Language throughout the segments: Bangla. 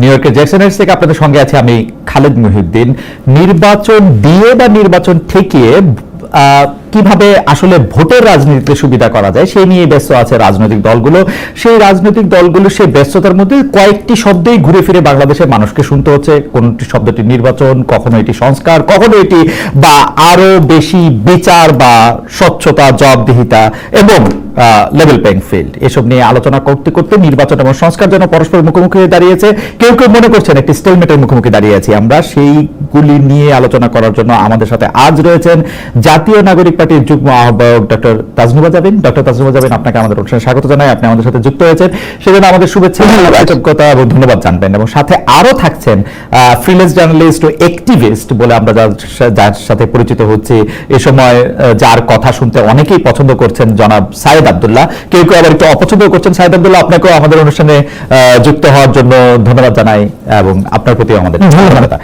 নিউ ইয়র্কের জেকসনহাইটস থেকে আপনাদের সঙ্গে আছে আমি খালেদ মুহিউদ্দিন। নির্বাচন দিয়ে বা নির্বাচন ঠেকিয়ে কিভাবে আসলে ভোটের রাজনীতিতে সুবিধা করা যায় সেই নিয়ে ব্যস্ত আছে রাজনৈতিক দলগুলো। সেই রাজনৈতিক দলগুলো সেই ব্যস্ততার মধ্যে কয়েকটি শব্দেই ঘুরে ফিরে বাংলাদেশের মানুষকে শুনতে হচ্ছে। কোনটি শব্দটি নির্বাচন, কখনো এটি সংস্কার, কখনো এটি বা আরো বেশি বিচার বা স্বচ্ছতা, জবাবদিহিতা এবং লেভেল প্লেইং ফিল্ড, এসব নিয়ে আলোচনা করতে করতে নির্বাচন এবং সংস্কার যেন পরস্পরের মুখোমুখি দাঁড়িয়েছে। কেউ কেউ মনে করছেন একটি স্টেলমেটের মুখোমুখি দাঁড়িয়ে আছি আমরা। সেইগুলি নিয়ে আলোচনা করার জন্য আমাদের সাথে আজ রয়েছেন জাতীয় নাগরিক পার্টির যুগ্ম আহ্বায়ক ডক্টর তাজনুবা জাবিন। ডক্টর তাজনুবা জাবিন, আপনাকে আমাদের অনুষ্ঠানে স্বাগত জানাই। আপনি আমাদের সাথে যুক্ত হয়েছেন, সেজন্য আমাদের শুভেচ্ছা, কৃতজ্ঞতা এবং ধন্যবাদ জানবেন। এবং সাথে আরো থাকছেন ফ্রিল্যান্স জার্নালিস্ট ও অ্যাক্টিভিস্ট বলে আমরা যার সাথে পরিচিত হচ্ছি, এ সময় যার কথা শুনতে অনেকেই পছন্দ করছেন, জনাব সাইদ আব্দুল্লাহ। কেউ কেউ আবার একটু অপছন্দ করছেন। সাইদ আব্দুল্লাহ, আপনাকেও আমাদের অনুষ্ঠানে যুক্ত হওয়ার জন্য ধন্যবাদ জানাই এবং আপনার প্রতিও আমাদের ধন্যবাদ।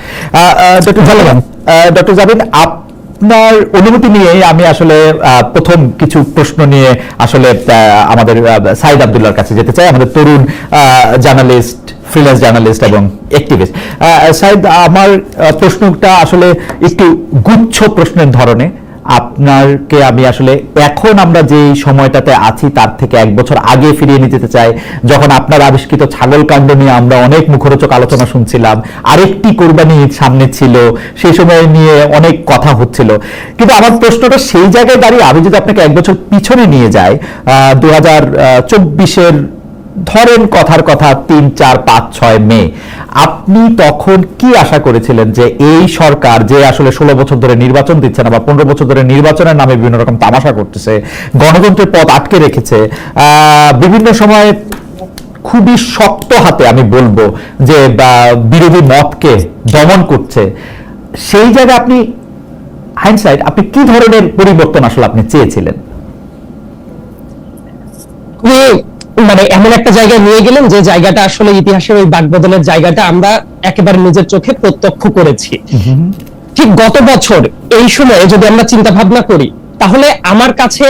ডক্টর জাবিন, আপনার অনুমতি নিয়ে আমি আসলে প্রথম কিছু প্রশ্ন নিয়ে আসলে আমাদের সাইদ আব্দুল্লাহর কাছে যেতে চাই, আমাদের তরুণ জার্নালিস্ট, ফ্রিল্যান্স জার্নালিস্ট এবং অ্যাক্টিভিস্ট। সাইদ, আমার প্রশ্নটা আসলে একটু গুচ্ছ প্রশ্নের ধরনে। আপনাকে আমি আসলে এখন আমরা যে সময়টাতে আছি তার থেকে 1 বছর আগে ফিরিয়ে নিয়ে যেতে চাই, যখন আপনার আবিষ্কৃত ছাগল কাণ্ড নিয়ে আমরা অনেক মুখরোচক আলোচনা শুনছিলাম। আরেকটি কোরবানি ঈদ সামনে ছিল, সেই সময় নিয়ে অনেক কথা হচ্ছিল। কিন্তু আমার প্রশ্নটা সেই জায়গায় দাঁড়িয়ে, আমি যদি আপনাকে 1 বছর পিছনে নিয়ে যাই, 2024-এর ধরেন কথার কথা 3, 4, 5, 6 মে, আপনি তখন কি আশা করেছিলেন যে এই সরকার যে আসলে 16 বছর ধরে নির্বাচন দিচ্ছে না বা 15 বছর ধরে নির্বাচনের নামে বিভিন্ন রকম তামাশা করতেছে, গণতন্ত্রের পথ আটকে রেখেছে, বিভিন্ন সময় খুবই শক্ত হাতে আমি বলবো যে বিরোধী মতকে দমন করছে, সেই জায়গায় আপনি হাইন্ডসাইট আপনি কি ধরনের পরিবর্তন আসলে আপনি চেয়েছিলেন? মানে এমন একটা জায়গায় নিয়ে গেলেন যে জায়গাটা আসলে ইতিহাসের ওই বাকবদলের জায়গাটা আমরা একেবারে নিজের চোখে প্রত্যক্ষ করেছি। ঠিক গত বছর এই সময়ে যদি আমরা চিন্তা ভাবনা করি, তাহলে আমার কাছে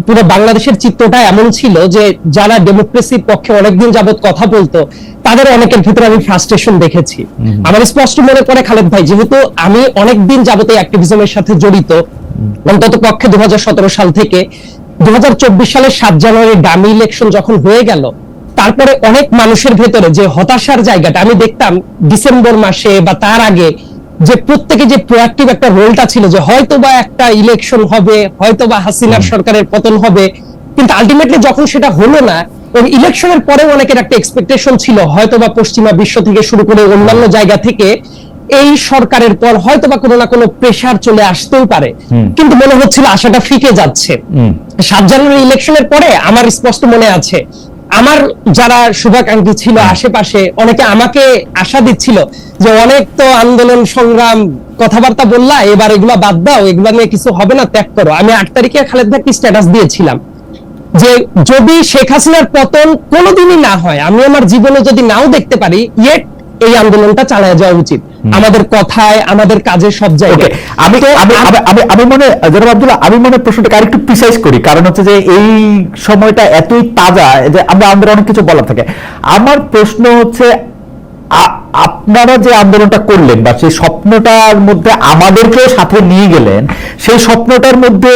পুরো বাংলাদেশের চিত্রটা এমন ছিল যে যারা ডেমোক্রেসির পক্ষে অনেকদিন যাবত কথা বলতো তাদের অনেকের ভিতরে আমি ফ্রাস্ট্রেশন দেখেছি। আমার স্পষ্ট মনে পড়ে, খালেদ ভাই, যেহেতু আমি অনেকদিন যাবত এই অ্যাক্টিভিজমের সাথে জড়িত, অন্তত পক্ষে 2017 সাল থেকে 2024 সালের 7 জানুয়ারি ডামি ইলেকশন যখন হয়ে গেল, তারপরে অনেক মানুষের ভেতরে যে হতাশার জায়গাটা আমি দেখতাম ডিসেম্বর মাসে বা তার আগে, যে প্রত্যেকে যে প্রোঅ্যাক্টিভ একটা রোলটা ছিল যে হয়তোবা একটা ইলেকশন হবে, হয়তোবা হাসিনার সরকারের পতন হবে, কিন্তু আলটিমেটলি যখন সেটা হলো না, ওই ইলেকশনের পরেও অনেকের একটা এক্সপেকটেশন ছিল হয়তোবা পশ্চিমা বিশ্ব থেকে শুরু করে অন্যান্য জায়গা থেকে এই সরকারের পর হয়তোবা কোনো না কোনো প্রেসার চলে আসতেই পারে, কিন্তু মনে হচ্ছিল আশাটা ফিকে যাচ্ছে। 7 জানুয়ারি ইলেকশনের পরে আমার স্পষ্ট মনে আছে, আমার যারা শুভাকাঙ্ক্ষী ছিল আশেপাশে, অনেকে আমাকে আশা দিচ্ছিল যে অনেক তো আন্দোলন সংগ্রাম কথাবার্তা বললা, এবার এগুলা বাদ দাও, এগুলা নিয়ে কিছু হবে না, ত্যাগ করো। আমি 8 তারিখে খালেদ ভাইকে স্ট্যাটাস দিয়েছিলাম যে যদি শেখ হাসিনার পতন কোনোদিনই না হয়, আমি আমার জীবনে যদি নাও দেখতে পারি, ইয়েট এই আন্দোলনটা চালিয়ে যাওয়া উচিত, আমাদের কথায়, আমাদের কাজে, সব জায়গায়। আমি মনে প্রশ্নটাকে আরেকটু প্রিসাইজ করি, কারণ হচ্ছে যে এই সময়টা এতই তাজা যে আমাদের অনেক কিছু বলার থাকে। আমার প্রশ্ন হচ্ছে, আপনারা যে আন্দোলনটা করলেন বা সেই স্বপ্নটার মধ্যে আমাদেরকেও সাথে নিয়ে গেলেন, সেই স্বপ্নটার মধ্যে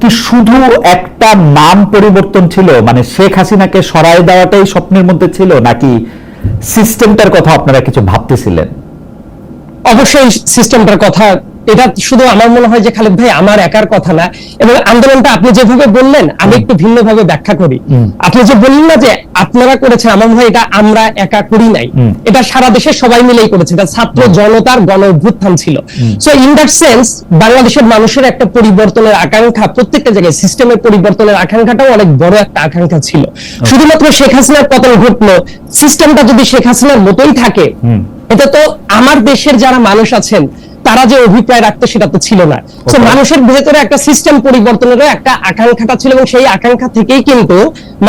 কি শুধু একটা নাম পরিবর্তন ছিল, মানে শেখ হাসিনাকে সরায় দেওয়াটাই স্বপ্নের মধ্যে ছিল, নাকি সিস্টেমটার কথা আপনারা কিছু ভাবতেছিলেন? অবশ্যই সিস্টেমটার কথা। এটা শুধু আমার মনে হয় যে খালেদ ভাই আমার একার কথা না, এবং আন্দোলনটা আপনি যেভাবে বললেন আমি একটু ভিন্নভাবে ব্যাখ্যা করি। আপনি যে বললেন না যে আপনারা করেছেন, আমার মনে হয় এটা আমরা একা করি নাই, এটা সারা দেশের সবাই মিলেই করেছে, এটা ছাত্র জনতার গণ অভ্যুত্থান ছিল। সো ইন দ্যাট সেন্স বাংলাদেশের মানুষের একটা পরিবর্তনের আকাঙ্ক্ষা, প্রত্যেকটা জায়গায় সিস্টেমের পরিবর্তনের আকাঙ্ক্ষাটাও অনেক বড় একটা আকাঙ্ক্ষা ছিল। শুধুমাত্র শেখ হাসিনার পতন ঘটলো, সিস্টেমটা যদি শেখ হাসিনার মতোই থাকে, এটা তো আমার দেশের যারা মানুষ আছেন তারা যে অভিপ্রায় রাখতো সেটা তো ছিল না। তো মানুষের ভেতরে একটা সিস্টেম পরিবর্তনের একটা আকাঙ্ক্ষাটা ছিল, এবং সেই আকাঙ্ক্ষা থেকেই কিন্তু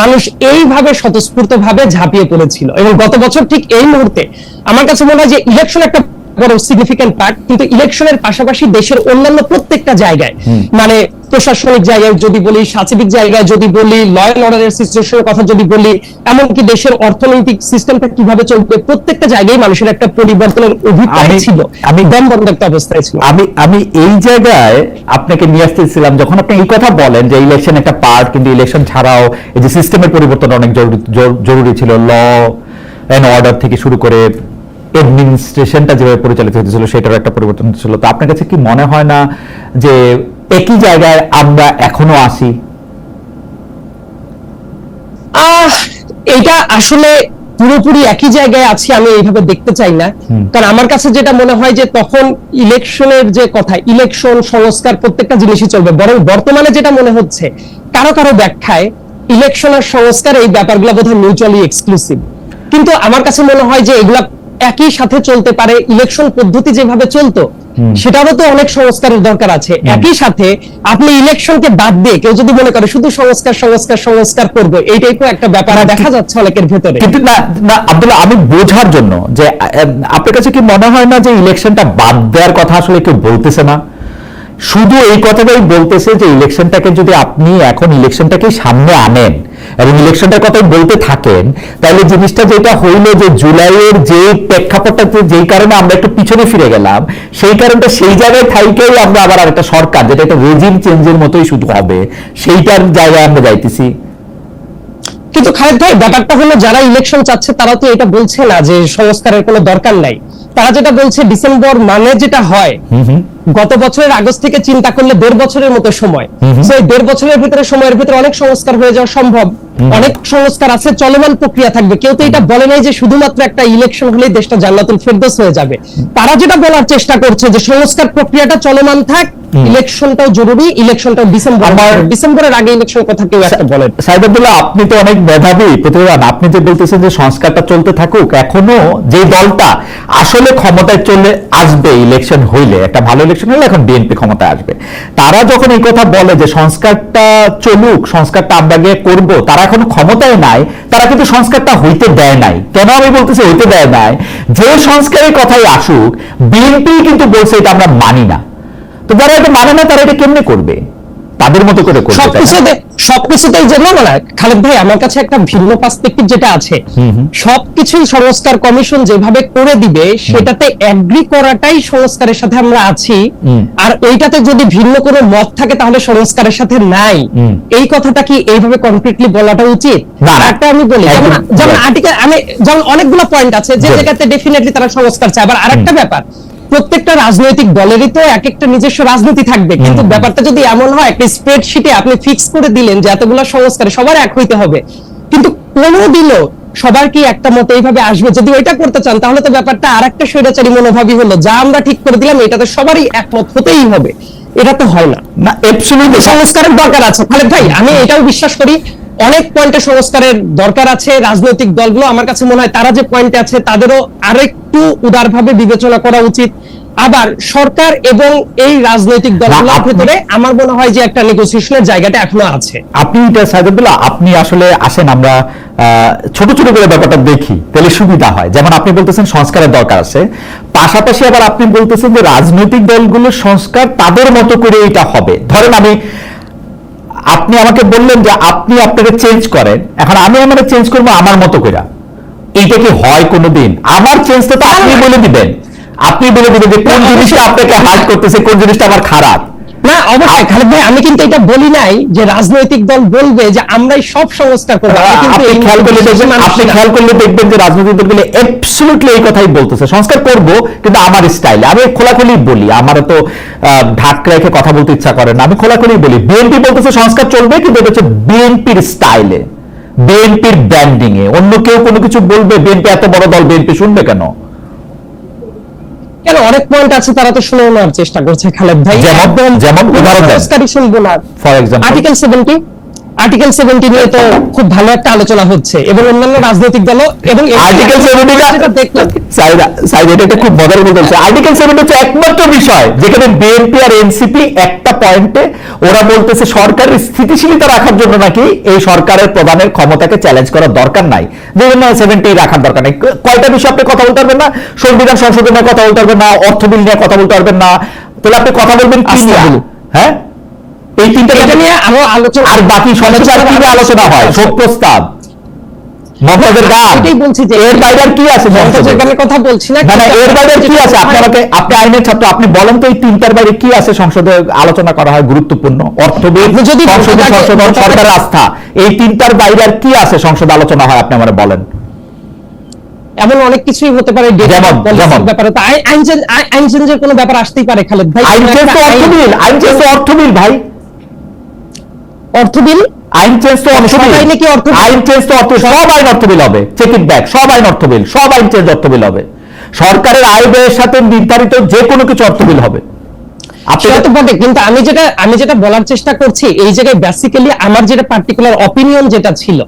মানুষ এইভাবে স্বতঃস্ফূর্ত ভাবে ঝাঁপিয়ে পড়েছিল। এবং গত বছর ঠিক এই মুহূর্তে আমার কাছে মনে হয় যে ইলেকশন একটা বড় সিগনিফিক্যান্ট পার্ট, কিন্তু ইলেকশনের পাশাপাশি দেশের অন্যান্য প্রত্যেকটা জায়গায়, মানে প্রশাসনিক জায়গায় যদি বলি, সাচিবিক জায়গায় যদি বলি, ল এন্ড অর্ডারের সিচুয়েশনের কথা যদি বলি, এমনকি দেশের অর্থনৈতিক সিস্টেমটা কিভাবে চলবে, প্রত্যেকটা জায়গায় মানুষের একটা পরিবর্তনের অভিপ্রায় ছিল, আমি দম বন্ধ একটা অবস্থায় ছিল। আমি এই জায়গায় আপনাকে নিয়ে আসতেছিলাম, যখন আপনি এই কথা বলেন যে ইলেকশন একটা পার্ট, কিন্তু ইলেকশন ছাড়াও এই যে সিস্টেমের পরিবর্তন অনেক জরুরি ছিল, ল এন্ড অর্ডার থেকে শুরু করে অ্যাডমিনিস্ট্রেশনটা যেভাবে পরিচালিত হতেছিল সেটার একটা পরিবর্তন ছিল। তো আপনার কাছে কি মনে হয় না যে একই জায়গায় আমরা এখনো আছি? এটা আসলে পুরোপুরি একই জায়গায় আছি আমি এইভাবে দেখতে চাই না, কারণ আমার কাছে যেটা মনে হয় যে তখন ইলেকশনের যে কথা, ইলেকশন সংস্কার প্রত্যেকটা জিনিসই চলবে, বরং বর্তমানে যেটা মনে হচ্ছে কারো কারো ব্যাখ্যায় ইলেকশন আর সংস্কার এই ব্যাপারগুলো বোধহয় মিউচুয়ালি এক্সক্লুসিভ, কিন্তু আমার কাছে মনে হয় যে এগুলা একই সাথে চলতে পারে। ইলেকশন পদ্ধতি যেভাবে চলতো সেটারও তো অনেক সংস্কারের দরকার আছে। একই সাথে আপনি ইলেকশনকে বাদ দিয়ে কেউ যদি মনে করে শুধু সংস্কার সংস্কার সংস্কার করবো, এই টাইপের একটা ব্যাপার দেখা যাচ্ছে অনেকের ভেতরে। কিন্তু না আব্দুল্লাহ, আমি বোঝার জন্য যে আপনার কাছে কি মনে হয় না যে ইলেকশনটা বাদ দেওয়ার কথা আসলে কেউ বলতেছে না, শুধু এই কথাটাই বলতেছে যে ইলেকশনটাকে যদি আপনি এখন ইলেকশনটাকে সামনে আনেন এবং ইলেকশনটার কথাই বলতে থাকেন, তাহলে জিনিসটা যেটা হইলো যে জুলাইয়ের যে প্রেক্ষাপটটা, যেই কারণে আমরা একটু পিছনে ফিরে গেলাম, সেই কারণটা সেই জায়গায় থাইকেই আমরা আবার আরেকটা সরকার, যেটা একটা রেজিম চেঞ্জের মতোই শুধু হবে, সেইটার জায়গায় আমরা যাইতেছি। কিন্তু খালেদ ভাই, ব্যাপারটা হলো যারা ইলেকশন চাচ্ছে তারা তো এটা বলছে না যে সংস্কারের কোনো দরকার নাই, তারা যেটা বলছে ডিসেম্বর মানে যেটা হয়, গত বছরের আগস্ট থেকে চিন্তা করলে 1.5 বছরের মতো সময়, সেই 1.5 বছরের ভিতরে সময়ের ভিতরে অনেক সংস্কার হয়ে যাওয়া সম্ভব, অনেক সংস্কার আছে, চলমান প্রক্রিয়া থাকবে। কেউ তো এটা বলে নাই যে শুধুমাত্র একটা ইলেকশন হলেই দেশটা জান্নাতুল ফেরদৌস হয়ে যাবে। তারা যেটা বলার চেষ্টা করছে যে সংস্কার প্রক্রিয়াটা চলমান থাক, ইলেকশনটাও জরুরি, ইলেকশনটাও ডিসেম্বরের আগে ইলেকশন কথা কেউ একটা বলেন। সাইদ আব্দুল্লাহ, আপনি তো অনেক মেধাবী প্রতিবাদ, আপনি যে বলতেছেন যে সংস্কারটা চলতে থাকুক, এখনো যে দলটা আসলে ক্ষমতায় চলে আসবে ইলেকশন হইলে, একটা ভালো ইলেকশন হলে এখন বিএনপি ক্ষমতায় আসবে, তারা যখন এই কথা বলে যে সংস্কারটা চলুক, সংস্কারটা আমরা গিয়ে করব, তারা এখনো ক্ষমতায় নাই, তারা কিন্তু সংস্কারটা হইতে দেয় নাই। কেন আমি বলতেছি হইতে দেয় নাই? যে সংস্কারের কথাই আসুক, বিএনপি কিন্তু বলছে এটা আমরা মানি না। তো যারা এটা মানে না তারা এটা কেমনে করবে? তাদের মতো করে করবে। সবকিছুতেই যে না না খালেদ ভাই, আমার কাছে একটা ভিন্ন পার্সপেক্টিভ যেটা আছে, সবকিছুই সংস্কার কমিশন যেভাবে করে দিবে সেটাতে এগ্রি করাটাই সংস্কারের সাথে আমরা আছি, আর এইটাতে যদি ভিন্ন কোনো মত থাকে তাহলে সংস্কারের সাথে নাই, এই কথাটা কি এইভাবে কমপ্লিটলি বলাটা উচিত? একটা আমি বলি, যেমন আর্টিকেল, আমি যেমন অনেকগুলো পয়েন্ট আছে যে জায়গাতে ডেফিনেটলি তারা সংস্কার চায়। আবার আরেকটা ব্যাপার, প্রত্যেকটা রাজনৈতিক দলেরই তো এক একটা নিজস্ব রাজনীতি থাকবে, কিন্তু ব্যাপারটা যদি এমন হয় একটা স্প্রেডশিটে আপনি ফিক্স করে দিলেন যে এতগুলো সংস্কার সবার এক হইতে হবে, কিন্তু কোনোদিনও সবার কি একটা মত এইভাবে আসবে? যদি ওইটা করতে চান তাহলে তো ব্যাপারটা আরেকটা স্বৈরাচারী মনোভাবই হলো, যা আমরা ঠিক করে দিলাম এটাতে সবারই একমত হতেই হবে, এটা তো হয় না। না, অ্যাবসলিউটলি সংস্কারের দরকার আছে খালেদ ভাই, আমি এটাও বিশ্বাস করি অনেক পয়েন্টে সংস্কারের দরকার আছে। রাজনৈতিক দলগুলো আমার কাছে মনে হয় তারা যে পয়েন্টে আছে তাদেরও আরেকটু উদারভাবে বিবেচনা করা উচিত। আবার সরকার এবং এই রাজনৈতিক দলগুলোর ভিতরে আমার মনে হয় যে একটা নেগোসিয়েশনের জায়গাটা এখনো আছে। আপনি এটা সাইদুল্লাহ, আপনি আসলে আসেন, আমরা ছোট ছোট করে ব্যাপারটা দেখি, তাহলে সুবিধা হয়। যেমন আপনি বলতেছেন সংস্কারের দরকার আছে, পাশাপাশি আবার আপনি বলতেছেন যে রাজনৈতিক দলগুলোর সংস্কার তাদের মতো করে এটা হবে। ধরেন আপনি আমাকে বললেন যে আপনি আপনাকে চেঞ্জ করেন, এখন আমি আমাকে চেঞ্জ করবো আমার মতো করে, এইটা কি হয় কোনোদিন? আমার চেঞ্জটা তো আপনি বলে দিবেন, আপনি বলে দিবেন যে কোন জিনিসটা আপনাকে হার্ট করতেছে, কোন জিনিসটা আমার খারাপ। না অবশ্যই খালেদ ভাই, আমি কিন্তু এটা বলি নাই যে রাজনৈতিক দল বলবে যে আমরাই সব সংস্কার করব। আপনি খেয়াল করলে দেখবেন যে রাজনৈতিক দলগুলো অ্যাবসলিউটলি এই কথাই বলতেছে, সংস্কার করব কিন্তু আমার স্টাইলে। আমি খোলাখুলি বলি, আমার তো ঢাক রেখে কথা বলতে ইচ্ছা করে না, আমি খোলাখুলি বলি। বিএনপি বলতেছে সংস্কার চলবে, কিন্তু এটা হচ্ছে বিএনপির স্টাইলে, বিএনপির ব্র্যান্ডিং এ। অন্য কেউ কোনো কিছু বলবে, বিএনপি এত বড় দল, বিএনপি শুনবে কেন? কেন, অনেক পয়েন্ট আছে তারা তো শুনে নেওয়ার চেষ্টা করছে খালেদ ভাই। যেমন উদাহরণ দেন, শুনবো না। ফর এক্সাম্পল আর্টিকেল 70 আর্টিকেল 70 নিয়ে তো খুব ভালো একটা আলোচনা হচ্ছে এবং অন্যান্য রাজনৈতিক দল এবং আর্টিকেল 70 দেখলাম সাইদ এটা খুব মজার বলতেছে। আর্টিকেল 70 হচ্ছে একমাত্র বিষয় যেখানে বিএনপি আর এনসিপি একটা পয়েন্টে ওরা বলতেছে সরকারের স্থিতিশীলতা রাখার জন্য নাকি এই সরকারের প্রধানের ক্ষমতাকে চ্যালেঞ্জ করার দরকার নাই, যেজন্য 70 রাখার দরকার নাই। কয়টা বিষয় আপনি কথা বলতে পারবেন না? সংবিধান সংশোধনের কথা বলতে পারবেন না, অর্থ বিল নিয়ে কথা বলতে পারবেন না, তাহলে আপনি কথা বলবেন কি নিয়ে? হ্যাঁ, এই তিনটা নিয়ে আরো আলোচনা, আর বাকি সমস্যা নিয়ে আলোচনা হয়, শোক প্রস্তাব, মমতাজের গান, এটাই বলছি যে এর বাইরে আর কি আছে? মমতাজের গানের কথা বলছি না, মানে এর বাইরে কি আছে? আপনি আইনের ছাত্র, আপনি বলেন তো এই তিনটার বাইরে কি আছে সংসদে আলোচনা করা হয় গুরুত্বপূর্ণ? অর্থ বিল, যদি সংসদের সংশোধন, সরকারের আস্থা, এই তিনটার বাইরে আর কি আছে সংসদে আলোচনা হয়? আপনি আমাকে বলেন। এমন অনেক কিছুই হতে পারে, ব্যাপারে তো আইন চেঞ্জের কোনো ব্যাপার আসতেই পারে খালেদ ভাই। আইন চেঞ্জ তো অর্থ বিল, আইন চেঞ্জ তো অর্থ বিল ভাই, অর্থ বিল, আইন চেঞ্জ তো অর্থ বিল, আইনে কি অর্থ, আইন চেঞ্জ তো অর্থ, সব আইন অর্থ বিল হবে, চেক ইট ব্যাক, সব আইন অর্থ বিল, সব আইন চেঞ্জ অর্থ বিল হবে, সরকারের আয় ব্যয়ের সাথে নির্ধারিত যে কোনো কিছু অর্থ বিল হবে। সেটা তো বটে, কিন্তু আমি যেটা বলার চেষ্টা করছি এই জায়গায় বেসিক্যালি আমার যেটা পার্টিকুলার অপিনিয়ন যেটা ছিল,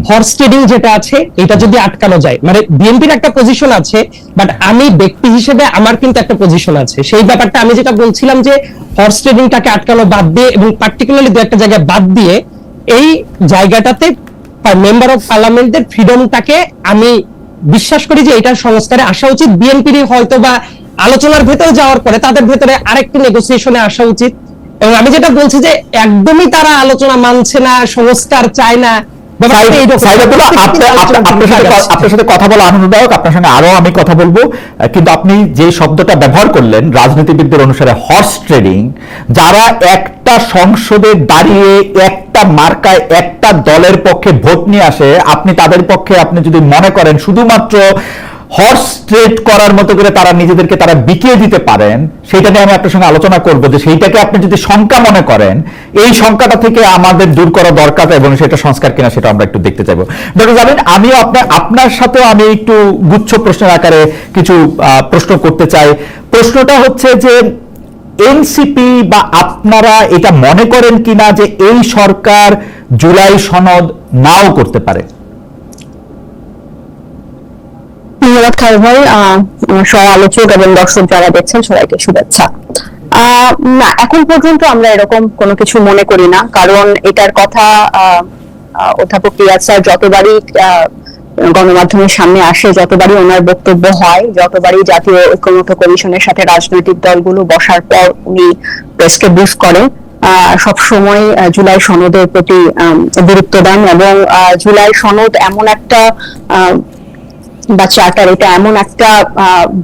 হর্স ট্রেডিং যেটা আছে এটা যদি আটকানো যায়, মানে বিএনপির একটা পজিশন আছে, বাট আমি ব্যক্তি হিসেবে আমার কিন্তু একটা পজিশন আছে, সেই ব্যাপারটা আমি যেটা বলছিলাম যে হর্স ট্রেডিংটাকে আটকানো বাদ দিয়ে এবং পার্টিকুলারলি দু একটা জায়গায় বাদ দিয়ে এই জায়গাটাতে মেম্বার অফ পার্লামেন্টের ফ্রিডমটাকে আমি বিশ্বাস করি যে এটা সংস্কারে আসা উচিত। বিএনপির হয়তো বা আলোচনার ভেতরে যাওয়ার পরে তাদের ভেতরে আরেকটি নেগোসিয়েশনে আসা উচিত। এবং আমি যেটা বলছি যে একদমই তারা আলোচনা মানছে না, সংস্কার চায় না, আপনার সাথে কথা বলা আনন্দদায়ক, আপনার সঙ্গে আরো আমি কথা বলবো, কিন্তু আপনি যে শব্দটা ব্যবহার করলেন রাজনীতিবিদদের অনুসারে হর্স ট্রেডিং, যারা একটা সংসদে দাঁড়িয়ে একটা মার্কায় একটা দলের পক্ষে ভোট নিয়ে আসে, আপনি তাদের পক্ষে আপনি যদি মনে করেন শুধুমাত্র হর্স ট্রেড করার মতো করে তারা নিজেদেরকে তারা বিকিয়ে দিতে পারেন, সেটা নিয়ে আমি আপনার সঙ্গে আলোচনা করব যে সেইটাকে আপনি যদি শঙ্কা মনে করেন, এই শঙ্কাটা থেকে আমাদের দূর করা দরকার এবং সেটা সংস্কার কিনা সেটা আমরা একটু দেখতে চাইবো। ডক্টর জামিন, আমিও আপনার সাথেও আমি একটু গুচ্ছ প্রশ্নের আকারে কিছু প্রশ্ন করতে চাই। প্রশ্নটা হচ্ছে যে এনসিপি বা আপনারা এটা মনে করেন কিনা যে এই সরকার জুলাই সনদ নাও করতে পারে? ধন্যবাদ খালেদ ভাই, সহ আলোচক এবং দর্শক যারা দেখছেন সবাইকে শুভেচ্ছা। না, এখন পর্যন্ত আমরা এরকম কোনো কিছু মনে করি না, কারণ এটার কথা অধ্যাপক রিয়াদ স্যার যতবারই গণমাধ্যমের সামনে আসে, যতবারই ওনার বক্তব্য হয়, যতবারই জাতীয় ঐক্যমত্য কমিশনের সাথে রাজনৈতিক দলগুলো বসার পর উনি প্রেসকে ব্রিফ করেন, সব সময় জুলাই সনদের প্রতি গুরুত্ব দেন এবং জুলাই সনদ এমন একটা বা চার্টার, এটা এমন একটা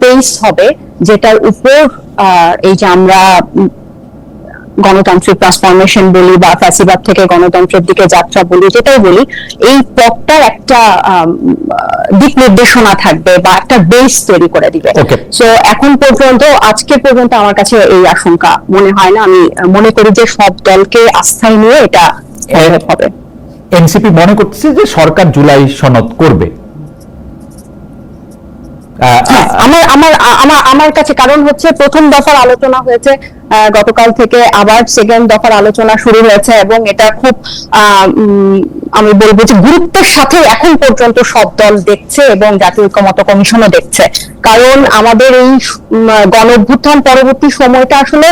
বেস হবে যেটার উপর এই যে আমরা গণতান্ত্রিক ট্রান্সফরমেশন বলি বা ফ্যাসিবাদ থেকে গণতন্ত্রের দিকে যাত্রা বলি, যেটাই বলি, এই পথটার একটা দিক নির্দেশনা থাকবে বা একটা বেস তৈরি করে দিবে। সো এখন পর্যন্ত, আজকে পর্যন্ত আমার কাছে এই আশঙ্কা মনে হয় না। আমি মনে করি যে সব দলকে আস্থায় নিয়ে এটা হবে। এনসিপি মনে করছে যে সরকার জুলাই সনদ করবে। আমার কাছে কারণ হচ্ছে প্রথম দফার আলোচনা হয়েছে গতকাল থেকে, আবার সেকেন্ড দফার আলোচনা শুরু হয়েছে এবং এটা খুব আমি বলবো যে গুরুত্বের সাথে এখন পর্যন্ত সব দল দেখছে এবং জাতীয় ঐক্যমত্য কমিশনও দেখছে। কারণ আমাদের এই গণ অভ্যুত্থান পরবর্তী সময়টা আসলে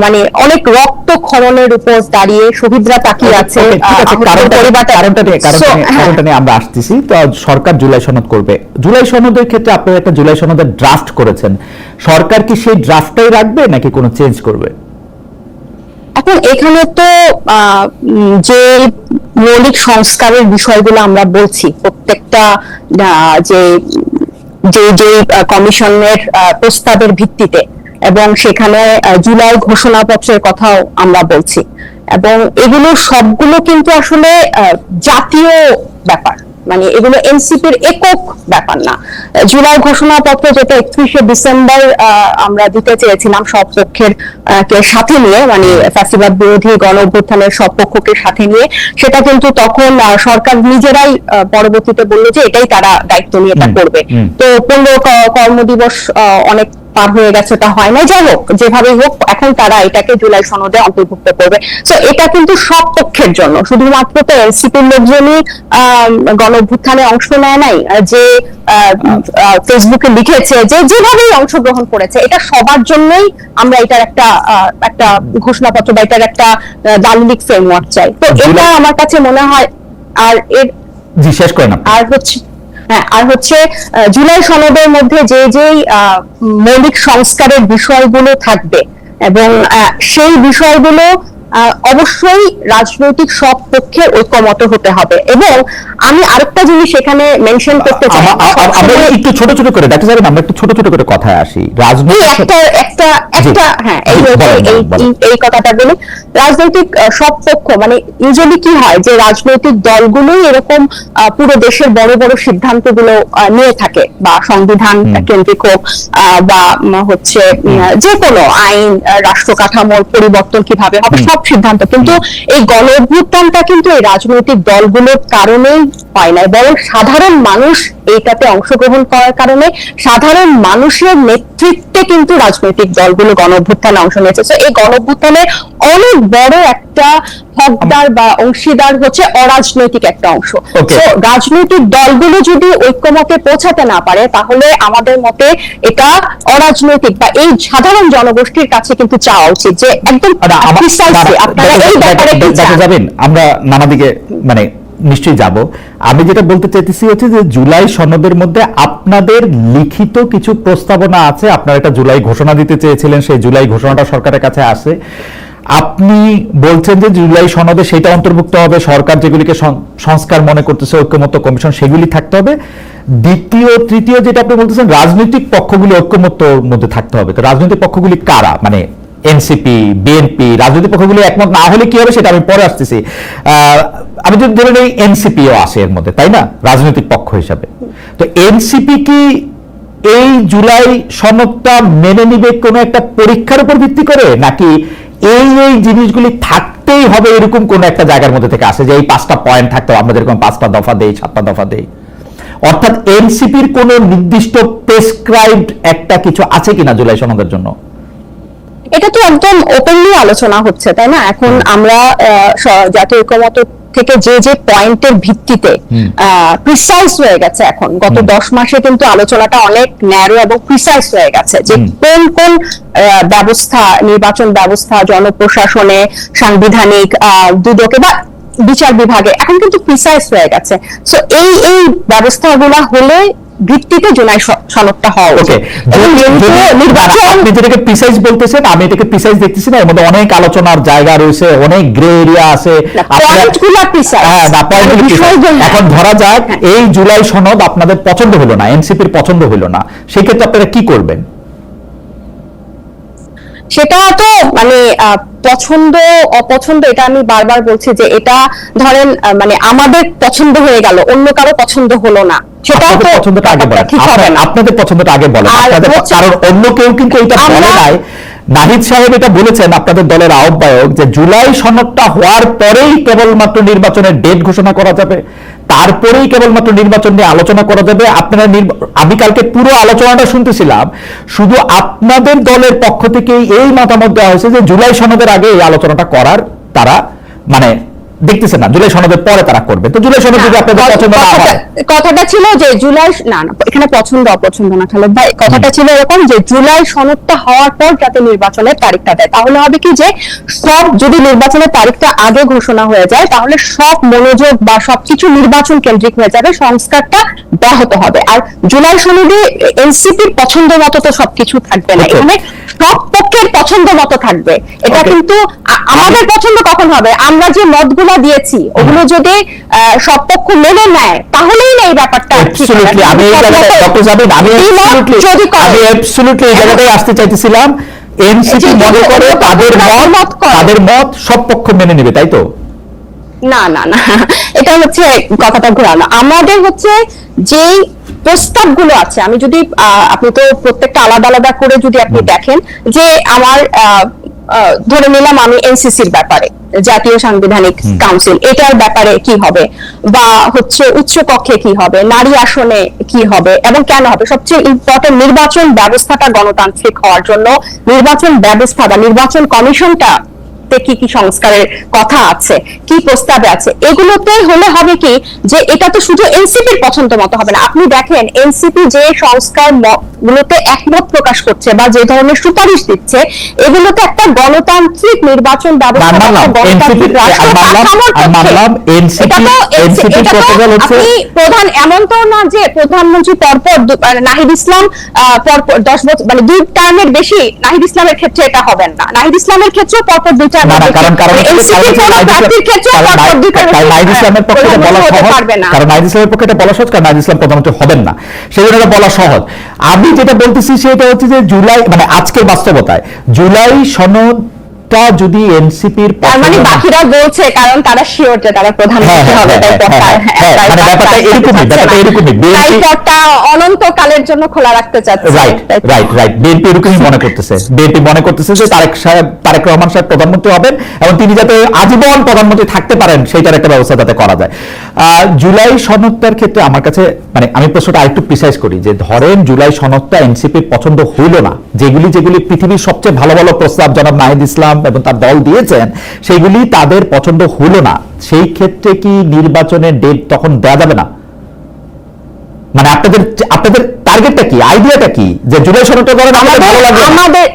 মানে অনেক রক্ত ক্ষরণের উপর দাঁড়িয়ে, শহীদরা তাকিয়ে আছে। কারণটা নিয়ে আমরা আসতেছি। তো সরকার জুলাই সনদ করবে, জুলাই সনদের ক্ষেত্রে আপনারা একটা জুলাই সনদের ড্রাফট করেছেন, সরকার কি সেই ড্রাফটটাই রাখবে নাকি কোনো চেঞ্জ করবে? এখন এখানে তো যে মৌলিক সংস্কারের বিষয়গুলো আমরা বলছি, প্রত্যেকটা যে যে কমিশনের প্রস্তাবের ভিত্তিতে, এবং সেখানে জুলাই ঘোষণাপত্রের কথাও আমরা বলছি, এবং এগুলো সবগুলো কিন্তু আসলে জাতীয় ব্যাপার, মানে এগুলো এনসিপির একক ব্যাপার না। জুলাই ঘোষণাপত্র যেটা 31শে ডিসেম্বর আমরা দিতে চেয়েছিলাম সব পক্ষের কে সাথে নিয়ে, মানে ফ্যাসিবাদ বিরোধী গণ অভ্যুত্থানের সব পক্ষকে সাথে নিয়ে, সেটা কিন্তু তখন সরকার নিজেরাই পরবর্তীতে বললো যে এটাই তারা দায়িত্ব নিয়ে এটা করবে। তো 15 কর্মদিবস অনেক পার হয়ে গেছে, ওটা হয় না, যাই হোক যেভাবে হোক এখন তারা এটাকে জুলাই সনদে অন্তর্ভুক্ত করবে। তো এটা কিন্তু সব পক্ষের জন্য, শুধুমাত্র তো এনসিপির লোকজনই গণ অভ্যুত্থানে অংশ নেয় নাই, যে ফেসবুকে লিখেছে, যে যেভাবেই অংশগ্রহণ করেছে, এটা সবার জন্যই আমরা এটার একটা ঘোষণাপত্র বা এটার একটা দালিলিক ফ্রেমওয়ার্ক চাই। তো এটা আমার কাছে মনে হয়। আর এর জি শেষ করেন আপনি। আর হচ্ছে জুলাই সনদের মধ্যে যে মৌলিক সংস্কারের বিষয়গুলো থাকবে এবং সেই বিষয়গুলো অবশ্যই রাজনৈতিক সব পক্ষের ঐক্যমত হতে হবে। এবং আমি আরেকটা জিনিস এখানে মেনশন করতে চাই, আমরা একটু ছোট ছোট করে দেখা যাবে, আমরা একটু ছোট ছোট করে কথায় আসি। এই কথাটা বলি, রাজনৈতিক সব পক্ষ মানে ইউজুয়ালি কি হয় যে রাজনৈতিক দলগুলোই এরকম পুরো দেশের বড় বড় সিদ্ধান্তগুলো নিয়ে থাকে, বা সংবিধান কেন্দ্রিক হোক বা হচ্ছে যে কোনো আইন, রাষ্ট্র কাঠামোর পরিবর্তন কিভাবে হবে, সব সিদ্ধান্ত। কিন্তু এই গণ অভ্যুত্থানটা কিন্তু এই রাজনৈতিক দলগুলোর কারণেই হয় না, বরং সাধারণ মানুষ এইটাতে অংশগ্রহণ করার কারণে, সাধারণ মানুষের নেতৃত্বে কিন্তু রাজনৈতিক দলগুলো গণ অভ্যুত্থানে অংশ নিয়েছে। এই গণ অভ্যুত্থানের অনেক বড় একটা হকদার বা অংশীদার হচ্ছে অরাজনৈতিক একটা অংশ। তো রাজনৈতিক দলগুলো যদি ঐক্যমতে পৌঁছাতে না পারে, তাহলে আমাদের মতে এটা অরাজনৈতিক বা এই সাধারণ জনগোষ্ঠীর কাছে কিন্তু চাওয়া উচিত যে একদম আপনারা এই ব্যাপারে কি চান। আমরা নানা দিকে মানে নিশ্চয়ই যাব। আমি যেটা বলতে চাইতেছি হচ্ছে যে জুলাই সনদের মধ্যে আপনাদের লিখিত কিছু প্রস্তাবনা আছে, আপনারা একটা জুলাই ঘোষণা দিতে চেয়েছিলেন, সেই জুলাই ঘোষণাটা সরকারের কাছে আসে। আপনি বলছেন যে জুলাই সনদে সেটা অন্তর্ভুক্ত হবে, সরকার যেগুলিকে সংস্কার মনে করতেছে ঐক্যমত্য কমিশন সেগুলি থাকতে হবে। দ্বিতীয় তৃতীয় যেটা আপনি বলতেছেন রাজনৈতিক পক্ষগুলি ঐক্যমত্যর মধ্যে থাকতে হবে। তো রাজনৈতিক পক্ষগুলি কারা, মানে এনসিপি, বিএনপি, রাজনৈতিক পক্ষগুলি একমত না হলে কি হবে সেটা আমি পরে আসতেছি। আমি যদি ধরে নেই এনসিপিও আসে এর মধ্যে, তাই না, রাজনৈতিক পক্ষ হিসাবে। তো এনসিপি কি এই জুলাই সনদটা মেনে নিবে কোনো একটা পরীক্ষার উপর ভিত্তি করে, নাকি এই জিনিসগুলি থাকতেই হবে এরকম কোন একটা জায়গার মধ্যে থেকে আসে যে এই 5টা পয়েন্ট থাকতে হবে, আমরা যেরকম 5টা দফা দেই, 7টা দফা দেই? অর্থাৎ এনসিপির কোন নির্দিষ্ট প্রেসক্রাইবড একটা কিছু আছে কিনা জুলাই সনদের জন্য? এটা তো একদম ওপেনলি আলোচনা হচ্ছে, তাই না? এখন আমরা জাতীয় ঐক্যমত্য থেকে যে পয়েন্টের ভিত্তিতে প্রিসাইজ হয়ে গেছে, এখন গত 10 মাসে কিন্তু আলোচনাটা অনেক ন্যারো এবং প্রিসাইজ হয়ে গেছে যে কোন কোন ব্যবস্থা, নির্বাচন ব্যবস্থা, জনপ্রশাসনে, সাংবিধানিক দুদকে বা বিচার বিভাগে এখন কিন্তু প্রিসাইজ হয়ে গেছে। সো এই ব্যবস্থাগুলো হলে ভিত্তিতে জুলাই সনদটা হওয়া উচিত। আপনি যেটাকে প্রিসাইজ বলতেছেন, আমি এটাকে প্রিসাইজ দেখতেছি না, এর মধ্যে অনেক আলোচনার জায়গা রয়েছে, অনেক গ্রে এরিয়া আছে। এখন ধরা যাক এই জুলাই সনদ আপনাদের পছন্দ হলো না, এনসিপির পছন্দ হলো না, সেই ক্ষেত্রে আপনারা কি করবেন? সেটা তো মানে পছন্দ অপছন্দ, এটা আমি বারবার বলছি যে এটা ধরেন মানে আমাদের পছন্দ হয়ে গেল, অন্য কারো পছন্দ হলো না, সেটা তো পছন্দটা আগে বলেন, আপনাদের পছন্দটা আগে বলেন। কারণ অন্য কেউ কিন্তু এটা বলে নাই। নাহিদ সাহেব এটা বলেছেন, আপনাদের দলের আহ্বায়ক, যে জুলাই সনদটা হওয়ার পরেই কেবলমাত্র নির্বাচনের ডেট ঘোষণা করা যাবে, তারপরেই কেবলমাত্র নির্বাচন নিয়ে আলোচনা করা যাবে। আপনারা আমি কালকে পুরো আলোচনাটা শুনতেছিলাম, শুধু আপনাদের দলের পক্ষ থেকেই এই মতামত দেওয়া হয়েছে যে জুলাই সনদের আগে এই আলোচনাটা করার তারা মানে দেখতেছেন না, জুলাই সনদের পরে তারা করবে। তো জুলাই সনদ যদি আপনাদের পছন্দ না হয়, কথাটা ছিল যে জুলাই না, এখানে পছন্দ অপছন্দ না খালেদ ভাই, কথাটা ছিল এরকম যে জুলাই সনদটা হওয়ার পর যাতে নির্বাচনের তারিখটা দেয়, তাহলে হবে কি যে সব, যদি নির্বাচনের তারিখটা আগে ঘোষণা হয়ে যায় তাহলে সব মনোযোগ বা সবকিছু নির্বাচন কেন্দ্রিক হয়ে যাবে, সংস্কারটা ব্যাহত হবে। আর জুলাই সনদে এনসিপির পছন্দ মতো তো সবকিছু থাকবে না, এখানে সব পক্ষের পছন্দ মতো থাকবে। এটা কিন্তু আমাদের পছন্দ কখন হবে, আমরা যে মতগুলো দিয়েছি ওগুলো যদি সব পক্ষ মেনে নেয় তাহলেই না এই ব্যাপারটা ঠিক হবে। আমি অ্যাবসলিউটলি এই জায়গাটাই আসতে চাইতেছিলাম। এনসিপি মনে করে তাদের মত সব পক্ষ মেনে নেবে, তাই তো? না না না, এটা হচ্ছে কথাটা ঘোরানো। আমাদের হচ্ছে যে প্রস্তাবগুলো আছে, আমি যদি আপনি তো প্রত্যেকটা আলাদা আলাদা করে যদি আপনি দেখেন, যে আমার ধরে নিলাম আমি এনসিসির ব্যাপারে জাতীয় সাংবিধানিক কাউন্সিল, এটার ব্যাপারে কি হবে, বা হচ্ছে উচ্চ কক্ষে কি হবে, নারী আসনে কি হবে এবং কেন হবে, সবচেয়ে ইম্পর্টেন্ট নির্বাচন ব্যবস্থাটা গণতান্ত্রিক হওয়ার জন্য নির্বাচন ব্যবস্থা বা নির্বাচন কমিশনটা কি কি সংস্কারের কথা আছে, কি প্রস্তাবে আছে, এগুলোতে হলে হবে কি যে এটা তো শুধু এনসিপির পছন্দ মতো হবে না। আপনি দেখেন এনসিপি যে সংস্কার গুলোতে একমত প্রকাশ করছে বা যে ধরনের সুপারিশ দিচ্ছে, এগুলোতে একটা গণতান্ত্রিক নির্বাচন ব্যবস্থা, গণতান্ত্রিক রাষ্ট্র কাঠামোর পক্ষে। আপনি প্রধান এমন তো না যে প্রধানমন্ত্রী পরপর নাহিদ ইসলাম পরপর 10 বছর মানে 2 টার্মের বেশি, নাহিদ ইসলামের ক্ষেত্রে এটা হবে না, নাহিদ ইসলামের ক্ষেত্রে পরপর 2 টার্ম, কারণ নাহিদ ইসলামের পক্ষে এটা বলা সহজ, কারণ নাহিদ ইসলামের পক্ষে এটা বলা সহজ, কারণ নাহিদ ইসলাম প্রধানমন্ত্রী হবেন না, সেই জন্য এটা বলা সহজ। আমি যেটা বলতেছি সেটা হচ্ছে যে জুলাই মানে আজকের বাস্তবতায় জুলাই সনদটা যদি এনসিপির মানে বাকিরা বলছে কারণ তারা শিওর যে তারা প্রধানমন্ত্রী হবে, তাই মানে ব্যাপারটা এরকমই পথটা অনন্তকালের জন্য খোলা রাখতে চাচ্ছে। রাইট বিএনপি এরকমই মনে করতেছে, বিএনপি মনে করতেছে যে তারেক রহমান সাহেব প্রধানমন্ত্রী হবেন এবং তিনি যাতে আজীবন প্রধানমন্ত্রী থাকতে পারেন সেইটার একটা ব্যবস্থা যাতে করা যায়। জুলাই সনদটার ক্ষেত্রে আমার কাছে মানে আমি প্রশ্নটা আরেকটু প্রিসাইজ করি যে ধরেন জুলাই সনদটা এনসিপির পছন্দ হইল না, যেগুলি পৃথিবীর সবচেয়ে ভালো ভালো প্রস্তাব জনাব নাহিদ ইসলাম এবং তার দল দিয়েছেন সেইগুলি তাদের পছন্দ হলো না, সেই ক্ষেত্রে কি নির্বাচনের ডেট তখন দেওয়া যাবে না? মানে আপনাদের টার্গেটটা কি, আইডিয়াটা কি যে জুলাই সনদটা করেন আমাদের ভালো লাগবে আমাদের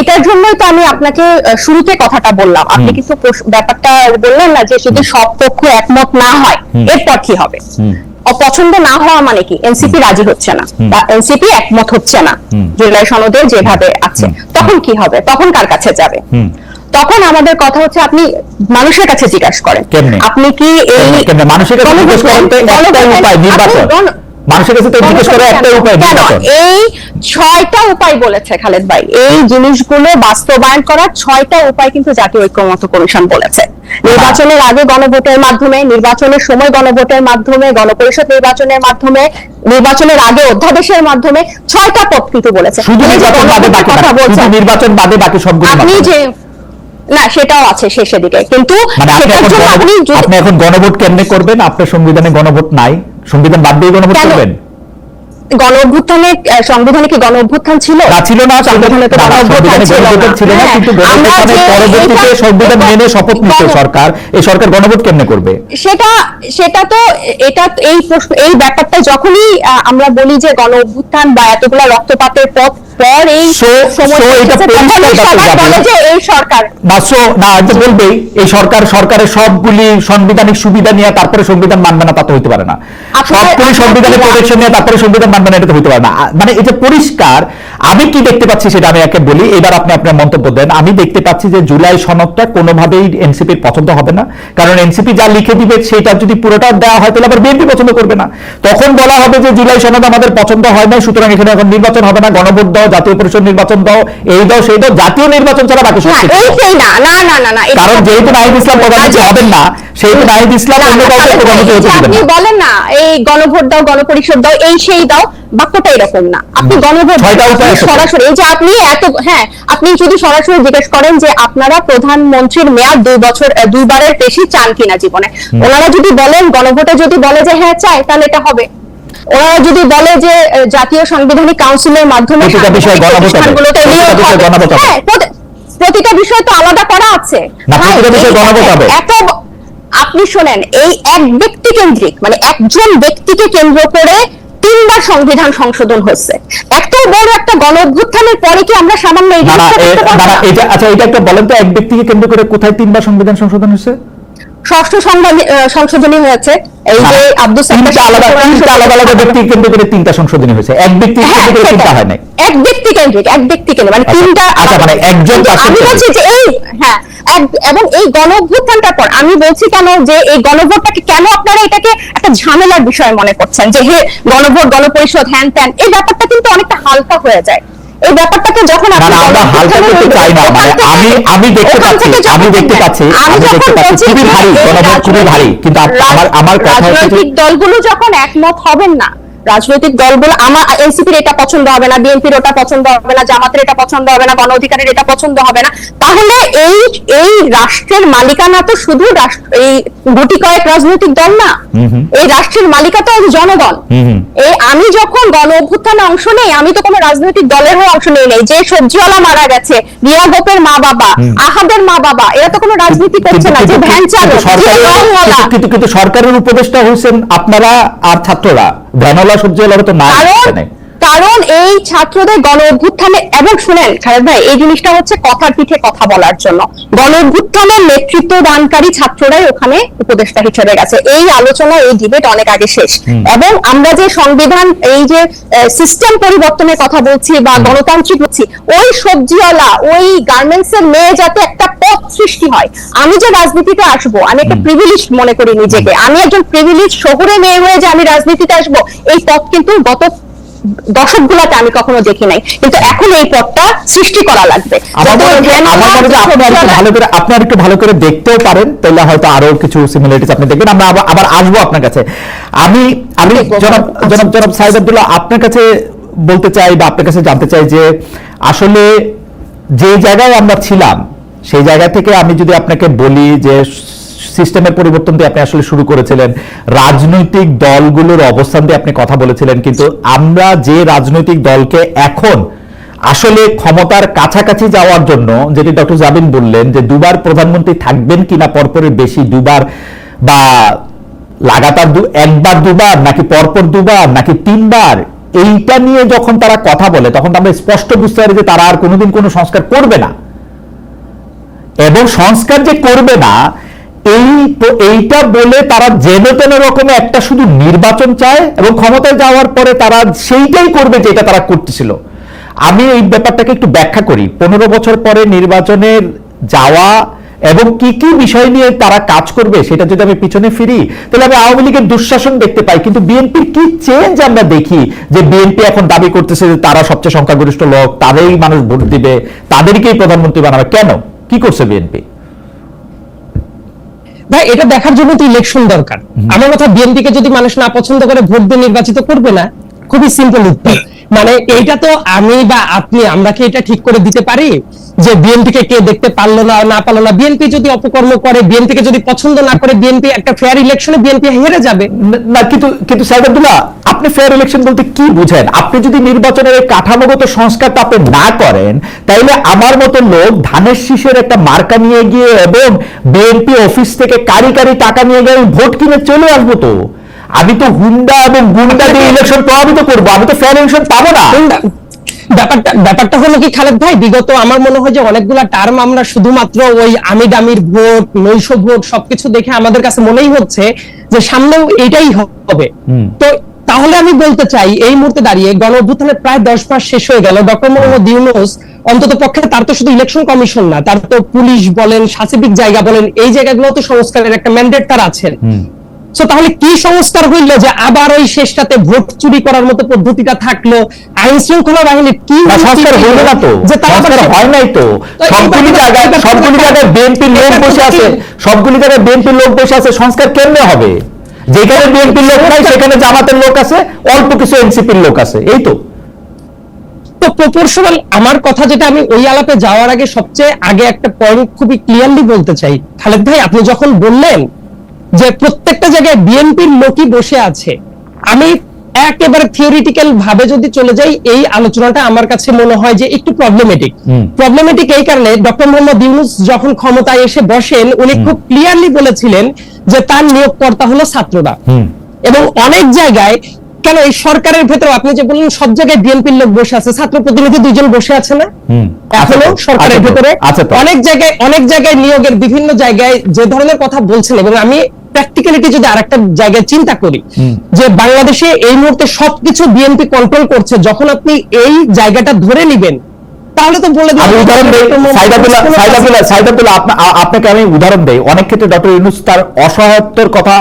এটার জন্যই তো আমি আপনাকে শুরুতে কথাটা বললাম। আপনি কিন্তু ব্যাপারটা বললেন না যে যদি সব পক্ষ একমত না হয় এরপর কি হবে। অপছন্দ না হওয়া মানে কি এনসিপি রাজি হচ্ছে না বা এনসিপি একমত হচ্ছে না জুলাই সনদে যেভাবে আছে, তখন কি হবে, তখন কার কাছে যাবে? তখন আমাদের কথা হচ্ছে আপনি মানুষের কাছে জিজ্ঞাসা করেন, আপনি কি এই মানুষের কাছে জিজ্ঞেস করেন তো একটা উপায় নির্বাচন, মানুষের কাছে তো জিজ্ঞেস করার একটা উপায় নির্বাচন। এই 6টা উপায় বলেছে খালেদ ভাই, এই জিনিসগুলো বাস্তবায়ন করার 6টা উপায় কিন্তু জাতীয় ঐক্যমত্য কমিশন বলেছে। নির্বাচনের আগে গণভোটের মাধ্যমে, নির্বাচনের সময় গণভোটের মাধ্যমে, গণপরিষদ নির্বাচনের মাধ্যমে, নির্বাচনের আগে অধ্যাদেশের মাধ্যমে 6টা পথ কিন্তু বলেছে। শুধু নির্বাচন বাদে বাকি সবগুলো আপনি যে না সেটাও আছে শেষের দিকে, কিন্তু আপনি এখন গণভোট কেমনে করবেন? আপনার সংবিধানে গণভোট নাই, সংবিধান বাদ দিয়ে গণভোট করবেন? গণ অভ্যুত্থানে সংবিধানে কি গণ অভ্যুত্থান ছিল? ছিল না, সংবিধানে তো গণ অভ্যুত্থান ছিল না, কিন্তু গণঅভ্যুত্থানের পরবর্তীতে সংবিধান মেনে শপথ নিচ্ছে সরকার, এই সরকার গণভোট কেমনে করবে? সেটা তো এটা এই প্রশ্ন, এই ব্যাপারটা যখনই আমরা বলি যে গণ অভ্যুত্থান বা এতগুলা রক্তপাতের পর এই সময় এই সরকার বলবেই এই সরকারের সবগুলি সাংবিধানিক সুবিধা নিয়ে তারপরে সংবিধান মানবে না, তা তো হইতে পারে না। সবগুলি সংবিধানের প্রোটেকশন নিয়ে তারপরে সংবিধান মানবে না, এটা তো হইতে পারে না। মানে এটা পরিষ্কার। আমি কি দেখতে পাচ্ছি সেটা আমি একে বলি, এবার আপনি আপনার মন্তব্য দেন। আমি দেখতে পাচ্ছি যে জুলাই সনদটা কোনোভাবেই এনসিপির পছন্দ হবে না, কারণ এনসিপি যা লিখে দিবে সেটা যদি পুরোটা দেওয়া হয় তাহলে আবার বিএনপি পছন্দ করবে না। তখন বলা হবে যে জুলাই সনদ আমাদের পছন্দ হয় না, সুতরাং এখানে এখন নির্বাচন হবে না, গণভোট দাও, জাতীয় পরিষদ নির্বাচন দাও, এই দাও সেই দাও, জাতীয় নির্বাচন ছাড়া বাকি সব কারণ যেহেতু নাহিদ ইসলাম প্রধানমন্ত্রী হবেন না, সেহেতু নাহিদ ইসলাম অন্য কাউকে প্রধানমন্ত্রী হতে দিবেন না। আপনি বলেন না এই গণভোট দাও, গণপরিষদ দাও, এই সেই দাও, বাক্যটা এরকম না। আপনি গণভোট সরাসরি, এই যে আপনি আপনি যদি সরাসরি জিজ্ঞেস করেন যে আপনারা প্রধানমন্ত্রীর মেয়াদ 2 বছর 2 বারের বেশি চান কিনা জীবনে, ওনারা যদি বলেন গণভোটে যদি বলে যে হ্যাঁ চাই, তাহলে এটা হবে। ওরা যদি বলে যে জাতীয় সাংবিধানিক কাউন্সিলের মাধ্যমে প্রতিটা বিষয় তো আলাদা করা আছে, আপনি শোনেন এই এক ব্যক্তি কেন্দ্রিক মানে একজন ব্যক্তিকে কেন্দ্র করে 3বার সংবিধান সংশোধন হচ্ছে। এত বড় একটা গণ অভ্যুত্থানের পরে কি আমরা সামান্য আচ্ছা এটা একটা বলেন তো, এক ব্যক্তিকে কেন্দ্র করে কোথায় 3বার সংবিধান সংশোধন হচ্ছে? 6ষ্ঠ সংশোধনী হয়েছে, এই যে আব্দুল আলাদা ব্যক্তি কেন্দ্র করে 3টা সংশোধনী হয়েছে, এক ব্যক্তি কেন্দ্র করে 3টা হয় নাই। এক ব্যক্তি কেন্দ্রিক মানে 3টা। আচ্ছা মানে একজন, আমি বলছি যে এই এবং এই গণ অভ্যুত্থানটার পর আমি বলছি কেন যে এই গণভোটটাকে কেন আপনারা এটাকে একটা ঝামেলার বিষয় মনে করছেন যে হে গণভোট, গণপরিষদ, হ্যান ত্যান, এই ব্যাপারটা কিন্তু অনেকটা হালকা হয়ে যায়। এই ব্যাপারটাকে যখন আমরা হালকা করতে চাই না, মানে আমি দেখতে পাচ্ছি খুবই ভারী, গণভোট খুবই ভারী, কিন্তু আমার কথা হচ্ছে রাজনৈতিক দলগুলো যখন একমত হবেন না, রাজনৈতিক দলগুলো, আমার এনসিপির এটা পছন্দ হবে না, বিএনপির ওটা পছন্দ হবে না, জামাতের এটা পছন্দ হবে না, গণ অধিকারের এটা পছন্দ হবে না, তাহলে এই রাষ্ট্রের মালিকানা তো শুধু এই গুটি কয়েক রাজনৈতিক দল না, এই রাষ্ট্রের মালিকা তো জনগণ। এই আমি যখন গণ অভ্যুত্থানে অংশ নেই, আমি তো কোনো রাজনৈতিক দলের হয়ে অংশ নেই নাই। যে সবজিওয়ালা মারা গেছে, রিয়া গোপের মা বাবা, আহাদের মা বাবা, এরা তো কোনো রাজনীতি করছে না। যে ভ্যান চালক, কিন্তু সরকারের উপদেষ্টা হচ্ছেন আপনারা আর ছাত্ররা, ভ্যানওয়ালা সবজিওয়ালা তো না। কারণ এই ছাত্রদের গণ অভ্যুত্থানে, এবং শুনেন খালেদ ভাই, এই জিনিসটা হচ্ছে কথার পিঠে কথা বলার জন্য, গণ অভ্যুত্থানের নেতৃত্ব দানকারী ছাত্ররাই ওখানে উপদেষ্টা হিসেবে গেছে। এই আলোচনা, এই ডিবেট অনেক আগে শেষ। এবং আমরা যে সংবিধান, এই যে সিস্টেম পরিবর্তনের কথা বলছি বা গণতান্ত্রিক বলছি, ওই সবজিওয়ালা, ওই গার্মেন্টস এর মেয়ে যাতে একটা পথ সৃষ্টি হয়। আমি যে রাজনীতিতে আসবো, আমি একটা প্রিভিলেজ মনে করি নিজেকে, আমি একজন প্রিভিলেজ শহুরে মেয়ে হয়ে যে আমি রাজনীতিতে আসবো, এই পথ কিন্তু গত দশকগুলোতে আমি কখনো দেখি নাই, কিন্তু এখন এই পথটা সৃষ্টি করা লাগবে। আপনার একটু ভালো করে দেখতেও পারেন, তাহলে হয়তো আরো কিছু সিমিলারিটিস আপনি দেখবেন। আমরা আবার আসবো আপনার কাছে। আমি জনাব সাইদ আব্দুল্লাহ, আপনার কাছে বলতে চাই বা আপনার কাছে জানতে চাই যে আসলে যে জায়গায় আমরা ছিলাম, সেই জায়গা থেকে আমি যদি আপনাকে বলি যে সিস্টেমের পরিবর্তন দিয়ে আপনি আসলে শুরু করেছিলেন, রাজনৈতিক দলগুলোর অবস্থান দিয়ে আপনি কথা বলেছিলেন, কিন্তু আমরা যে রাজনৈতিক দলকে এখন আসলে ক্ষমতার কাছাকাছি যাওয়ার জন্য, যেটি ডক্টর জাবিন বললেন যে দুবার প্রধানমন্ত্রী থাকবেন কিনা পরপরের বেশি, দুবার বা লাগাতার একবার দুবার, নাকি পরপর দুবার, নাকি তিনবার, এইটা নিয়ে যখন তারা কথা বলে, তখন আমরা স্পষ্ট বুঝতে পারি যে তারা আর কোনোদিন কোনো সংস্কার করবে না। এবং সংস্কার যে করবে না, এইটা বলে তারা যেন তেন রকমে একটা শুধু নির্বাচন চায়, এবং ক্ষমতায় যাওয়ার পরে তারা সেইটাই করবে যেটা তারা করতেছিল। আমি এই ব্যাপারটাকে একটু ব্যাখ্যা করি। 15 বছর পরে নির্বাচনের যাওয়া এবং কি কি বিষয় নিয়ে তারা কাজ করবে, সেটা যদি আমি পিছনে ফিরি, তাহলে আমি আওয়ামী লীগের দুঃশাসন দেখতে পাই, কিন্তু বিএনপির কি চেঞ্জ আমরা দেখি, যে বিএনপি এখন দাবি করতেছে যে তারা সবচেয়ে সংখ্যাগরিষ্ঠ লোক, তাদেরই মানুষ ভোট দিবে, তাদেরকেই প্রধানমন্ত্রী বানাবে। কেন, কি করছে বিএনপি? ভাই, এটা দেখার জন্য তো ইলেকশন দরকার। আমার কথা, বিএনপি কে যদি মানুষ না পছন্দ করে ভোট দিয়ে নির্বাচিত করবে না? খুবই সিম্পল উত্তর। মানে এইটা তো আমি বা আপনি, আমরা কি এটা ঠিক করে দিতে পারি যে বিএনপি কে দেখতে পারলো না পারলো না? বিএনপি যদি অপকর্ম করে, বিএনপি কে যদি পছন্দ না করে, বিএনপি একটা ফেয়ার ইলেকশনে বিএনপি হেরে যাবে না। কিন্তু সাইদ আব্দুল্লাহ, আপনি ফেয়ার ইলেকশন বলতে কি বুঝেন? আপনি যদি নির্বাচনের কাঠামোগত সংস্কারটা আপনি না করেন, তাইলে আমার মতো লোক ধানের শীষের একটা মার্কা নিয়ে গিয়ে এবং বিএনপি অফিস থেকে কারি কারি টাকা নিয়ে গিয়ে ভোট কিনে চলে আসবো, তো আমি তো হুন্ডা এবং গুন্ডা দিয়ে ইলেকশন প্রভাবিত করবো, আমি তো ফেয়ার ইলেকশন পাবো না। ব্যাপারটা হলো কি খালেদ ভাই, বিগত আমার মনে হয় যে অনেকগুলা টার্ম আমরা শুধুমাত্র ওই আমি দামির ভোট, নৈশ ভোট সবকিছু দেখে আমাদের কাছে মনেই হচ্ছে যে সামনেও এটাই হবে। তো তাহলে আমি বলতে চাই, এই মুহূর্তে দাঁড়িয়ে গণ অভ্যুত্থানের প্রায় 10 মাস শেষ হয়ে গেল। ডক্টর মোহাম্মদ ইউনূস অন্তত পক্ষে, তার তো শুধু ইলেকশন কমিশন না, তার তো পুলিশ বলেন, সাসিবিক জায়গা বলেন, এই জায়গাগুলো তো সংস্কারের একটা ম্যান্ডেট তার আছেন। তাহলে কি সংস্কার হইলো যে আবার ওই শেষটাতে ভোট চুরি করার মতো পদ্ধতিটা থাকলো? আইন শৃঙ্খলা বাহিনী কি সংস্কার হইলো না তো, সংস্কার হয় নাই তো। সবগুলি জায়গায় বিএনপির লোক বসে আছে, সবগুলি জায়গায় বিএনপির লোক বসে আছে, সংস্কার কেমনে হবে? যেখানে বিএনপির লোক নাই সেখানে জামাতের লোক আছে, অল্প কিছু এনসিপির লোক আছে, এই তো। প্রপোর্শনাল। আমার কথা যেটা, আমি ওই আলাপে যাওয়ার আগে সবচেয়ে আগে একটা পয়েন্ট খুবই ক্লিয়ারলি বলতে চাই। খালেদ ভাই, আপনি যখন বললেন যে প্রত্যেকটা জায়গায় বিএনপির লোকই বসে আছে, আমি একেবারে থিওরিটিক্যাল ভাবে যদি চলে যাই, এই আলোচনাটা আমার কাছে মনে হয় যে একটু প্রবলেমেটিক এই কারণে, ডক্টর মোহাম্মদ ইউনূস যখন ক্ষমতায় এসে বসেন, উনি খুব ক্লিয়ারলি বলেছিলেন যে তার নিয়োগকর্তা হলো ছাত্ররা। এবং অনেক জায়গায়, কেন এই সরকারের ভেতরে আপনি যে বললেন সব জায়গায় বিএনপির লোক বসে আছে, ছাত্র প্রতিনিধি 2 জন বসে আছে না এখনো সরকারের ভেতরে? অনেক জায়গায় নিয়োগের বিভিন্ন জায়গায় যে ধরনের কথা বলছেন, এবং আমি প্র্যাকটিক্যালিটি যদি আরেকটা জায়গায় চিন্তা করি যে বাংলাদেশে এই মুহূর্তে সবকিছু বিএনপি কন্ট্রোল করছে, যখন আপনি এই জায়গাটা ধরে নেবেন, তাহলে তো বলে দিই, আপনাকে আমি উদাহরণ দেই। অনেক ক্ষেত্রে ডক্টর ইউনূস তার অসহায়ত্বের কথা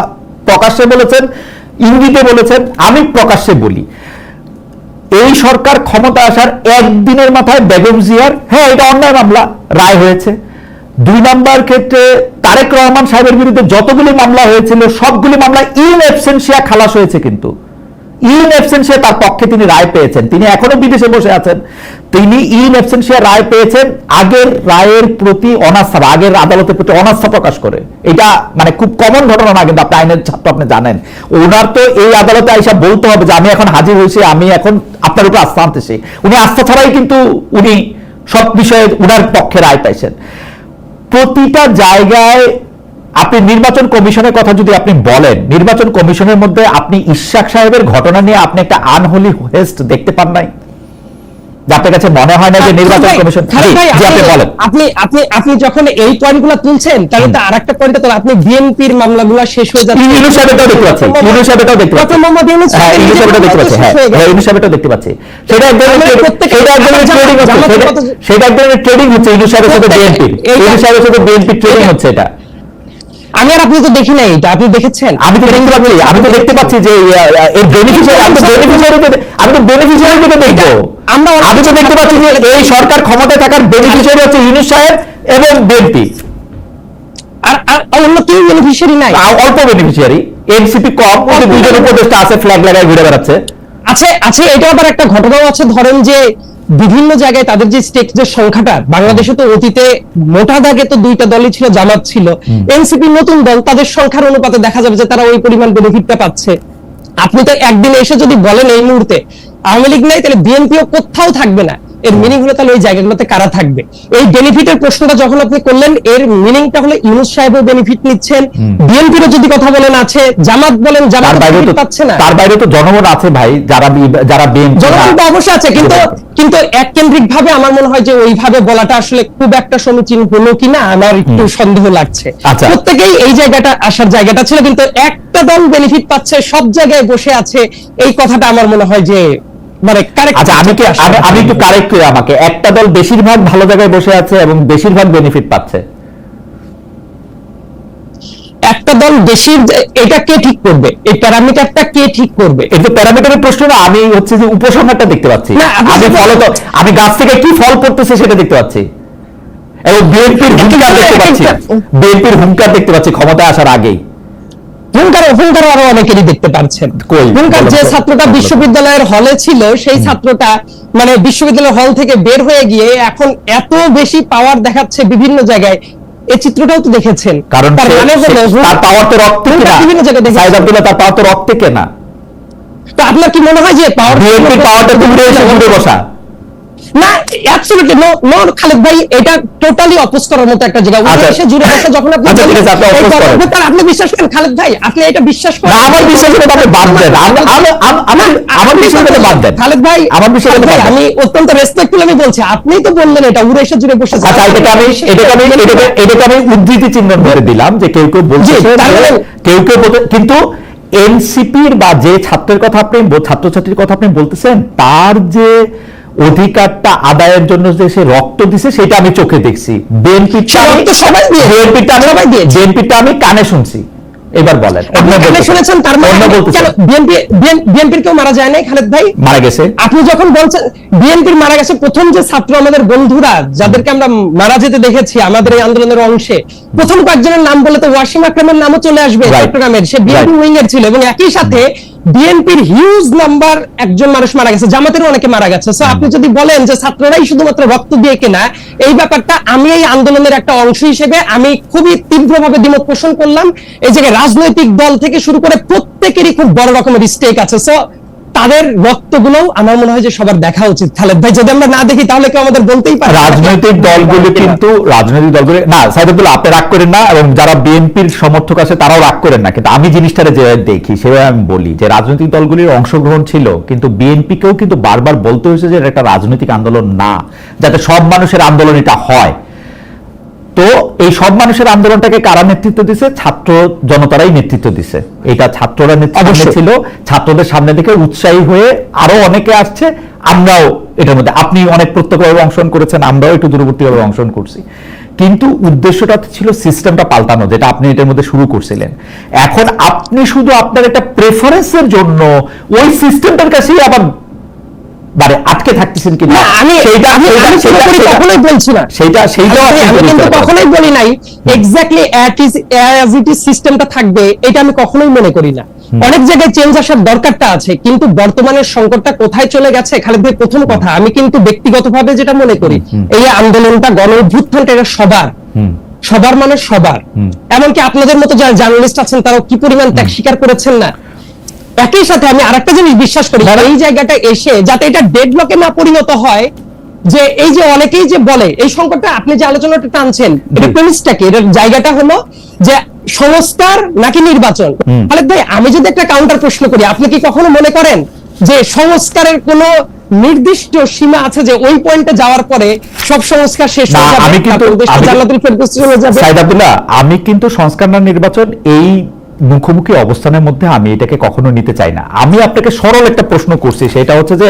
প্রকাশ্যে বলেছেন, ইঙ্গিতে বলেছেন, আমি প্রকাশ্যে বলি। এই সরকার ক্ষমতা আসার একদিনের মাথায় বেগম জিয়ার, হ্যাঁ এটা অন্যায় মামলা, রায় হয়েছে। 2 নম্বর ক্ষেত্রে তারেক রহমান সাহেবের বিরুদ্ধে যতগুলি মামলা হয়েছিল, সবগুলি মামলা ইন অ্যাবসেন্সিয়া খালাস হয়েছে। কিন্তু ইন অ্যাবসেন্সিয়া তার পক্ষে তিনি রায় পেয়েছেন, তিনি এখনো বিদেশে বসে আছেন, তিনি ইন অ্যাবসেন্সিয়া রায় পেয়েছেন আগের রায়ের প্রতি অনাস্থা, আগের আদালতের প্রতি অনাস্থা প্রকাশ করে। এটা মানে খুব কমন ঘটনা না, কিন্তু আপনি আইনের ছাত্র, আপনি জানেন ওনার তো এই আদালতে আইসা বলতে হবে যে আমি এখন হাজির হয়েছি, আমি এখন আপনার উপর আস্থা আনতেছি। উনি আস্থা ছাড়াই কিন্তু উনি সব বিষয়ে উনার পক্ষে রায় পাইছেন। প্রতিটা জায়গায় আপনি নির্বাচন কমিশনের কথা যদি আপনি বলেন, নির্বাচন কমিশনের মধ্যে আপনি ইশাক সাহেবের ঘটনা নিয়ে আপনি একটা আনহোলি হেস্ট দেখতে পান নাই? আপনার কাছে মনে হয় না যে নির্বাচন কমিশন, আপনি বলেন। আপনি যখন এই পয়েন্টগুলো তুলছেন, তাহলে তো আরেকটা পয়েন্ট, তো আপনি বিএনপির মামলাগুলো শেষ হয়ে যাচ্ছে। ইউনূস সাহেবটাও দেখতে পাচ্ছি, ইউনূস সাহেবটাও দেখতে পাচ্ছি, হ্যাঁ ইউনূস সাহেবটাও দেখতে পাচ্ছি, হ্যাঁ ইউনূস সাহেবটাও দেখতে পাচ্ছি। সেটা এক ধরনের ট্রেডিং হচ্ছে ইউনূস সাহেবের সাথে বিএনপির, ইউনূস সাহেবের সাথে বিএনপির ট্রেডিং হচ্ছে এটা। আমি আর আপনি তো দেখি নাই এটা, আপনি দেখেছেন? আমি তো দেখতে পাচ্ছি, আমি তো দেখতে পাচ্ছি যে এর বেনিফিশিয়ারি, আমি তো বেনিফিশিয়ারি থেকে দেখবো। আমি তো দেখতে পাচ্ছি যে এই সরকার ক্ষমতায় থাকার বেনিফিশিয়ারি হচ্ছে ইউনূস সাহেব এবং বিএনপি, আর অন্য কেউ বেনিফিশিয়ারি নাই, অল্প বেনিফিশিয়ারি, এনসিপি কম, ওই যে দুইজন উপদেষ্টা আছে ফ্ল্যাগ লাগায় ঘুরে বেড়াচ্ছে। আছে এটা আবার একটা ঘটনাও আছে, ধরেন যে বিভিন্ন জায়গায় তাদের যে স্টেকের সংখ্যাটা, বাংলাদেশে তো অতীতে মোটা দাগে তো দুইটা দলই ছিল, জামাত ছিল, এনসিপি নতুন দল, তাদের সংখ্যার অনুপাতে দেখা যাবে যে তারা ওই পরিমাণ বেনিফিটটা পাচ্ছে। আপনি তো একদিন এসে যদি বলেন এই মুহূর্তে আওয়ামী লীগ নাই, তাহলে বিএনপিও কোথাও থাকবে না, এর মিনিং হলো তাহলে ওই জায়গাগুলোতে কারা থাকবে? এই বেনিফিটের প্রশ্নটা যখন আপনি করলেন, এর মিনিংটা হলো ইউনূস সাহেবও বেনিফিট নিচ্ছেন, বিএনপিরও যদি কথা বলেন আছে, জামাত বলেন, জামাত বেনিফিট পাচ্ছে না। তার বাইরে তো জনগণ আছে ভাই, যারা বিএনপি, জনগণ তো অবশ্যই আছে, কিন্তু এককেন্দ্রিক ভাবে আমার মনে হয় যে ওইভাবে বলাটা আসলে খুব একটা সমীচীন হলো কিনা আমার একটু সন্দেহ লাগছে। প্রত্যেকেই এই জায়গাটা আসার জায়গাটা ছিল, কিন্তু একটা দল বেনিফিট পাচ্ছে, সব জায়গায় বসে আছে, এই কথাটা আমার মনে হয় যে মানে আচ্ছা, আমি একটু কারেক্ট করি আমাকে, একটা দল বেশিরভাগ ভালো জায়গায় বসে আছে এবং বেশিরভাগ বেনিফিট পাচ্ছে। একটা দল বেশি, এটা কে ঠিক করবে? এই প্যারামিটারটা কে ঠিক করবে? এটা প্যারামিটারের প্রশ্ন না, আমি হচ্ছে যে উপসংহারটা দেখতে পাচ্ছি, আমি গাছ থেকে কি ফল পড়তেছে সেটা দেখতে পাচ্ছি, এবং বিএনপির হুঙ্কার দেখতে পাচ্ছি, বিএনপির হুঙ্কার দেখতে পাচ্ছি ক্ষমতায় আসার আগেই। হুঙ্কার আরো অনেকেরই দেখতে পাচ্ছেন। হুঙ্কার যে ছাত্রটা বিশ্ববিদ্যালয়ের হলে ছিল, সেই ছাত্রটা মানে বিশ্ববিদ্যালয়ের হল থেকে বের হয়ে গিয়ে এখন এত বেশি পাওয়ার দেখাচ্ছে বিভিন্ন জায়গায়, এই চিত্রটাও তো দেখেছেন। কারণ তার পাওয়ার তো রক্তে কেনা, সাইদ আব্দুল্লাহ তার পাওয়ার তো রক্তে কেনা। তো আপনার কি মনে হয় যে বিএনপির পাওয়ারটা দূরে এসে জুড়ে বসা? না, অ্যাবসলিউটলি নো খালেদ ভাই, এটা টোটালি অপোজ করার মতো একটা জায়গা। ওই এসে জুড়ে বসা যখন আপনি আপনি বিশ্বাস করেন খালেদ ভাই, আপনি এটা বিশ্বাস করেন? আমার বিশ্বাস করে আপনি বাদ দেন, আমার বিশ্বাস করে বাদ দেন খালেদ ভাই, আমার বিশ্বাস করে আমি অত্যন্ত রেসপেক্টফুল আমি বলছি, আপনিই তো বললেন এটা উড়ে এসে জুড়ে বসে। আচ্ছা, এটাকে আমি উদ্ধৃতি চিহ্ন ধরে দিলাম যে কেউ কেউ বলছে, কেউ কিন্তু এনসিপির বা যে ছাত্রের কথা আপনি, ছাত্রছাত্রীর কথা আপনি বলতেছেন, তার যে অধিকারটা আদায়ের জন্য যে সে রক্ত দিছে সেটা আমি চোখে দেখছি। বিএনপিটা আমি কানে শুনছি। এবার বলেন, শুনেছেন? তার মানে বিএনপির কেউ মারা যায় নাই খালেদ ভাই? মারা গেছে। আপনি যখন বলছেন বিএনপির মারা গেছে, প্রথম যে ছাত্র আমাদের বন্ধুরা যাদেরকে আমরা মারা যেতে দেখেছি আমাদের এই আন্দোলনের অংশে, প্রথম কয়েকজনের নাম বলে তো ওয়াসিম আকরামের নামও চলে আসবে, চট্টগ্রামের, সে বিএনপি উইং এর ছিল, এবং একই সাথে বিএনপির হিউজ নাম্বার একজন মানুষ মারা গেছে, জামাতেরও অনেকে মারা গেছে। সো আপনি যদি বলেন যে ছাত্ররাই শুধুমাত্র রক্ত দিয়ে কেনা, এই ব্যাপারটা আমি এই আন্দোলনের একটা অংশ হিসেবে আমি খুবই তীব্রভাবে দ্বিমত পোষণ করলাম। এই জায়গায় রাজনৈতিক দল থেকে শুরু করে প্রত্যেকেরই খুব বড় রকমের স্টেক আছে। সো তাদের রক্তগুলো আমার মনে হয় যে সবার দেখা উচিত খালেদ ভাই, যদি আমরা না দেখি তাহলে কেউ আমাদের বলতেই পারে। রাজনৈতিক দলগুলো না, সাইদ আব্দুল্লাহ আপনি রাগ করেন না, এবং যারা বিএনপির সমর্থক আছে তারাও রাগ করেন না, কিন্তু আমি জিনিসটা যে দেখি সেভাবে আমি বলি যে রাজনৈতিক দলগুলির অংশগ্রহণ ছিল, কিন্তু বিএনপিকেও কিন্তু বারবার বলতে হয়েছে যে এটা একটা রাজনৈতিক আন্দোলন না, যাতে সব মানুষের আন্দোলন এটা হয়। তো এই সব মানুষের আন্দোলনটাকে কারা নেতৃত্ব দিছে? ছাত্র জনতারাই নেতৃত্ব দিছে। এটা ছাত্ররা নেতৃত্ব ছিল, ছাত্রদের সামনে থেকে উৎসাহী হয়ে আরো অনেকে আসছে, আমরাও এটার মধ্যে, আপনি অনেক প্রত্যক্ষভাবে অংশগ্রহণ করেছেন, আমরাও একটু দূরবর্তীভাবে অংশগ্রহণ করছি, কিন্তু উদ্দেশ্যটা ছিল সিস্টেমটা পাল্টানো, যেটা আপনি এটার মধ্যে শুরু করছিলেন। এখন আপনি শুধু আপনার একটা প্রেফারেন্সের জন্য ওই সিস্টেমটার কাছেই আবার আটকে থাকতে থাকতেছেন কিনা না, আমি- সেইটা আমি- সেইটা- আমি সেইটা- পুরোপুরি সেইটা- কখনোই বলছি না। সেইটাও আমি আপনি কিন্তু বুঝতে পারবেন। কখনোই বলি নাই এক্স্যাক্টলি অ্যাজ ইট ইজ সিস্টেমটা থাকবে, এটা আমি কখনোই মনে করি না। অনেক জায়গায় চেঞ্জ আসার দরকারটা আছে, কিন্তু বর্তমানের সংকটটা কোথায় চলে গেছে খালেদ ভাই, প্রথম কথা আমি কিন্তু ব্যক্তিগতভাবে যেটা মনে করি, এই আন্দোলনটা গণ অভ্যুত্থানটা এটা সবার, সবার মানে সবার। এমনকি আপনাদের মতো যারা জার্নালিস্ট আছেন তারাও কি পরিমাণ ত্যাগ স্বীকার করেছেন না। একই সাথে আমি আরেকটা জিনিস বিশ্বাস করি, এই জায়গাটা এসে যাতে এটা ডেডলকে না পরিণত হয়, যে এই যে অনেকেই যে বলে এই সংকটটা আপনি যে আলোচনাটা টানছেন, এটা প্রেমিসটা কি, এটার জায়গাটা হলো যে সংস্কার নাকি নির্বাচন। খালেদ ভাই, আমি যদি একটা কাউন্টার প্রশ্ন করি, আপনি কি কখনো মনে করেন যে সংস্কারের কোন নির্দিষ্ট সীমা আছে যে ওই পয়েন্টে যাওয়ার পরে সব সংস্কার শেষ না, হয়ে যাবে, আমি কিন্তু- তারপর দেশটা আমি- জান্নাতুল ফেরদৌস চলে যাবে? সাইদ আব্দুল্লাহ, আমি কিন্তু সংস্কার না নির্বাচন এই মুখোমুখি অবস্থানের মধ্যে আমি এটাকে কখনো নিতে চাই না। আমি আপনাকে সরল একটা প্রশ্ন করছি, সেটা হচ্ছে যে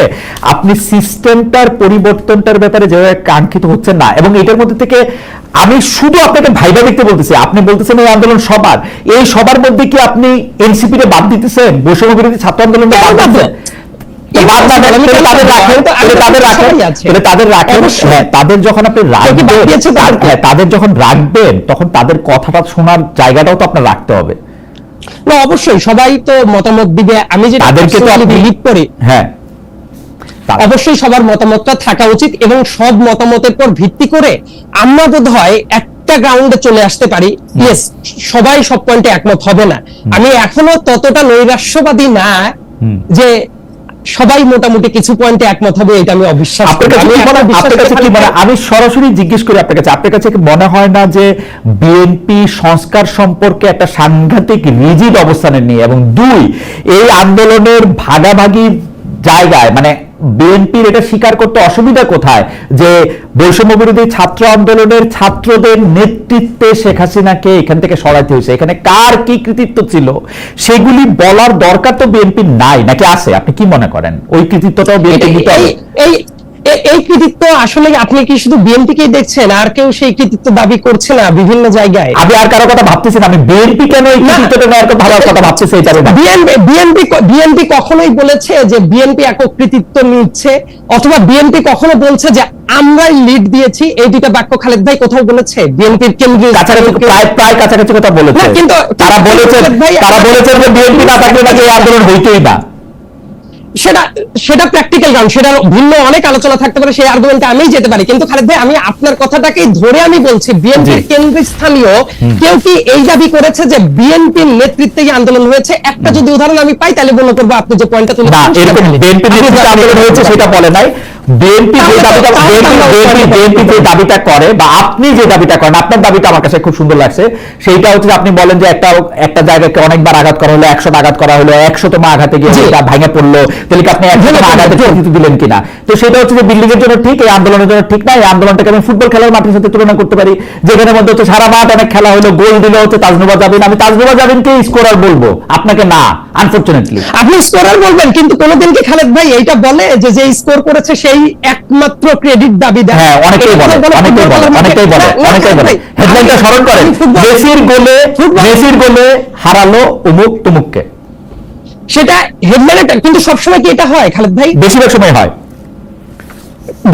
আপনি সিস্টেমটার পরিবর্তনটার ব্যাপারে যেভাবে কাঙ্ক্ষিত হচ্ছেন না, এবং এটার মধ্যে থেকে আমি শুধু আপনাকে ভাইবা দেখতে বলতেছি। আপনি বলতেছেন এই আন্দোলন সবার, এই সবার মধ্যে কি আপনি এনসিপি রে বাদ দিতেছেন, বৈষম্য বিরোধী ছাত্র আন্দোলনকে বাদ দিতেছেন? তো বাদ না দেন, তাহলে তাদের রাখেন, তাহলে তাদের রাখেন, তাহলে তাদের রাখেন। হ্যাঁ, তাদের যখন আপনি রাখবেন, হ্যাঁ, তাদের যখন রাখবেন তখন তাদের কথাটা শোনার জায়গাটাও তো আপনার রাখতে হবে। না, অবশ্যই সবাই তো মতামত দিবে, আমি যেটা তাদেরকে তো আপনি বিলিভ করি, হ্যাঁ, অবশ্যই সবার মতামতটা থাকা উচিত, এবং সব মতামতের পর ভিত্তি করে আমরা বোধহয় একটা গ্রাউন্ডে চলে আসতে পারি। ইয়েস, সবাই সব পয়েন্টে একমত হবে না, আমি এখনো ততটা নৈরাশ্যবাদী না যে সবাই মোটামুটি কিছু পয়েন্টে একমত হবে, এটা আমি অবিশ্বাস করি। আপনার কাছে আমি কি এখনো মনে- বিশ্বাস আপনার কাছে করি কি মনে- আমি সরাসরি জিজ্ঞেস করি আপনার কাছে, আপনার কাছে কি মনে হয় না যে বিএনপি সংস্কার সম্পর্কে একটা সাংঘাতিক রিজিড অবস্থানে নিয়ে, এবং দুই, এই আন্দোলনের ভাগাভাগি জায়গায়, মানে বিএনপির এটা স্বীকার করতে অসুবিধা কোথায় যে বৈষম্য বিরোধী ছাত্র আন্দোলনের ছাত্রদের নেতৃত্বে শেখ হাসিনাকে এখান থেকে সরাইতে হয়েছে, এখানে কার কি কৃতিত্ব ছিল সেগুলি বলার দরকার তো বিএনপির নাই, নাকি আছে? আপনি কি মনে করেন ওই কৃতিত্বটাও বিএনপি দিতে হবে? এই কৃতিত্ব আসলে আপনি কি শুধু বিএনপিকেই দেখছেন, আর কেউ সেই কৃতিত্ব দাবি করছে না বিভিন্ন জায়গায়? আমি আর কারো কথা ভাবতেছি না, আমি বিএনপি কেন এই কৃতিত্বটা নেওয়ার ভাবার কথা ভাবতেছি এটা না। বিএনপি কখনোই বলেছে যে বিএনপি একক কৃতিত্ব নিচ্ছে, অথবা বিএনপি কখনো বলছে যে আমরাই লিড দিয়েছি? এই দুইটা বাক্য খালেদ ভাই কোথাও বলেছে বিএনপির কেন্দ্রীয়? কাছাকাছি, প্রায় কাছাকাছি কথা বলেছে। না, কিন্তু- তারা বলেছে যে বিএনপি না থাকলে নাকি এই আন্দোলন হইতেই না। সেটা প্র্যাকটিক্যাল কারণ, সেটা ভিন্ন অনেক আলোচনা থাকতে পারে, সেই আর্গুমেন্টে আমি যেতে পারি, কিন্তু খালেদ ভাই আমি আপনার কথাটাকেই ধরে আমি বলছি, বিএনপির কেন্দ্রস্থানীয় কেউ কি এই দাবি করেছে যে বিএনপির নেতৃত্বে এই আন্দোলন হয়েছে? একটা যদি উদাহরণ আমি পাই তাহলে মনে করবো আপনি যে পয়েন্টটা তুলে না, এরকম বিএনপি নেতৃত্বে আন্দোলন হয়েছে সেটা বলে নাই। বিএনপি যে দাবিটা বিএনপি যে দাবিটা করে, বা আপনি যে দাবিটা করেন, আপনার দাবিটা আমার কাছে খুব সুন্দর লাগছে। সেইটা হচ্ছে যে আপনি বলেন যে একটা জায়গাকে অনেকবার আঘাত করা হলো, 100 আঘাত করা হলো, 100তম আঘাতে গিয়ে এটা ভেঙে পড়লো, তাহলে কি আপনি 100তম আঘাতে কৃতিত্ব দিলেন কিনা? তো সেটা হচ্ছে যে বিল্ডিং এর জন্য ঠিক, এই আন্দোলনের জন্য ঠিক না। এই আন্দোলনটাকে আমি ফুটবল খেলার মাঠের সাথে তুলনা করতে পারি, যেখানে মধ্যে হচ্ছে সারা মাঠ অনেক খেলা হলো, গোল দিল হচ্ছে তাজনুবা জাবিন। আমি তাজনুবা জাবিনকে স্কোরার বলবো, আপনাকে না, আনফরচুনেটলি। আপনি স্কোরার বলবেন, কিন্তু কোনোদিন কি খালেদ ভাই এইটা বলে যে স্কোর করেছে সেই একমাত্র ক্রেডিট দাবি দেয়? হ্যাঁ, অনেকেই বলে। হেডলাইনটা স্মরণ করেন, মেসির গোলে হারালো অমুক তমুককে। সেটা হেডলাইনটা, কিন্তু সবসময় কি এটা হয় খালেদ ভাই? বেশিরভাগ সময় হয়।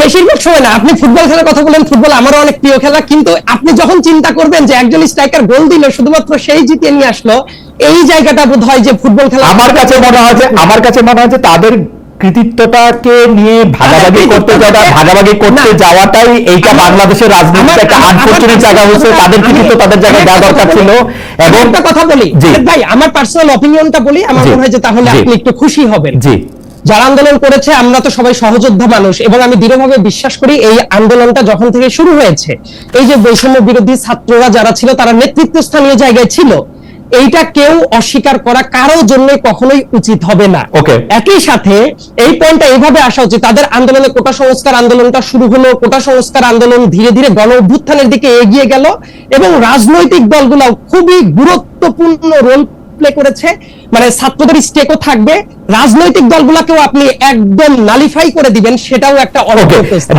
বেশিরভাগ সময় না। আপনি ফুটবল খেলার কথা বলেন, ফুটবল আমারও অনেক প্রিয় খেলা, কিন্তু আপনি যখন চিন্তা করবেন যে একজন স্ট্রাইকার গোল দিল, শুধুমাত্র সেই জিতিয়ে নিয়ে আসলো, এই জায়গাটা বোধ হয় যে ফুটবল খেলা, আমার কাছে মনে হয় যে তাদের কৃতিত্বটাকে নিয়ে ভাগাভাগি করতে যাওয়াটাই এইটা বাংলাদেশের রাজনীতিতে একটা আনফরচুনেট জায়গা হচ্ছে। তাদের কৃতিত্ব তাদের জায়গায় দেওয়া দরকার ছিল। এবং একটা কথা বলি ভাই, আমার পার্সোনাল অপিনিয়নটা বলি, আমার মনে হয় যে তাহলে আপনি একটু খুশি হবেন। জি, যারা আন্দোলন করেছে আমরা তো সবাই সহযোদ্ধা মানুষ, এবং আমি দৃঢ়ভাবে বিশ্বাস করি এই আন্দোলনটা যখন থেকে শুরু হয়েছে, এই যে বৈষম্য বিরোধী ছাত্ররা যারা ছিল তারা নেতৃত্বস্থানীয় জায়গায় ছিল, এইটা কেউ অস্বীকার করা কারোর জন্য কখনোই উচিত হবে না। একই সাথে এই পয়েন্টটা এইভাবে আসা উচিত, তাদের আন্দোলনে কোটা সংস্কার আন্দোলনটা শুরু হলো, কোটা সংস্কার আন্দোলন ধীরে ধীরে গণ অভ্যুত্থানের দিকে এগিয়ে গেল, এবং রাজনৈতিক দলগুলো খুবই গুরুত্বপূর্ণ রোল প্লে করেছে, মানে ছাত্রদের স্টেকও থাকবে, রাজনৈতিক দলগুলোকেও আপনি একদম নালিফাই করে দিবেন, সেটাও একটা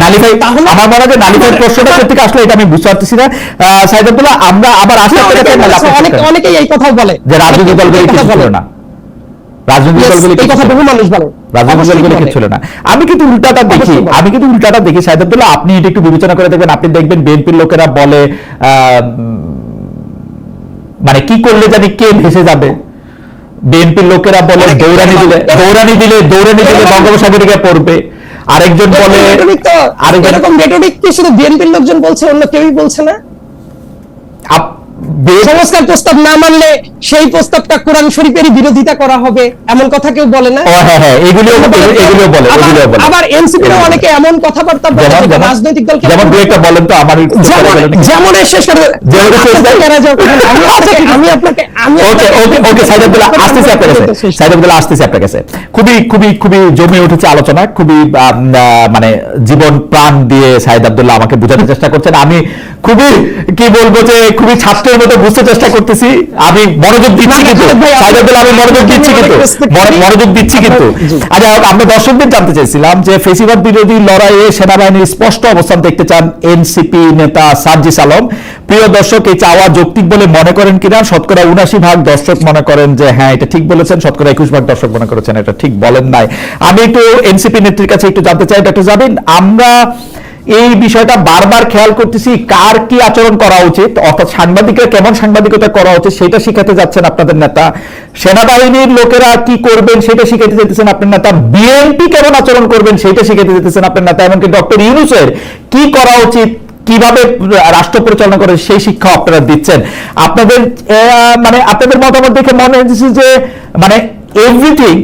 নালিফাই। আমার মনে হয় নালিফাই প্রশ্নটা থেকে আসলে এটা আমি বুঝতে পারতেছি না। সাইদ আব্দুল্লাহ, আমরা আবার আসলে অনেকেই এই কথাও বলে যে রাজনৈতিক দলগুলো কিছু ছিল না। রাজনৈতিক Yes, দলগুলো এই কথা বহু মানুষ বলে। রাজনৈতিক অবশ্যই দলগুলো বলে। কিছু না। আমি কিন্তু উল্টাটা দেখি, অবশ্যই বলে। শাহিদ আব্দুল্লাহ, আপনি এটা একটু বিবেচনা করে দেখবেন, আপনি দেখবেন বিএনপির লোকেরা বলে মানে কি করলে জানি কে ভেসে যাবে, বিএনপির লোকেরা বলে দৌড়ানি দিলে বঙ্গোপসাগরিকা পড়বে, আরেকজন বলে এরকম রেটরিক কি শুধু বিএনপির লোকজন বলছে, অন্য কেউই বলছে না? সংস্কার প্রস্তাব না মানলে সেই প্রস্তাবটা কোরআন শরীফেরই বিরোধিতা করা হবে, এমন কথা কেউ বলে না? এগুলিও বলে। আবার এনসিপির অনেকে এমন কথাবার্তা বলে যেটা রাজনৈতিক দলকে, যেমন দুই একটা বলেন তো আমার যেমন শেষ করে আসতেছি আপনার কাছে। খুবই জমে উঠেছে আলোচনা, খুবই মানে জীবন প্রাণ দিয়ে শাহিদ আব্দুল্লাহ আমাকে বোঝাতে চেষ্টা করছেন। আমি খুবই কি বলবো যে খুবই ছাত্রের মতো বুঝতে চেষ্টা করতেছি, আমি মনোযোগ দিচ্ছি কিন্তু শাহিদ আব্দুল্লাহ, আমি মনোযোগ দিচ্ছি কিন্তু আচ্ছা, আমরা দর্শকদের জানতে চাইছিলাম যে ফেসিবাদ বিরোধী লড়াইয়ে সেনাবাহিনীর স্পষ্ট অবস্থান দেখতে চান এনসিপি নেতা সার্জিস আলম। প্রিয় দর্শক, এই চাওয়া যৌক্তিক বলে মনে করেন কিনা? শতকরা 79% দর্শক মনে করেন যে হ্যাঁ এটা ঠিক বলেছেন, শতকরা 21% দর্শক মনে করেছেন এটা ঠিক বলেন নাই। আমি একটু এনসিপি নেত্রীর কাছে একটু জানতে চাই, ডক্টর জাবিন, আমরা এই বিষয়টা বারবার খেয়াল করতেছি, কার কি আচরণ করা উচিত, অর্থাৎ সাংবাদিকরা কেমন সাংবাদিকতা করা উচিত সেটা শিখাতে যাচ্ছেন আপনাদের নেতা, সেনাবাহিনীর লোকেরা কি করবেন সেটা শিখাতে যেতেছেন আপনার নেতা, বিএনপি কেমন আচরণ করবেন সেটা শিখাতে যেতেছেন আপনার নেতা, এমনকি ডক্টর ইউনূসের কি করা উচিত, কিভাবে রাষ্ট্র পরিচালনা করে সেই শিক্ষা আপনারা দিচ্ছেন। আপনাদের মানে আপনাদের মতামত দেখে মনে হচ্ছে যে মানে এভরিথিং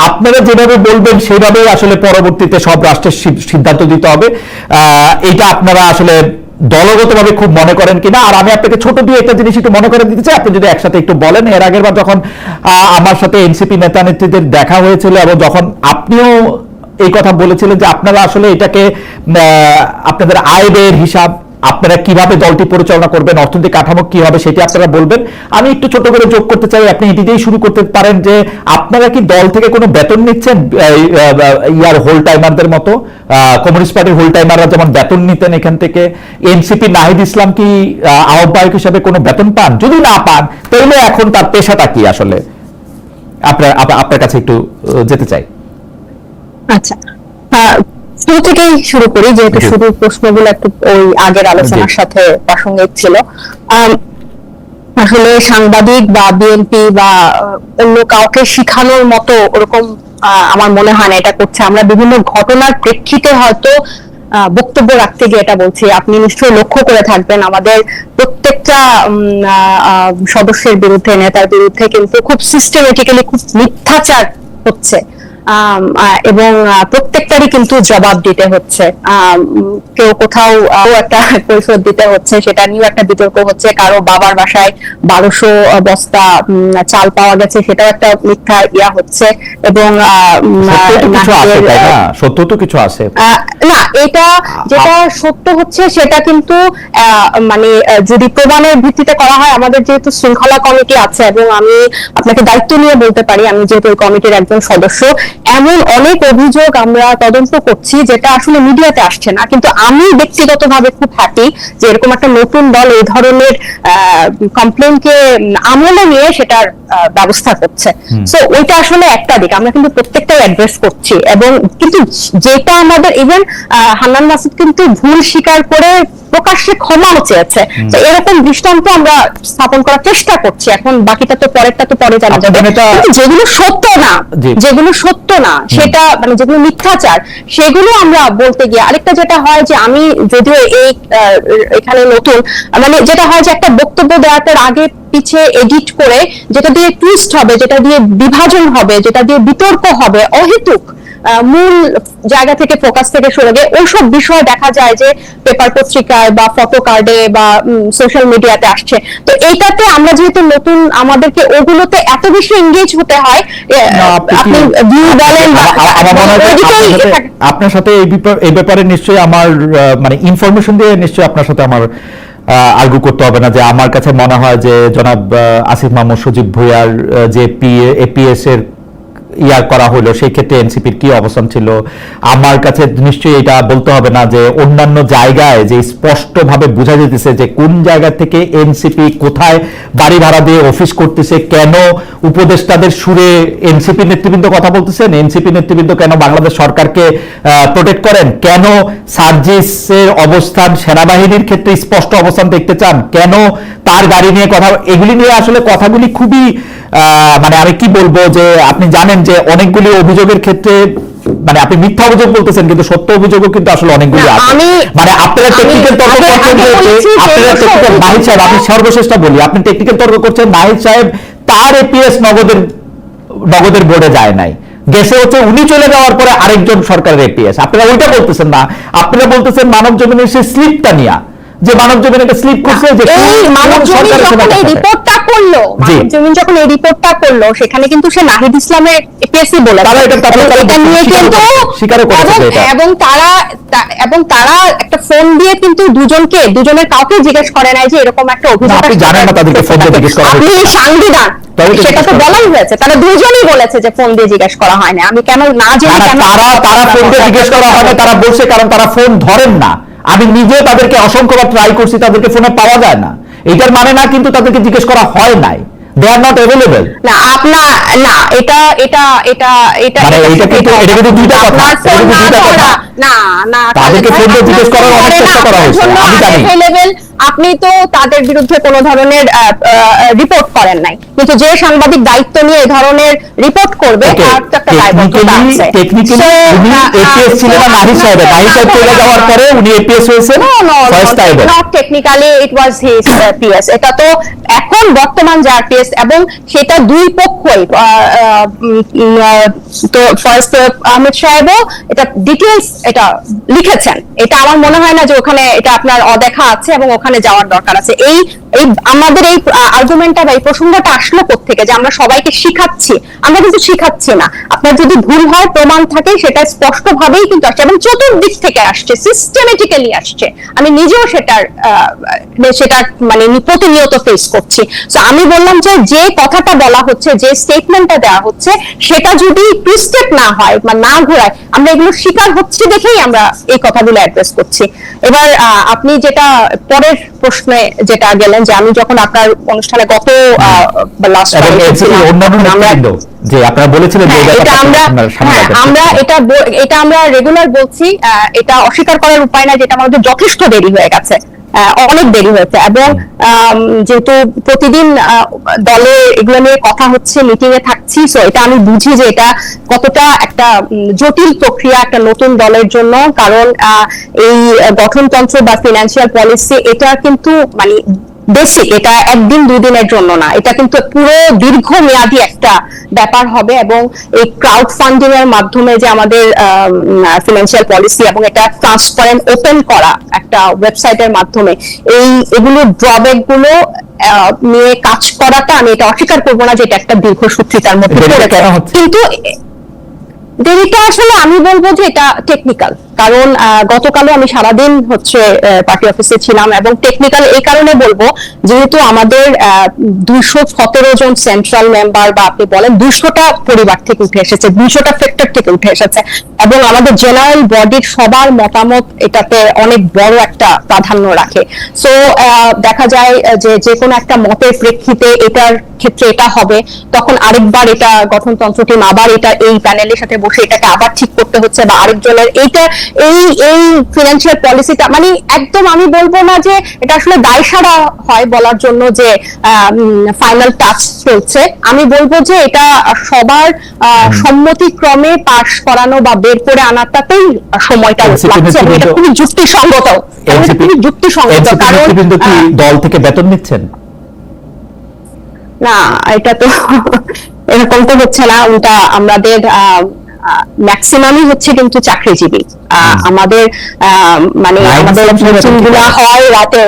আপনারা যেভাবে বলবেন সেইভাবেই আসলে পরবর্তীতে সব রাষ্ট্রের সিদ্ধান্ত দিতে হবে, এটা আপনারা আসলে দলগতভাবে খুব মনে করেন কিনা? আর আমি আপনাকে ছোট দিয়ে একটা জিনিস একটু মনে করে দিতে চাই, আপনি যদি একসাথে একটু বলেন। এর আগের বার যখন আমার সাথে এনসিপি নেতা নেত্রীদের দেখা হয়েছিল এবং যখন আপনিও এই কথা বলেছিলেন যে আপনারা আসলে এটাকে আপনাদের আয় ব্যয়ের হিসাব, আপনারা কিভাবে দলটি পরিচালনা করবেন, অর্থনৈতিক কাঠামো কি হবে সেটি আপনারা বলবেন। আমি একটু ছোট করে যোগ করতে চাই, আপনি এটি দিয়েই শুরু করতে পারেন যে আপনারা কি দল থেকে কোনো বেতন নিচ্ছেন ইয়ার হোল টাইমারদের মতো? কমিউনিস্ট পার্টির হোল টাইমাররা যেমন বেতন নিতেন এখান থেকে, এনসিপি নাহিদ ইসলাম কি আহ্বায়ক হিসেবে কোনো বেতন পান? যদি না পান তাহলে এখন তার পেশাটা কি আসলে? আপনার কাছে একটু যেতে চাই। আচ্ছা, শুরু থেকেই শুরু করি, যেহেতু শুরুর প্রশ্নগুলো একটু ওই আগের আলোচনার সাথে প্রাসঙ্গিক ছিল। আসলে সাংবাদিক বা বিএনপি বা অন্য কাউকে শিখানোর মতো ওরকম আমার মনে হয় না এটা করছে। আমরা বিভিন্ন ঘটনার প্রেক্ষিতে হয়তো বক্তব্য রাখতে গিয়ে এটা বলছি। আপনি নিশ্চয়ই লক্ষ্য করে থাকবেন আমাদের প্রত্যেকটা সদস্যের বিরুদ্ধে, নেতার বিরুদ্ধে কিন্তু খুব সিস্টেমেটিক্যালি খুব মিথ্যাচার হচ্ছে, এবং প্রত্যেকটারই কিন্তু জবাব দিতে হচ্ছে। কেউ কোথাও একটা কৈফিয়ত দিতে হচ্ছে, সেটা নিয়েও একটা বিতর্ক হচ্ছে। কারো বাবার বাসায় 1200 বস্তা চাল পাওয়া গেছে, সেটাও একটা মিথ্যা ইয়া হচ্ছে। এবং সত্য তো কিছু আছে না, এটা যেটা সত্য হচ্ছে সেটা কিন্তু মানে যদি প্রমাণের ভিত্তিতে করা হয়, আমাদের যেহেতু শৃঙ্খলা কমিটি আছে এবং আমি আপনাকে দায়িত্ব নিয়ে বলতে পারি, আমি যেহেতু ওই কমিটির একজন সদস্য, এমন অনেক অভিযোগ আমরা তদন্ত করছি যেটা আসলে মিডিয়াতে আসছে না। কিন্তু আমি ব্যক্তিগতভাবে খুব হ্যাপি যে এরকম একটা নতুন দল এই ধরনের কমপ্লেনকে আমলে নিয়ে সেটার ব্যবস্থা করছে। সো ওইটা আসলে একটা দিক, আমরা কিন্তু প্রত্যেকটাই অ্যাড্রেস করছি। এবং কিন্তু যেটা আমাদের ইভেন হান্নান মাসুদ কিন্তু ভুল স্বীকার করে প্রকাশ্যে ক্ষমাও চেয়েছে। তো এরকম দৃষ্টান্ত আমরা স্থাপন করার চেষ্টা করছি। এখন বাকিটা তো পরেরটা তো পরে জানা যাবে। যেগুলো সত্য না সেটা মানে যেগুলো মিথ্যাচার, সেগুলো আমরা বলতে গিয়ে আরেকটা যেটা হয় যে আমি যদিও এখানে নতুন, মানে যেটা হয় যে একটা বক্তব্য দেওয়ার আগে পিছে এডিট করে যেটা দিয়ে টুইস্ট হবে, যেটা দিয়ে বিভাজন হবে, যেটা দিয়ে বিতর্ক হবে, অহেতুক মূল জায়গা থেকে ফোকাস থেকে সরে গিয়ে ওইসব বিষয় দেখা যায় যে পেপার পত্রিকায় বা ফটো কার্ডে বা সোশ্যাল মিডিয়াতে আসছে। তো এইটাতে আমরা যেহেতু নতুন, আমাদেরকে ওগুলোতে এত বেশি এঙ্গেজ হতে হয়। আপনি ভিউ বলেন, আপনার সাথে এই ব্যাপারে নিশ্চয়ই আমার মানে ইনফরমেশন দিয়ে নিশ্চয়ই আপনার সাথে আমার আর্গু করতে হবে না যে আমার কাছে মনে হয় যে জনাব আসিফ মাহমুদ সজীব ভুঁইয়ার যে এপিএস এর ইয়ার করা হলো, সেই ক্ষেত্রে এনসিপির কি অবস্থান ছিল? আমার কাছে নিশ্চয়ই এটা বলতে হবে না যে অন্যান্য জায়গায় যে স্পষ্টভাবে বোঝা যেতেছে যে কোন জায়গা থেকে এনসিপি কোথায় বাড়ি ভাড়া দিয়ে অফিস করতেছে, কেন উপদেষ্টাদের সুরে এনসিপি নেতৃবৃন্দ কথা বলতেছেন, এনসিপি নেতৃবৃন্দ কেন বাংলাদেশ সরকারকে প্রোটেক্ট করেন, কেন সার্জিসের অবস্থান সেনাবাহিনীর ক্ষেত্রে স্পষ্ট অবস্থান দেখতে চান, কেন তার গাড়ি নিয়ে কথা, এগুলি নিয়ে আসলে কথাগুলি খুবই মানে আমি কি বলবো যে আপনি জানেন যে অনেকগুলি অভিযোগের ক্ষেত্রে মানে আপনি মিথ্যা অভিযোগ বলতেছেন কিন্তু সত্য অভিযোগও কিন্তু আসলে অনেকগুলি আছে। মানে আপনারা টেকনিক্যাল তর্ক করছেন, আপনারা টেকনিক্যাল নাহিদ সাহেব, আমি সর্বশেষটা বলি, আপনি টেকনিক্যাল তর্ক করছেন নাহিদ সাহেব তার এপিএস নগদের বোর্ডে যায় নাই, গেছে হচ্ছে উনি চলে যাওয়ার পরে আরেকজন সরকারের এপিএস। আপনারা ওইটা বলতেছেন না, আপনারা বলতেছেন মানব জমিনের সেই স্লিপটা নিয়া, যে মানব জমিন একটা স্লিপ করছে যে এই মানব জমিন যখন এই রিপোর্টটা করলো, মানব জমিন যখন এই রিপোর্টটা করলো, সেখানে কিন্তু সে নাহিদ ইসলামের এপিএসসি বলে এটা নিয়ে কিন্তু স্বীকারও করেছে এবং তারা একটা ফোন দিয়ে কিন্তু দুজনের কাউকে জিজ্ঞেস করে নাই যে এরকম একটা অভিযোগ। আপনি জানেন না তাদেরকে ফোন দিয়ে জিজ্ঞেস করা হয়েছে? আপনি সাংবিধান সেটা তো বলাই হয়েছে, তারা দুজনেই বলেছে যে ফোন দিয়ে জিজ্ঞেস করা হয় না। আমি কেন না জেনে কেন তারা ফোন দিয়ে জিজ্ঞেস করা হয় না তারা বলছে কারণ তারা ফোন ধরেন না। আমি নিজে তাদেরকে অসংখ্যবার ট্রাই করছি, তাদেরকে ফোনে পাওয়া যায় না। এটার মানে না কিন্তু তাদেরকে জিজ্ঞেস করা হয় নাই, দে আর নট অ্যাভেলেবল। না আপনার না এটা এটা এটা এটা মানে এটা কিন্তু দুইটা কথা, না না তাদেরকে ফোন দিয়ে জিজ্ঞেস করার অনেক চেষ্টা করা হয়েছে, আমি জানি। আপনি তো তাদের বিরুদ্ধে কোনো ধরনের রিপোর্ট করেন নাই, কিন্তু যে সাংবাদিক দায়িত্ব নিয়ে এই ধরনের রিপোর্ট করবে তার তো একটা দায়বদ্ধতা আছে। টেকনিক্যালি উনি এপিএস ছিলেন না নাহিদ সাহেব, নাহিদ সাহেব চলে যাওয়ার পরে উনি এপিএস হয়েছেন first time. Not technically it was his PS, এটা তো এখন বর্তমান যার পিএস, এবং সেটা দুই পক্ষই। তো ফার্স্ট আহমেদ সাহেবও এটা ডিটেইলস এটা লিখেছেন। এটা আমার মনে হয় না যে ওখানে এটা আপনার অদেখা আছে এবং ওখানে যাওয়ার দরকার আছে। এই আমাদের এই আর্গুমেন্টটা বা এই প্রসঙ্গটা আসলো কোত্থেকে যে আমরা সবাইকে শিখাচ্ছি? আমরা কিন্তু শিখাচ্ছি না। আপনার যদি ভুল হয়, প্রমাণ থাকে, সেটা স্পষ্টভাবেই কিন্তু আসছে এবং চতুর্দিক থেকে আসছে, সিস্টেমেটিক্যালি আসছে। আমি নিজেও সেটা মানে প্রতিনিয়ত ফেস করছি। তো আমি বললাম যে কথাটা বলা হচ্ছে, যে স্টেটমেন্টটা দেওয়া হচ্ছে, সেটা যদি টুইস্টেড না হয় বা না ঘোরায়, আমরা এগুলো শিকার হচ্ছে দেখেই আমরা এই কথাগুলো অ্যাড্রেস করছি। এবার আপনি যেটা পরের প্রশ্নে যেটা গেলেন, যে আমি যখন আপনার অনুষ্ঠানে গত লাস্ট যে আপনারা বলেছিলেন এটা আমরা রেগুলার বলছি, এটা অস্বীকার করার উপায় না, যেটা আমাদের যথেষ্ট দেরি হয়ে গেছে, অনেক দেরি হয়েছে। এবং যেহেতু প্রতিদিন দলে এগুলো নিয়ে কথা হচ্ছে, মিটিং এ থাকছি, সো এটা আমি বুঝি যে এটা কতটা একটা জটিল প্রক্রিয়া একটা নতুন দলের জন্য। কারণ এই গঠনতন্ত্র বা ফিনান্সিয়াল পলিসি এটা কিন্তু মানে বেসিক, এটা একদিন দুই দিনের জন্য না, এটা কিন্তু পুরো দীর্ঘমেয়াদী একটা ব্যাপার হবে। এবং এই ক্রাউড ফান্ডিং এর মাধ্যমে যে আমাদের ফিনান্সিয়াল পলিসি এবং এটা ট্রান্সপারেন্ট ওপেন করা একটা ওয়েবসাইটের মাধ্যমে এগুলো ড্রব্যাক গুলো নিয়ে কাজ করাটা, আমি এটা অস্বীকার করবো না যে এটা একটা দীর্ঘসূত্রিতার মধ্যে পড়েছে। কিন্তু দেরিটা আসলে আমি বলবো যে এটা টেকনিক্যাল, কারণ গতকালও আমি সারাদিন হচ্ছে পার্টি অফিসে ছিলাম। এবং টেকনিক্যাল এই কারণে বলবো, যেহেতু আমাদের 217 জন সেন্ট্রাল মেম্বার, বা আপনি বলেন 200টা পরিবার থেকে উঠে এসেছে, 200টা সেক্টর থেকে উঠে এসেছে, এবং আমাদের জেনারেল বডির সবার মতামত এটাতে অনেক বড় একটা প্রাধান্য রাখে। সো দেখা যায় যে কোনো একটা মতের প্রেক্ষিতে এটার ক্ষেত্রে এটা হবে, তখন আরেকবার এটা গঠনতন্ত্র টিম আবার এটা এই প্যানেলের সাথে বসে এটাকে আবার ঠিক করতে হচ্ছে, বা আরেকজনের এইটা এই ফিনান্সিয়াল পলিসিটা মানে একদম আমি বলবো না যে এটা আসলে দায়সারা হয় বলার জন্য যে ফাইনাল টাচ চলছে। আমি বলবো যে এটা সবার সম্মতিক্রমে পাস করানো বা বের করে আনাটাতেই সময়টা লাগছে, এবং এটা খুবই যুক্তিসঙ্গত। কারণ দল থেকে বেতন নিচ্ছেন না, এটা তো এরকম তো হচ্ছে না। ওটা আমাদের ম্যাক্সিমামই হচ্ছে কিন্তু চাকরিজীবী। আমাদের মানে আমাদের মিটিংগুলো হয় রাতে।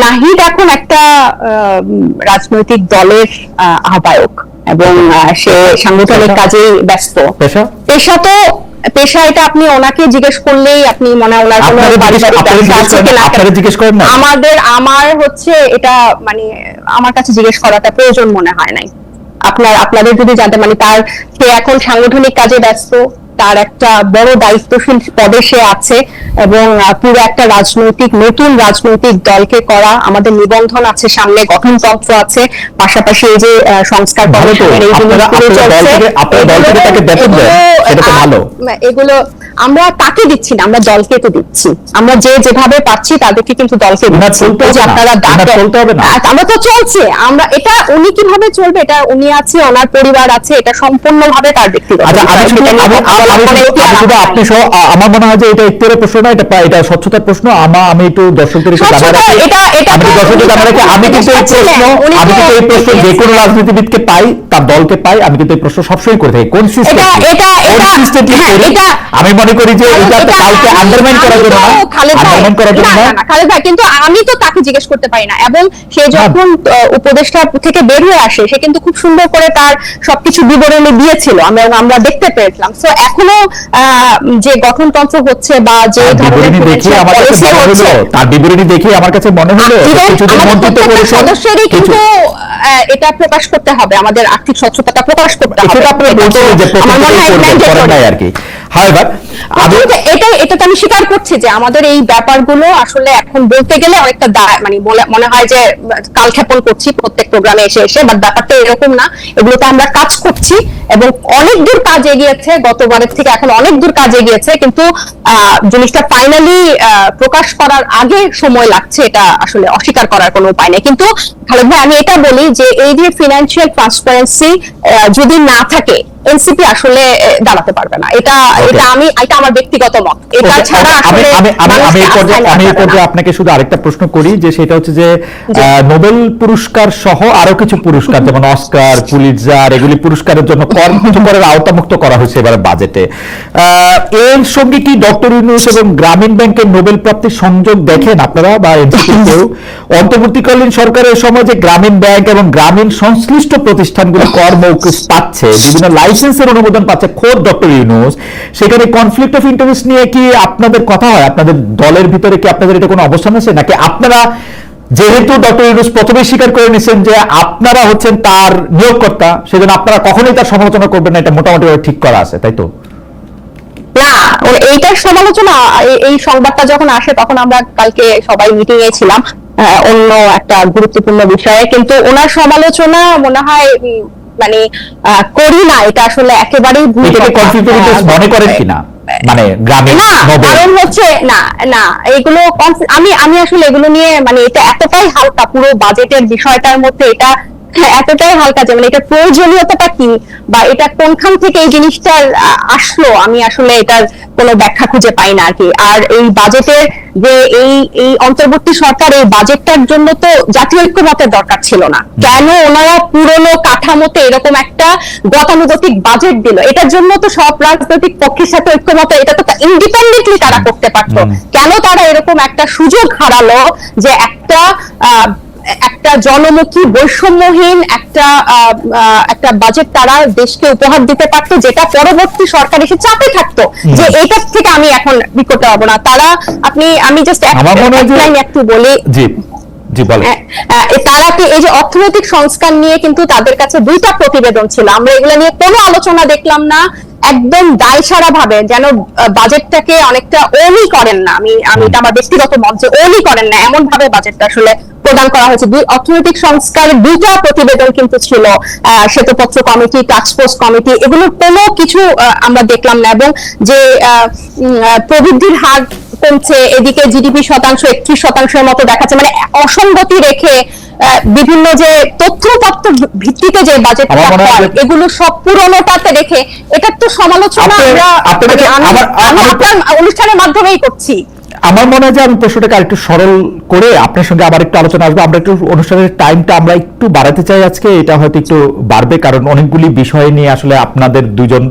নাহিদ এখন একটা রাজনৈতিক দলের আহ্বায়ক, এবং সে সাংগঠনিক কাজেই ব্যস্ত। পেশা এটা আপনি ওনাকে জিজ্ঞেস করলেই আপনি মনে হয় ওনার কোনো আমার হচ্ছে এটা মানে আমার কাছে জিজ্ঞেস করাটা প্রয়োজন মনে হয় নাই। আপনাদের যদি জানতে, মানে সে এখন সাংগঠনিক কাজে ব্যস্ত, তার একটা বড় দায়িত্বশীল পদে সে আছে, এবং পুরো একটা নতুন রাজনৈতিক দলকে করা, আমাদের নিবন্ধন আছে, সামনে গঠনতন্ত্র আছে, পাশাপাশি এই যে সংস্কার কমিশনের এই জিনিসগুলো চলছে, এগুলো আমরা তাকে দিচ্ছি না, আমরা দলকে তো দিচ্ছি। আমরা যেভাবে পাচ্ছি তাদেরকে কিন্তু দলকে দিচ্ছি। আপনারা আমরা তো চলছে, আমরা এটা উনি কিভাবে চলবে, এটা উনি আছে, ওনার পরিবার আছে, এটা সম্পূর্ণভাবে তার ব্যক্তিগত। আপনি সহ আমার মনে হয় যে এটা ইখতিয়ারের প্রশ্ন না, এটা স্বচ্ছতার প্রশ্ন। আমি একটু দর্শকদের আমি কিন্তু এই প্রশ্ন যে কোনো রাজনীতিবিদকে পাই, তার দলকে পাই, আমি কিন্তু এই প্রশ্ন সবসময় করে থাকি কনসিস্টেন্টলি। আমি মনে করি যে এটা কাউকে আন্ডারমাইন করার জন্য না, খালেদ ভাই, কিন্তু আমি তো তাকে জিজ্ঞেস করতে পারি না, এবং সে যখন উপদেষ্টা থেকে বের হয়ে আসে সে কিন্তু খুব সুন্দর করে তার সবকিছু বিবরণী দিয়েছিল, আমরা দেখতে পেয়েছিলাম। সো এখনো যে গঠনতন্ত্র হচ্ছে বা যে ধরনের তার বিবরণী দেখে আমার কাছে মনে হলো সদস্যরই কিন্তু এটা প্রকাশ করতে হবে, আমাদের আর্থিক স্বচ্ছতাটা প্রকাশ করতে হবে। এটা তো আমি স্বীকার করছি যে আমাদের এই ব্যাপারগুলো আসলে এখন বলতে গেলে অনেকটা মানে মনে হয় যে কালক্ষেপণ করছি প্রত্যেক প্রোগ্রামে এসে এসে, বাট ব্যাপারটা এরকম না। এগুলোতে আমরা কাজ করছি এবং অনেক দূর কাজ এগিয়েছে, গতবারের থেকে এখন অনেক দূর কাজ এগিয়েছে, কিন্তু জিনিসটা ফাইনালি প্রকাশ করার আগে সময় লাগছে, এটা আসলে অস্বীকার করার কোনো উপায় নেই। কিন্তু খালেদ ভাই, আমি এটা বলি যে এই যে ফিনান্সিয়াল ট্রান্সপারেন্সি যদি না থাকে, এনসিপি আসলে দাঁড়াতে পারবে না। এটা আমার ব্যক্তিগত মত। এটা ছাড়া আমি আপনাকে শুধু আরেকটা প্রশ্ন করি, যে সেটা হচ্ছে যে নোবেল পুরস্কার সহ আরো কিছু পুরস্কার যেমন অস্কার, পুলিৎজার, এগুলি পুরস্কারের জন্য করের আওতামুক্ত করা হয়েছে এবার বাজেটে। এর সঙ্গে কি ডক্টর ইউনূস এবং গ্রামীণ ব্যাংকের নোবেল প্রাপ্তির সংযোগ দেখেন আপনারা বা এনসিপি কেউ? অন্তর্বর্তীকালীন সরকারের সময় যে গ্রামীণ ব্যাংক এবং গ্রামীণ সংশ্লিষ্ট প্রতিষ্ঠানগুলো কর মৌকুফ পাচ্ছে, বিভিন্ন লাইসেন্সের অনুমোদন পাচ্ছে খোদ ডক্টর ইউনূস, সেখানে কনফ্লিক্ট অফ ইন্টারেস্ট নিয়ে কি আপনাদের কথা হয়? আপনাদের দলের ভিতরে কি আপনাদের এটা কোনো অবস্থান আছে, নাকি আপনারা, যেহেতু ডক্টর ইউনূস প্রথমেই স্বীকার করে নিয়েছেন যে আপনারা হচ্ছেন তার নিয়োগকর্তা, সেজন্য আপনারা কখনোই তার সমালোচনা করবেন না, এটা মোটামুটি ঠিক করা আছে, তাই তো? না, এইটার সমালোচনা, এই সংবাদটা যখন আসে তখন আমরা কালকে সবাই মিটিং এ ছিলাম অন্য একটা গুরুত্বপূর্ণ বিষয়ে, কিন্তু ওনার সমালোচনা মনে হয় মানে করি না, এটা আসলে একেবারেই মনে করেন কিনা, মানে গ্রামীণ কারণ হচ্ছে না এগুলো আমি আসলে এগুলো নিয়ে, মানে এটা এতটাই হালকা, পুরো বাজেটের বিষয়টার মধ্যে এটা এতটাই হালকা যে মানে এটা প্রয়োজনীয়তাটা কি বা এটা কোনখান থেকে এই জিনিসটা আসলো, আমি আসলে এটার কোনো ব্যাখ্যা খুঁজে পাই না আর কি। আর এই বাজেটের যে এই অন্তর্বর্তী সরকার এই বাজেটটার জন্য তো জাতীয় ঐক্যমতের দরকার ছিল না, কেন ওনারা পুরনো কাঠামোতে এরকম একটা গতানুগতিক বাজেট দিল? এটার জন্য তো সব রাজনৈতিক পক্ষের সাথে ঐক্যমত, এটা তো ইন্ডিপেন্ডেন্টলি তারা করতে পারতো, কেন তারা এরকম একটা সুযোগ হারালো যে একটা জনমুখী বৈষম্যহীন একটা বাজেট তারা দেশকে উপহার দিতে পারতো, যেটা পরবর্তী সরকার এসে চাপে থাকতো যে এটার থেকে আমি এখন করতে পারবো না। আমি জাস্ট একটু বলি, তারা কি এই যে অর্থনৈতিক সংস্কার নিয়ে কিন্তু তাদের কাছে 2টা প্রতিবেদন ছিল, আমরা এগুলো নিয়ে কোনো আলোচনা দেখলাম না, একদম দায়সারা ভাবে যেন বাজেটটাকে অনেকটা ওনই করেন না, আমি এটা আমার ব্যক্তিগত মত যে ওনই করেন না, এমন ভাবে বাজেটটা আসলে প্রদান করা হয়েছে। অর্থনৈতিক সংস্কারের 2টা প্রতিবেদন কিন্তু ছিল, শ্বেতপত্র কমিটি, টাস্কফোর্স কমিটি, এগুলো কোনো কিছু আমরা দেখলাম না, এবং যে প্রবৃদ্ধির হার কমছে, এদিকে জিডিপি শতাংশ 31% মতো দেখাচ্ছে, মানে অসঙ্গতি রেখে বিভিন্ন যে তথ্যপত্র ভিত্তিতে যে বাজেট এগুলো সব পুরনোটাতে রেখে এটার তো সমালোচনা আপনার অনুষ্ঠানের মাধ্যমেই করছি। আমার মনে হয় যে আমি প্রশ্নটাকে আরেকটু সরল করে আপনার সঙ্গে আবার একটু আলোচনা আসবো। আমরা একটু অনুষ্ঠানের টাইমটা আমরা একটু বাড়াতে চাই আজকে, এটা হয়তো একটু বাড়বে, কারণ অনেকগুলি বিষয় নিয়ে আসলে আপনাদের দুজন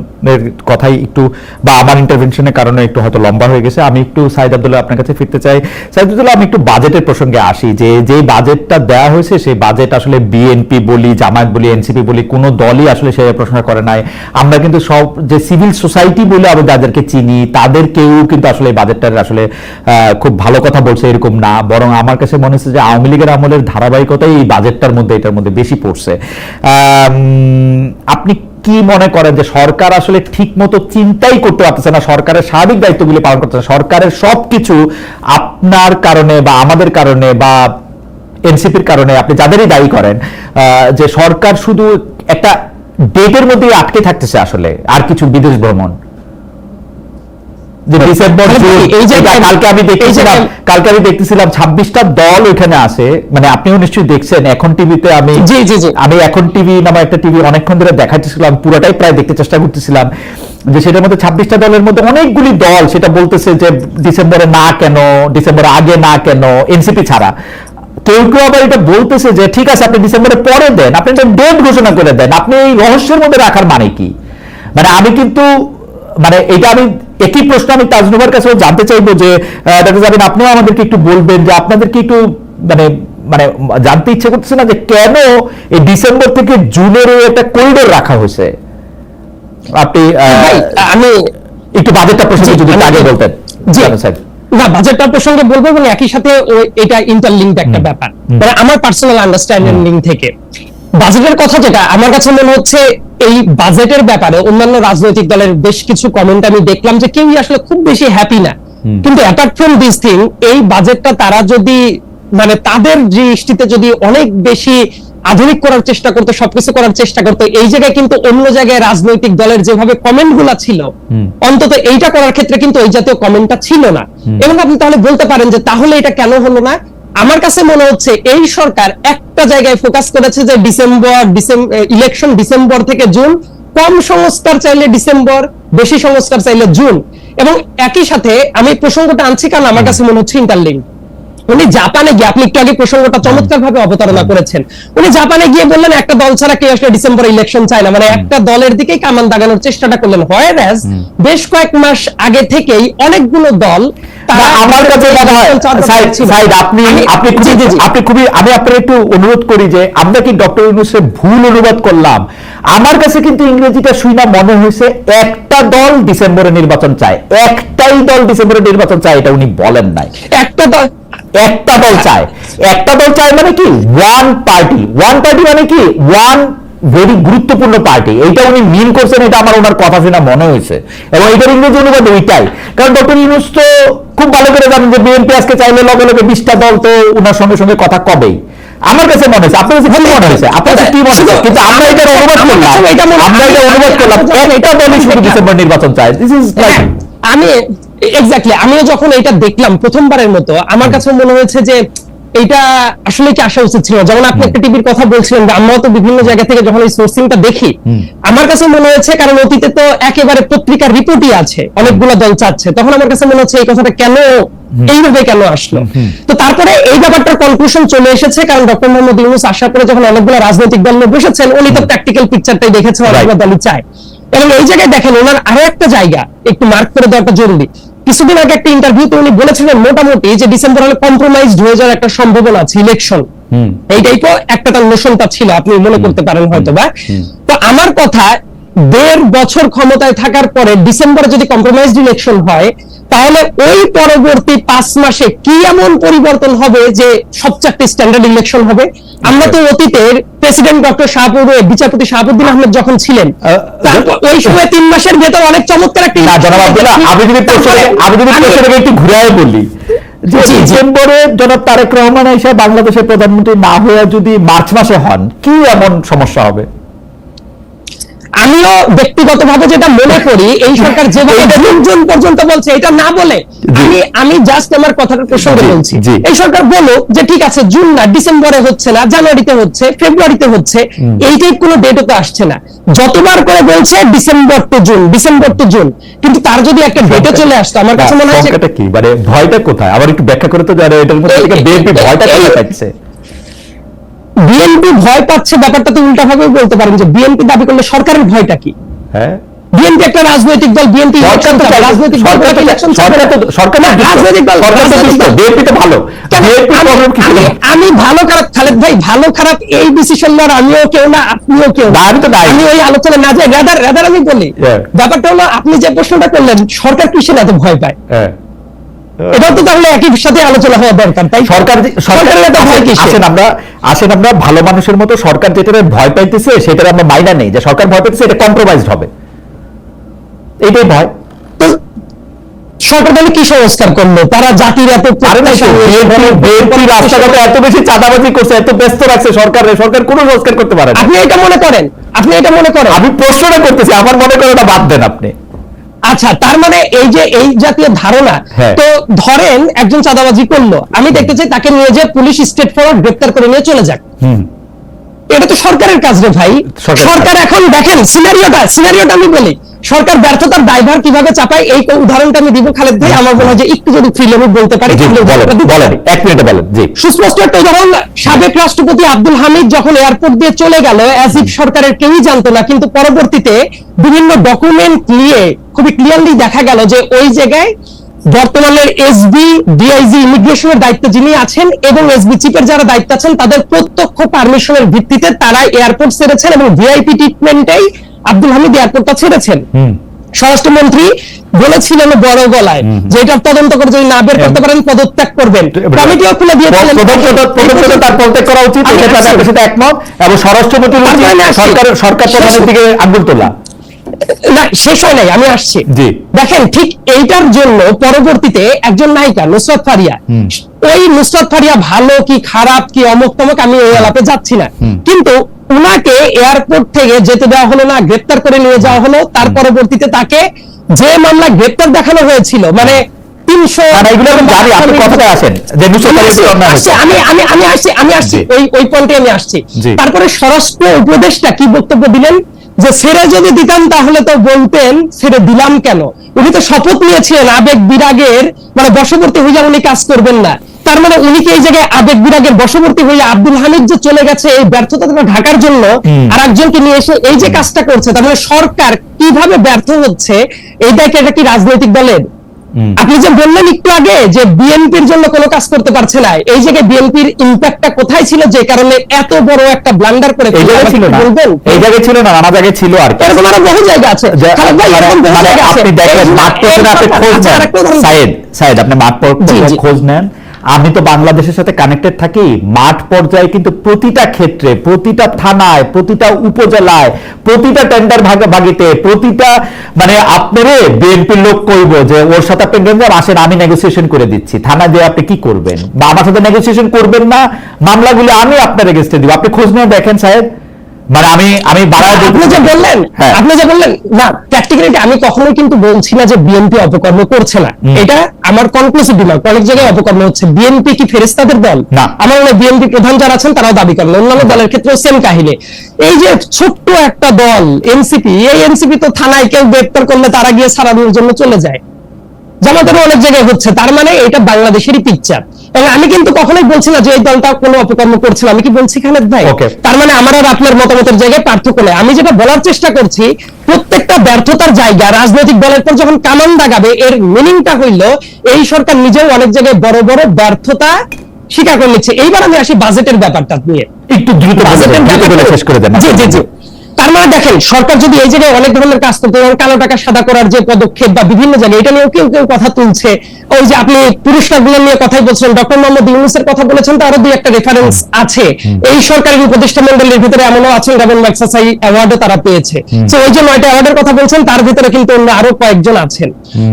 কথাই একটু বা আমার ইন্টারভেনশনের কারণে একটু হয়তো লম্বা হয়ে গেছে। আমি একটু সাইদ আব্দুল্লাহ আপনার কাছে ফিরতে চাই। সাইদ আব্দুল্লাহ, আমি একটু বাজেটের প্রসঙ্গে আসি, যে বাজেটটা দেওয়া হয়েছে সেই বাজেট আসলে বিএনপি বলি, জামায়াত বলি, এনসিপি বলি, কোনো দলই আসলে সেই প্রশংসা করে নাই। আমরা কিন্তু সব যে সিভিল সোসাইটি বলে আমি যাদেরকে চিনি তাদের কেউ কিন্তু আসলে এই বাজেটটার আসলে খুব ভালো কথা বলছে এরকম না, বরং আমার কাছে মনে হচ্ছে যে আওয়ামী লীগের আমলের ধারাবাহিকতাই এই বাজেটটার মধ্যে এটার মধ্যে বেশি পড়ছে। আপনি কি মনে করেন যে সরকার আসলে ঠিক মতো চিন্তাই করতে পারতেছে না, সরকারের স্বাভাবিক দায়িত্বগুলি পালন করতেছে, সরকারের সবকিছু আপনার কারণে বা আমাদের কারণে বা এনসিপির কারণে, আপনি যাদেরই দায়ী করেন, যে সরকার শুধু একটা ডেটের মধ্যে আটকে থাকতেছে আসলে, আর কিছু বিদেশ ভ্রমণ যে ডিসেম্বর কালকে আমি দেখতেছিলাম 26টা দল ওইখানে আছে, মানে আপনিও নিশ্চয়ই দেখছেন এখন টিভিতে। আমি এখন টিভি নামে একটা টিভি অনেকক্ষণ ধরে দেখাচ্ছিলাম, পুরোটাই প্রায় দেখতে চেষ্টা করতেছিলাম, যে সেটার মধ্যে 26টা দলের মধ্যে অনেকগুলি দল সেটা বলতেছে যে ডিসেম্বরে না কেন, ডিসেম্বরে আগে না কেন, এনসিপি ছাড়া। কেউ কেউ আবার এটা বলতেছে যে ঠিক আছে আপনি ডিসেম্বরে পরে দেন, আপনি একটা ডেট ঘোষণা করে দেন, আপনি এই রহস্যের মধ্যে রাখার মানে কি? মানে আমি কিন্তু মানে এটা আমি একই প্রশ্ন আমি তাজনুভার কাছেও জানতে চাইবো যে ডক্টর জাবিন আপনিও আমাদেরকে একটু বলবেন যে আপনাদেরকে একটু মানে মানে জানতে ইচ্ছে করতেছে না যে কেন এই ডিসেম্বর থেকে জুনের একটা করিডোর রাখা হয়েছে। আপনি আমি একটু বাজেটটা প্রসঙ্গে যদি আগে বলতেন। জি স্যার। না, বাজেটটা প্রসঙ্গে বলবো এবং একই সাথে এটা ইন্টারলিঙ্কড একটা ব্যাপার, মানে আমার পার্সোনাল আন্ডারস্ট্যান্ডিং থেকে বাজেটের কথা যেটা আমার কাছে মনে হচ্ছে, এই বাজেটের ব্যাপারে অন্যান্য রাজনৈতিক দলের বেশ কিছু কমেন্ট আমি দেখলাম যে কেউই আসলে খুব বেশি হ্যাপি না। কিন্তু অ্যাপার্ট ফ্রম দিস থিং, এই বাজেটটা তারা যদি মানে তাদের দৃষ্টিতে যদি অনেক বেশি আধুনিক করার চেষ্টা করতো, সবকিছু করার চেষ্টা করতো, এই জায়গায় কিন্তু অন্য জায়গায় রাজনৈতিক দলের যেভাবে কমেন্ট গুলা ছিল, অন্তত এইটা করার ক্ষেত্রে কিন্তু এই জাতীয় কমেন্টটা ছিল না। এবং আপনি তাহলে বলতে পারেন যে তাহলে এটা কেন হলো না? আমার কাছে মনে হচ্ছে এই সরকার একটা জায়গায় ফোকাস করেছে যে ইলেকশন ডিসেম্বর থেকে জুন, কম সংস্কার চাইলে ডিসেম্বর, বেশি সংস্কার চাইলে জুন। এবং একই সাথে আমি প্রসঙ্গটা আনছি কারণ আমার কাছে মনে হচ্ছে ইন্টারলিঙ্ক। উনি জাপানে গিয়ে, আপনি একটু আগে প্রসঙ্গটা চমৎকার ভাবে অবতারণা করেছেন, উনি জাপানে গিয়ে বললেন একটা দল ছাড়া কেউ আসলে ডিসেম্বরে ইলেকশন চায় না, মানে একটা দলের দিকেই কামান দাগানোর চেষ্টাটা করলেন। হোয়ারাস বেশ কয়েক মাস আগে থেকেই অনেকগুলো দল আমার কাছে আপনি খুবই, আমি আপনার একটু অনুরোধ করি যে আমরা কি ডক্টর ইউনূসের ভুল অনুবাদ করলাম? আমার কাছে কিন্তু ইংরেজিটা শুনে মনে হয়েছে একটা দল ডিসেম্বরে নির্বাচন চায়, একটাই দল ডিসেম্বরে নির্বাচন চায়, এটা উনি বলেন নাই। একটা দল চায়, একটা দল চায় মানে কি ওয়ান পার্টি মানে কি ওয়ান ভেরি গুরুত্বপূর্ণ পার্টি, এইটা উনি মিন করছেন, এটা আমার ওনার কথা শুনে মনে হয়েছে। এবং এটার ইংরেজি অনুবাদ ওইটাই, কারণ ডক্টর ইউনূস তো খুব ভালো করে জানেন যে বিএনপি আজকে চাইলে লগে লগে 20টা দল তো ওনার সঙ্গে সঙ্গে কথা কবেই। আমার কাছে মনে হয়েছে, আপনার কাছে কি মনে হয়েছে? আপনার কাছে কি মনে হয়েছে? কিন্তু আমরা এটা অনুবাদ করলাম, এটা দলই শুধু ডিসেম্বর নির্বাচন চায়। দিস ইজ লাইক, আমি এক্স্যাক্টলি আমিও যখন এটা দেখলাম প্রথমবারের মতো আমার কাছে মনে হয়েছে যে এটা আসলে কি আসা উচিত ছিল। যেমন আপনি একটা টিভির কথা বলছিলেন, আমরাও তো বিভিন্ন জায়গা থেকে যখন এই সোর্সিংটা দেখি, আমার কাছে মনে হয়েছে কারণ অতীতে তো একেবারে পত্রিকার রিপোর্টই আছে অনেকগুলো দল চাচ্ছে, তখন আমার কাছে মনে হচ্ছে এই কথাটা কেন এইভাবে কেন আসলো। তো তারপরে এই ব্যাপারটার কনক্লুশন চলে এসেছে, কারণ ডক্টর মোহাম্মদ ইউনূস আসার পরে যখন অনেকগুলো রাজনৈতিক দল নিয়ে বসেছেন, উনি তো প্র্যাকটিক্যাল পিকচারটাই দেখেছেন অনেকগুলো দলই চায়। এবং এই জায়গায় দেখেন ওনার আরো একটা জায়গা একটু মার্ক করে দেওয়াটা জরুরি। কিছুদিন আগে একটা ইন্টারভিউতে উনি বলেছিলেন মোটামুটি যে ডিসেম্বর হলে কম্প্রোমাইজড হয়ে যাওয়ার একটা সম্ভাবনা আছে ইলেকশন, এইটাই তো একটা তার নোশনটা ছিল, আপনি মনে করতে পারেন হয়তো বা। তো আমার কথা, 1.5 বছর ক্ষমতায় থাকার পরে ডিসেম্বরে যদি কম্প্রোমাইজড ইলেকশন হয়, তাহলে ওই পরবর্তী 5 মাসে কি এমন পরিবর্তন হবে যে সবচেয়ে একটা স্ট্যান্ডার্ড ইলেকশন হবে। আমরা তো অতীতের প্রেসিডেন্ট ডক্টর শাহপুরের বিচারপতি শাহাবুদ্দিন আহমেদ যখন ছিলেন, ওই সময় 3 মাসের ভেতর অনেক চমৎকার একটা আমি যদি প্রশ্নটাকে একটু ঘুরায় বলি যে ডিসেম্বরে জনাব তারেক রহমান এসে বাংলাদেশের প্রধানমন্ত্রী না হয়ে যদি মার্চ মাসে হন, কি এমন সমস্যা হবে? আমিও ব্যক্তিগতভাবে যেটা মনে করি, এই সরকার যেভাবে জুন পর্যন্ত বলছে, এটা না বলে আমি জাস্ট আমার কথাটা প্রসঙ্গে বলছি, এই সরকার বলো যে ঠিক আছে জুন না, ডিসেম্বরে হচ্ছে না, জানুয়ারিতে হচ্ছে, ফেব্রুয়ারিতে হচ্ছে, এইটাই কোনো ডেটও তো আসছে না। যতবার করে বলছে ডিসেম্বর টু জুন, কিন্তু তার যদি একটা ডেটে চলে আসতো, আমার কাছে মনে হয় কি মানে ভয়টা কোথায়? আবার একটু ব্যাখ্যা করে তো জানো, এটার মধ্যে থেকে বিএনপি ভয়টা কোথায় পাচ্ছে? বিএনপি ভয় পাচ্ছে ব্যাপারটা তো উল্টা ভাবে বলতে পারেন যে বিএনপি দাবি করলে সরকারের ভয়টা কি? হ্যাঁ, বিএনপি একটা রাজনৈতিক দল, বিএনপি রাজনৈতিক দল, রাজনৈতিক দল, বিএনপি তো ভালো। আমি ভালো খারাপ খালেদ ভাই, ভালো খারাপ এই ডিসিশন নেওয়ার আমিও কেউ না, আপনিও কেউ না। আমি ওই আলোচনা না যাই, রাদার আমি বলি ব্যাপারটা হলো আপনি যে প্রশ্নটা করলেন সরকার কিসের এত ভয় পায়, এটাও তো তাহলে একই সাথে আলোচনা হওয়া দরকার। তাই সরকারের এত ভয় কিসের? আসেন আমরা ভালো মানুষের মতো সরকার যেটা ভয় পাইতেছে সেটা আমরা মাইনা নেই, যে সরকার ভয় পাইতেছে এটা কম্প্রোমাইজড হবে, এইটাই ভয়। সরকার তাহলে কি সংস্কার করলো? তারা জাতির এত রাস্তাঘাটে এত বেশি চাঁদাবাজি করছে, এত ব্যস্ত রাখছে সরকার কোনো সংস্কার করতে পারে না। আপনি এটা মনে করেন? আমি প্রশ্নটা করতেছি, আমার মনে করেন ওটা বাদ দেন আপনি। আচ্ছা, তার মানে এই যে এই জাতীয় ধারণা, তো ধরেন একজন চাঁদাবাজি করলো, আমি দেখতে চাই তাকে নিয়ে যে পুলিশ স্টেট ফরওয়ার্ড গ্রেপ্তার করে নিয়ে চলে যাক। এটা তো সরকারের কাজ রে ভাই। সরকার এখন দেখেন সিনারিওটা আমি বলি, সরকার ব্যর্থতার দায়ভার কিভাবে চাপায় এই উদাহরণটা আমি দিব খালেদ ভাই। আমার মনে হয় যে একটু যদি ফ্রিলি আমি বলতে পারি, সুস্পষ্ট একটা উদাহরণ। সাবেক রাষ্ট্রপতি আব্দুল হামিদ যখন এয়ারপোর্ট দিয়ে চলে গেল, অ্যাজ ইফ সরকারের কেউই জানতো না, কিন্তু পরবর্তীতে বিভিন্ন ডকুমেন্ট নিয়ে খুবই ক্লিয়ারলি দেখা গেল যে ওই জায়গায় বর্তমানে এসবি ডিআইজি ইমিগ্রেশনের দায়িত্বে যিনি আছেন এবং এসবি চিফের যারা দায়িত্ব আছেন তাদের প্রত্যক্ষ পারমিশনের ভিত্তিতে তারা এয়ারপোর্ট ছেড়েছেন এবং ভিআইপি ট্রিটমেন্টেই আব্দুল হামিদ এয়ারপোর্টটা ছেড়েছেন। স্বরাষ্ট্রমন্ত্রী বলেছিলেন বড় গলায় যে এটা তদন্ত করে যদি না বের করতে পারেন পদত্যাগ করবেন, কমিটিও খুলে দিয়েছিলেন। তার পদত্যাগ করা উচিত, এটার সাথে একমত, এবং স্বরাষ্ট্রমন্ত্রী সরকার প্রধানের দিকে আঙ্গুল তোলা না, শেষ হয় নাই, আমি আসছি। দেখেন ঠিক এইটার জন্য পরবর্তীতে একজন নায়িকা নুসরাত ফারিয়া, ওই নুসরাত ফারিয়া ভালো কি খারাপ কি অমুক তমুক আমি এই আলাপে যাচ্ছি না, কিন্তু উনাকে এয়ারপোর্ট থেকে যেতে দেওয়া হলো না, গ্রেপ্তার করে নিয়ে যাওয়া হলো। তার পরবর্তীতে তাকে যে মামলা গ্রেপ্তার দেখানো হয়েছিল, মানে 300 আমি আসছি ওই পয়েন্টে আমি আসছি। তারপরে স্বরাষ্ট্র উপদেষ্টা কি বক্তব্য দিলেন যে ছেড়ে যদি দিতাম তাহলে তো বলতেন ছেড়ে দিলাম কেন। উনি তো শপথ নিয়েছিলেন আবেগ বিরাগের মানে বশবর্তী হইয়া উনি কাজ করবেন না। তার মানে উনি কি এই জায়গায় আবেগ বিরাগের বশবর্তী হইয়া আব্দুল হামিদ যে চলে গেছে এই ব্যর্থতা ঢাকার জন্য আর একজনকে নিয়ে এসে এই যে কাজটা করছে, তার মানে সরকার কিভাবে ব্যর্থ হচ্ছে এইটাকে, এটা কি রাজনৈতিক দলের? আপনি যে বললেন একটু আগে যে বিএনপির জন্য কোনো কাজ করতে পারছে না, এই জায়গায় বিএনপির ইম্প্যাক্টটা কোথায় ছিল যে কারণে এত বড় একটা ব্লান্ডার করে? এই জায়গায় ছিল না, নানা জায়গায় ছিল, আর এরকম আরো বহু জায়গা আছে। আপনি দেখেন মাঠ আপনি মাঠ খোঁজ নেন। আমি তো বাংলাদেশের সাথে কানেক্টেড থাকি, মাঠ পর্যায়ে কিন্তু প্রতিটা ক্ষেত্রে, প্রতিটা থানায়, প্রতিটা উপজেলায়, প্রতিটা টেন্ডার ভাগিতে, প্রতিটা মানে আপনারে বিএনপির লোক কইব যে ওর সাথে আপনি আসেন আমি নেগোসিয়েশন করে দিচ্ছি। থানা দিয়ে আপনি কি করবেন বা আমার সাথে নেগোসিয়েশন করবেন না, মামলাগুলো আমি আপনার এগেইনস্টে দিব, আপনি খোঁজ নিয়ে দেখেন সাহেব। মানে আমি আপনি যে বললেন না প্র্যাকটিক্যালি আমি কখনোই কিন্তু বলছি না যে বিএনপি অপকর্ম করছে না, এটা আমার কনক্লুসিভ রিমার্ক। অনেক জায়গায় অপকর্ম হচ্ছে। বিএনপি কি ফেরেশতাদের দল? না, আমার মনে হয় বিএনপি প্রধান যারা আছেন তারাও দাবি করেন, অন্যান্য দলের ক্ষেত্রেও সেম কাহিনী। এই যে ছোট্ট একটা দল এনসিপি, এই এনসিপি তো থানায় কেউ গ্রেপ্তার করলে তারা গিয়ে সারানোর জন্য চলে যায়, জামাতেরও অনেক জায়গায় হচ্ছে। তার মানে এটা বাংলাদেশেরই পিকচার। এবং আমি কিন্তু কখনোই বলছি না যে এই দলটা কোনো অপকর্ম করছে না, আমি কি বলছি খালেদ ভাই? তার মানে আমার আর আপনার মতামতের জায়গায় পার্থক্য নেই। আমি যেটা বলার চেষ্টা করছি, প্রত্যেকটা ব্যর্থতার জায়গা রাজনৈতিক দলের পর যখন কামান দাগাবে, এর মিনিংটা হইল এই সরকার নিজেও অনেক জায়গায় বড় বড় ব্যর্থতা স্বীকার করে নিচ্ছে। এইবার আমি আসি বাজেটের ব্যাপারটা নিয়ে, একটু দ্রুত বাজেটের ব্যাপারটা শেষ করে দেন। জি। তার মানে দেখেন সরকার যদি এই জায়গায় অনেক ধরনের কাজ করতে, কালো টাকা সাদা করার যে পদক্ষেপ বা বিভিন্ন জায়গায়, এটা নিয়েও কেউ কথা তুলছে। ওই যে আপনি পুরস্কারগুলো নিয়ে কথাই বলছেন, ডক্টর মোহাম্মদ ইউনূসের কথা বলেছেন, তারও দুই একটা রেফারেন্স আছে। এই সরকারের উপদেষ্টা মন্ডলীর ভিতরে এমনও আছেন রাবেন মাকসাসাই অ্যাওয়ার্ডও তারা পেয়েছে। তো ওই যে 9টা অ্যাওয়ার্ডের কথা বলছেন, তার ভিতরে কিন্তু অন্য আরো কয়েকজন আছেন।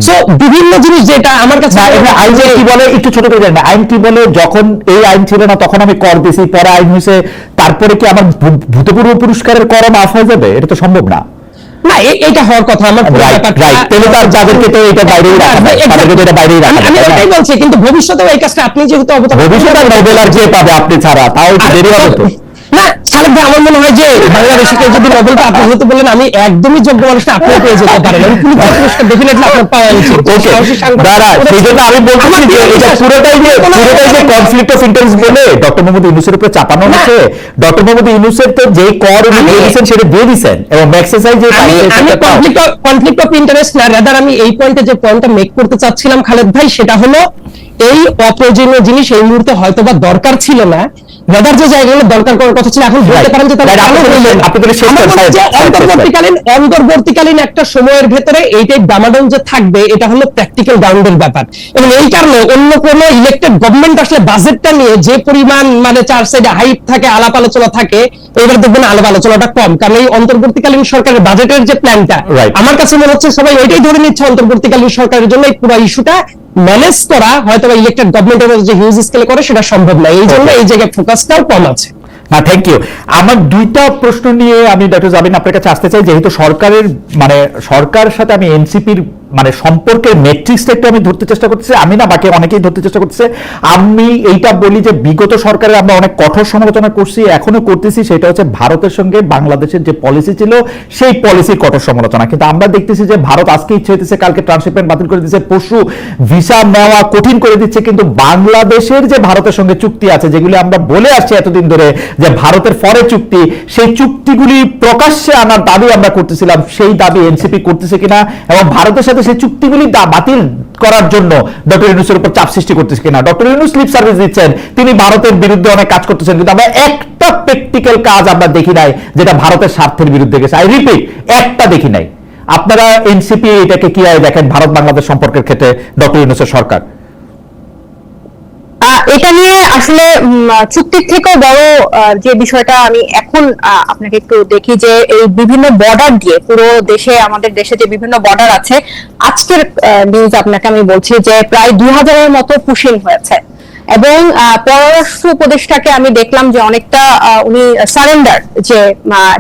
সো বিভিন্ন জিনিস যেটা আমার কাছে আইন কি বলে, একটু ছোট করে জানেন আইন কি বলে, যখন এই আইন ছিল না তখন আমি কর দিয়েছি, পরে আইন হয়েছে, তারপরে কি আমার ভূতপূর্ব পুরস্কারের কর মাফ হয়ে যাবে? এটা তো সম্ভব না। না, এটা হওয়ার কথা আমার যাদেরকে তো এটা বাইরেই রাখা, আমি এটাই বলছি। কিন্তু ভবিষ্যতেও এই কাজটা আপনি যেহেতু ভবিষ্যতে নোবেল আর যে পাবে আপনি ছাড়া, তাও দেরি হবে তো। না সালেক ভাই, আমার মনে হয় যে বাংলাদেশকে যদি নোবেলটা আপনি হতে বললেন, আমি একদমই যোগ্য মানুষটা আপনি পেয়ে যেতে পারেন। আমি পুলিশের পুরস্কার ডেফিনেটলি আপনার পাওয়া উচিত। ওকে দাঁড়া, সেই জন্য আমি বলতেছি যে এটা পুরোটাই যে কনফ্লিক্ট অফ ইন্টারেস্ট বলে ডক্টর মোহাম্মদ ইউনূসের উপরে চাপানো হচ্ছে। ডক্টর মোহাম্মদ ইউনূসের তো যে কর উনি দিয়ে দিয়েছেন সেটা দিয়ে দিয়েছেন, এবং ম্যাক্সেসাইজ যে আমি কনফ্লিক্ট অফ ইন্টারেস্ট না, রাদার আমি এই পয়েন্টে যে পয়েন্টটা মেক করতে চাচ্ছিলাম খালেদ ভাই, সেটা হলো এই অপ্রয়োজনীয় জিনিস এই মুহূর্তে হয়তোবা দরকার ছিল না, রাদার যে জায়গাগুলো দরকার করার কথা ছিল এখন বলতে পারেন যে তারা অন্তর্বর্তীকালীন একটা সময়ের ভেতরে এইটাই দামাদন যে থাকবে, এটা হলো প্র্যাকটিক্যাল গ্রাউন্ডের ব্যাপার। এবং এই কারণে অন্য কোন ইলেক্টেড গভর্নমেন্ট আসলে বাজেটটা নিয়ে যে পরিমাণ মানে চার সাইডে হাইপ থাকে, আলাপ আলোচনা থাকে, এবার দেখবেন আলাপ আলোচনাটা কম, কারণ এই অন্তর্বর্তীকালীন সরকারের বাজেটের যে প্ল্যানটা, আমার কাছে মনে হচ্ছে সবাই ওইটাই ধরে নিচ্ছে অন্তর্বর্তীকালীন সরকারের জন্য এই পুরো ইস্যুটা ম্যানেজ করা হয়তো ইলেক্টেড গভর্নমেন্টের যে হিউজ স্কেলে করে সেটা সম্ভব না, এই জন্য এই জায়গায় ফোকাসটাও কম আছে। না, থ্যাংক ইউ। আমার দুইটা প্রশ্ন নিয়ে আমি ডক্টর জাবিন আপনার কাছে আসতে চাই, যেহেতু সরকারের মানে সরকারের সাথে আমি এনসিপির মানে সম্পর্কের ম্যাট্রিক্সটা একটু আমি ধরতে চেষ্টা করতেছি, আমি না বাকি অনেকেই ধরতে চেষ্টা করতেছে। আমি এইটা বলি যে বিগত সরকারের আমরা অনেক কঠোর সমালোচনা করছি, এখনো করতেছি, সেটা হচ্ছে ভারতের সঙ্গে বাংলাদেশের যে পলিসি ছিল সেই পলিসির কঠোর সমালোচনা। কিন্তু আমরা দেখতেছি যে ভারত আজকে ইচ্ছে হইতেছে, কালকে ট্রান্সশিপমেন্ট বাতিল করে দিচ্ছে, পরশু ভিসা নেওয়া কঠিন করে দিচ্ছে, কিন্তু বাংলাদেশের যে ভারতের সঙ্গে চুক্তি আছে, যেগুলি আমরা বলে আসছি এতদিন ধরে যে ভারতের ফরে চুক্তি, সেই চুক্তিগুলি প্রকাশ্যে আনার দাবি আমরা করতেছিলাম, সেই দাবি এনসিপি করতেছে কিনা, এবং ভারতের সাথে সেই চুক্তিগুলি বাতিল করার জন্য ডক্টর ইউনূসের উপর চাপ সৃষ্টি করতেছে কিনা। ডক্টর ইউনূস লিপ সার্ভিস দিচ্ছেন, তিনি ভারতের বিরুদ্ধে অনেক কাজ করতেছেন, কিন্তু আমরা একটা প্র্যাকটিক্যাল কাজ আমরা দেখি নাই যেটা ভারতের স্বার্থের বিরুদ্ধে গেছে। আই রিপিট, একটা দেখি নাই। আপনারা এনসিপি এটাকে কিভাবে দেখেন ভারত বাংলাদেশ সম্পর্কের ক্ষেত্রে ডক্টর ইউনূসের সরকার? এটা নিয়ে আসলে চুক্তির থেকেও বড় যে বিষয়টা আমি এখন আপনাকে একটু দেখি যে এই বিভিন্ন বর্ডার দিয়ে পুরো দেশে, আমাদের দেশে যে বিভিন্ন বর্ডার আছে, আজকের নিউজ আপনাকে আমি বলছি যে প্রায় 2000-এর মতো পুশিং হয়েছে, এবং পররাষ্ট্র উপদেষ্টাকে আমি দেখলাম যে অনেকটা উনি সারেন্ডার, যে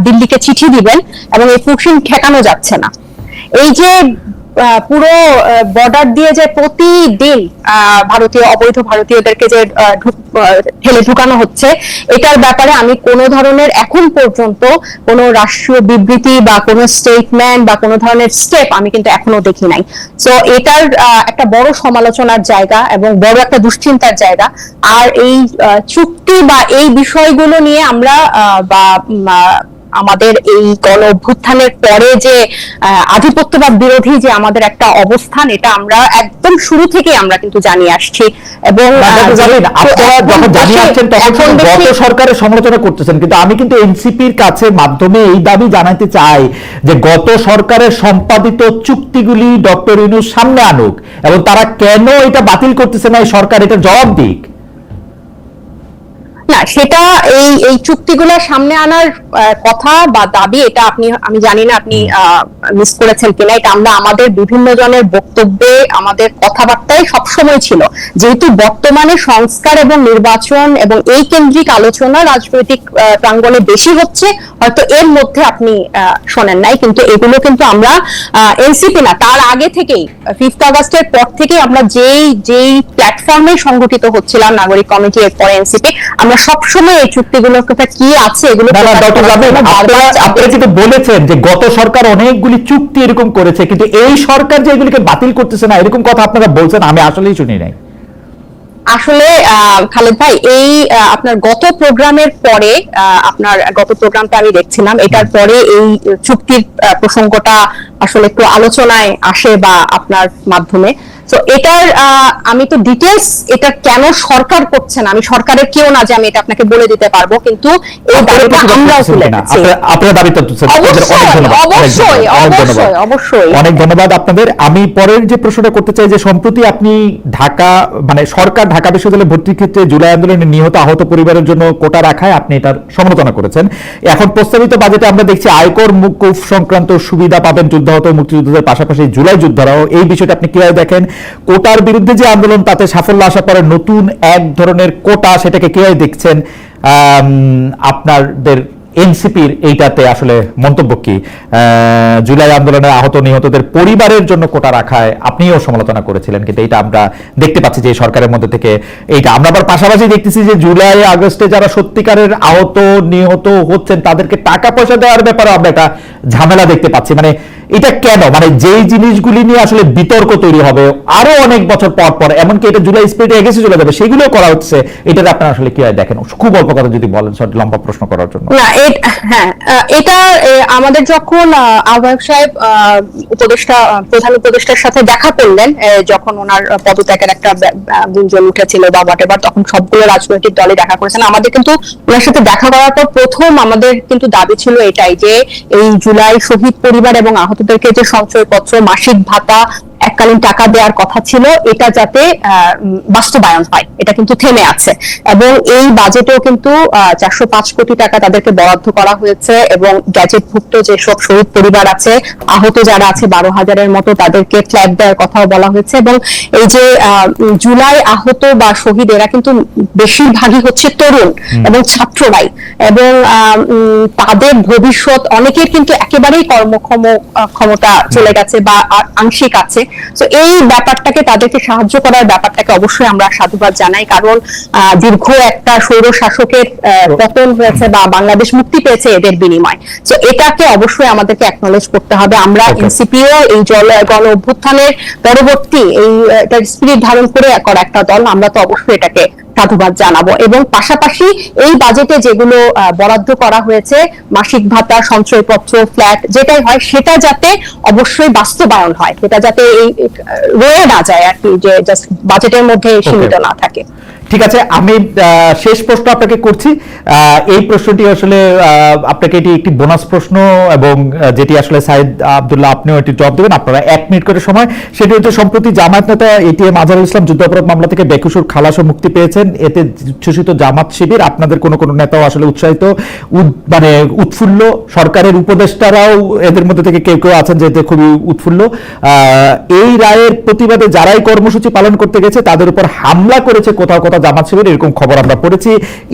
দিল্লিকে চিঠি দিবেন এবং এই পুশিং ঠেকানো যাচ্ছে না। এই যে পুরো বর্ডার দিয়ে যে প্রতিদিন ভারতীয় অবৈধ ভারতীয়দেরকে যে ঠেলে ঢুকানো হচ্ছে, এটার ব্যাপারে আমি কোনো ধরনের এখন পর্যন্ত কোনো রাষ্ট্রীয় বিবৃতি বা কোনো স্টেটমেন্ট বা কোনো ধরনের স্টেপ আমি কিন্তু এখনো দেখি নাই। সো এটার একটা বড় সমালোচনার জায়গা এবং বড় একটা দুশ্চিন্তার জায়গা। আর এই চুক্তি বা এই বিষয়গুলো নিয়ে আমরা বা আমাদের এই গণ অভ্যুত্থানের পরে যে আধিপত্যবাদ বিরোধী যে আমাদের একটা অবস্থান, এটা আমরা একদম শুরু থেকে আমরা কিন্তু জানিয়ে আসছি। এবং আপনারা যখন জানিয়ে আসছেন তখন গত সরকারের সমালোচনা করতেছেন, কিন্তু আমি কিন্তু এনসিপির কাছে মাধ্যমে এই দাবি জানাতে চাই যে গত সরকারের সম্পাদিত চুক্তিগুলি ডক্টর ইউনূস সামনে আনুক, এবং তারা কেন এটা বাতিল করতেছে না, এই সরকার এটা জবাব দিক। না, সেটা এই চুক্তিগুলো সামনে আনার কথা বা দাবি, এটা আমি জানি না আপনি মিস করেছেন কিনা, এটা আমরা আমাদের বিভিন্ন জনের বক্তব্যে, আমাদের কথাবার্তায় সবসময় ছিল। যেহেতু বর্তমানে সংস্কার এবং নির্বাচন এবং এই কেন্দ্রিক আলোচনা রাজনৈতিক প্রাঙ্গণে বেশি হচ্ছে, হয়তো এর মধ্যে আপনি শোনেন নাই, কিন্তু এগুলো কিন্তু আমরা এনসিপি না, তার আগে থেকেই 5th আগস্টের পর থেকেই আমরা যেই প্ল্যাটফর্মে সংগঠিত হচ্ছিলাম, নাগরিক কমিটি, এরপরে এনসিপি, আমরা সবসময় এই চুক্তিগুলোর কথা কি আছে এগুলো আপনারা কিন্তু বলেছেন যে গত সরকার অনেকগুলি চুক্তি এরকম করেছে, কিন্তু এই সরকার যে এগুলিকে বাতিল করতেছে না, এরকম কথা আপনারা বলছেন, আমি আসলেই শুনি নাই। আসলে খালেদ ভাই, এই আপনার গত প্রোগ্রামের পরে, আপনার গত প্রোগ্রামটা আমি দেখছিলাম, এটার পরে এই চুক্তির প্রসঙ্গটা আসলে একটু আলোচনায় আসে বা আপনার মাধ্যমে। তো এটার আমি তো ডিটেইলস এটা কেন সরকার করছে না, আমি সরকারের কেউ না যে আমি এটা আপনাকে বলে দিতে পারবো, কিন্তু এই দাবিটা আমরাও তুলে দিচ্ছি। আপনারা দাবি করতেছেন, অবশ্যই অনেক ধন্যবাদ আপনাদের। আমি পরের যে প্রশ্নটা করতে চাই যে সম্প্রতি আপনি ঢাকা মানে সরকার ঢাকা বিশ্ববিদ্যালয়ে ভর্তির ক্ষেত্রে জুলাই আন্দোলনে নিহত আহত পরিবারের জন্য কোটা রাখায় আপনি এটার সমালোচনা করেছেন। এখন প্রস্তাবিত বাজেটে আমরা দেখছি আয়কর মুকুব সংক্রান্ত সুবিধা পাবেন যুদ্ধাহত মুক্তিযোদ্ধাদের পাশাপাশি জুলাই যোদ্ধারাও। এই বিষয়টা আপনি কিভাবে দেখেন? কোটার বিরুদ্ধে যে আন্দোলন, তাতে সাফল্য আসার পরে নতুন এক ধরনের কোটা, সেটাকে কিভাবে দেখছেন? আপনাদের এনসিপির এইটাতে আসলে মন্তব্য কি? জুলাই আন্দোলনে আহত নিহতদের পরিবারের জন্য কোটা রাখায় আপনিও সমালোচনা করেছিলেন, কিন্তু এটা আমরা দেখতে পাচ্ছি যে সরকারের মধ্যে থেকে এইটা আমরা আবার পাশাপাশি দেখতেছি যে জুলাই আগস্টে যারা সত্যিকারের আহত নিহত হচ্ছেন তাদেরকে টাকা পয়সা দেওয়ার ব্যাপারে আমরা একটা ঝামেলা দেখতে পাচ্ছি। মানে এটা কেন? মানে যেই জিনিসগুলি নিয়ে আসলে বিতর্ক তৈরি হবে আরো অনেক বছর পর পর, এমনকি এটা জুলাই স্পিরিটে এগেছে চলে যাবে, সেগুলো করা হচ্ছে, এটাতে আপনারা আসলে কি হয় দেখেন? খুব অল্প কথা যদি বলেন, লম্বা প্রশ্ন করার জন্য। না, হ্যাঁ, এটা আমাদের যখন আহ্বায়ক সাহেব উপদেষ্টা প্রধান উপদেষ্টার সাথে দেখা করলেন, যখন ওনার পদত্যাগের একটা গুঞ্জন উঠেছিল বা হোয়াটএভার, তখন সবগুলো রাজনৈতিক দলে দেখা করেছেন। আমাদের কিন্তু ওনার সাথে দেখা করার পর প্রথম আমাদের কিন্তু দাবি ছিল এটাই যে এই জুলাই শহীদ পরিবার এবং আহতদেরকে যে সঞ্চয়পত্র, মাসিক ভাতা, এককালীন টাকা দেওয়ার কথা ছিল, এটা যাতে বাস্তবায়ন হয়। এটা কিন্তু থেমে আছে এবং এই বাজেটেও কিন্তু 405 কোটি টাকা তাদেরকে বরাদ্দ করা হয়েছে এবং গ্যাজেটভুক্ত যেসব শহীদ পরিবার আছে, আহত যারা আছে 12,000-এর মতো, তাদেরকে ফ্ল্যাট দেওয়ার কথাও বলা হয়েছে। এবং এই যে জুলাই আহত বা শহীদ, এরা কিন্তু বেশিরভাগই হচ্ছে তরুণ এবং ছাত্ররাই, এবং তাদের ভবিষ্যৎ অনেকের কিন্তু একেবারেই কর্মক্ষমতা চলে গেছে বা আংশিক আছে। তো এই ব্যাপারটাকে, তাদেরকে সাহায্য করার ব্যাপারটাকে অবশ্যই আমরা সাধুবাদ জানাই, কারণ দীর্ঘ একটা স্বৈর শাসকের পতন হয়েছে বা বাংলাদেশ মুক্তি পেয়েছে এদের বিনিময়। তো এটাকে অবশ্যই আমাদেরকে অ্যাকনলেজ করতে হবে। আমরা এনসিপিও এই গণ অভ্যুত্থানের পরবর্তী এই স্পিরিট ধারণ করে করা একটা দল, আমরা তো অবশ্যই এটাকে সাধুবাদ জানাবো। এবং পাশাপাশি এই বাজেটে যেগুলো বরাদ্দ করা হয়েছে, মাসিক ভাতা, সঞ্চয়পত্র, ফ্ল্যাট, যেটাই হয় সেটা যাতে অবশ্যই বাস্তবায়ন হয়, সেটা যাতে এই রয়ে না যায় আর কি, যে জাস্ট বাজেটের মধ্যে সীমিত না থাকে। ঠিক আছে, আমি শেষ প্রশ্ন আপনাকে করছি। এই প্রশ্নটি আসলে আপনাকে এটি একটি বোনাস প্রশ্ন, এবং যেটি আসলে সাইদ আব্দুল্লাহ আপনিও এটি জবাব দেবেন, আপনারা 1 মিনিট করে সময়। সেটি হচ্ছে, সম্প্রতি জামায়াত নেতা এটিএম আজহারুল ইসলাম যুদ্ধাপরাধ মামলা থেকে বেকসুর খালাস ও মুক্তি পেয়েছেন। এতে উচ্ছ্বসিত জামাত শিবির, আপনাদের কোনো কোনো নেতাও আসলে উৎসাহিত, মানে উৎফুল্ল, সরকারের উপদেষ্টারাও এদের মধ্যে থেকে কেউ কেউ আছেন যেতে খুবই উৎফুল্ল। এই রায়ের প্রতিবাদে যারাই কর্মসূচি পালন করতে গেছে তাদের উপর হামলা করেছে কোথাও কোথাও জামাত শিবির, এরকম খবর আমরা পড়েছি।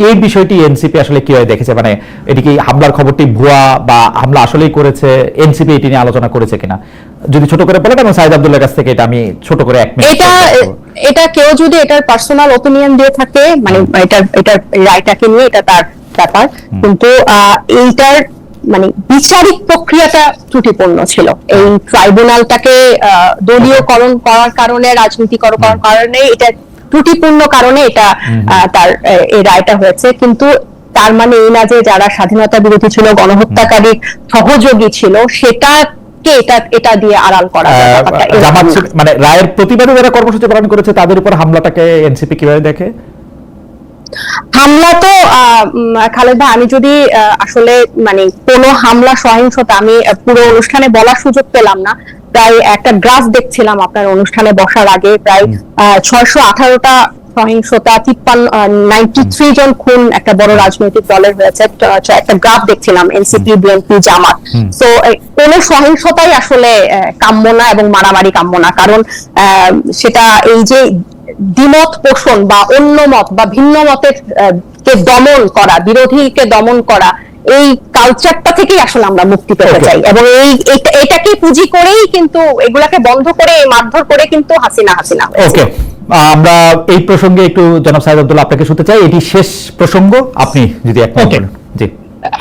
এই বিষয়টি এনসিপি আসলে কিভাবে দেখেছে? মানে এটি কি হামলার খবরটি ভুয়া বা হামলা আসলেই করেছে? এনসিপি এটি নিয়ে আলোচনা করেছে কিনা যদি ছোট করে বলেন, এবং সাইদ আব্দুল্লাহর কাছ থেকে এটা আমি ছোট করে 1 মিনিট। এটা কেউ যদি এটার পার্সোনাল ওপিনিয়ন দিয়ে থাকে, মানে এটার রায়টাকে নিয়ে, এটা তার ব্যাপার, কিন্তু এইটার মানে বিচারিক প্রক্রিয়াটা ত্রুটিপূর্ণ ছিল। এই ট্রাইব্যুনালটাকে দলীয়করণ করার কারণে, রাজনীতিকরণ করার কারণে, এটা ত্রুটিপূর্ণ কারণে এটা তার এই রায়টা হয়েছে। কিন্তু তার মানে এই না যে যারা স্বাধীনতা বিরোধী ছিল, গণহত্যাকারীর সহযোগী ছিল, সেটা এটা দিয়ে আড়াল করা যায়। মানে রায়ের প্রতিবাদে যারা কর্মসূচি পালন করেছে তাদের উপর হামলাটাকে এনসিপি কিভাবে দেখে? হামলা তো খালেদ ভাই, আমি যদি আসলে মানে কোনো হামলা, সহিংসতা আমি পুরো অনুষ্ঠানে বলার সুযোগ পেলাম না। প্রায় একটা গ্রাফ দেখছিলাম আপনার অনুষ্ঠানে বসার আগে, প্রায় 618টা সহিংসতা, 93 জন খুন একটা বড় রাজনৈতিক দলের হয়েছে, একটা গ্রাফ দেখছিলাম, এনসিপি, বিএনপি, জামাত। তো কোন সহিংসতাই আসলে কাম্য না এবং মারামারি কাম্য না, কারণ সেটা এই যে দ্বিমত পোষণ বা অন্য মত বা ভিন্ন মতের কে দমন করা, বিরোধীকে দমন করা, এই কালচারটা থেকেই আসলে আমরা মুক্তি পেতে চাই। এবং এটাকে পুঁজি করেই কিন্তু, এগুলাকে বন্ধ করে, মারধর করে কিন্তু হাসিনা ওকে, আমরা এই প্রসঙ্গে একটু জনাব সাইদ আব্দুল্লাহ আপনাকে শুনতে চাই। এটি শেষ প্রসঙ্গ, আপনি যদি এক মিনিট বলেন। জি,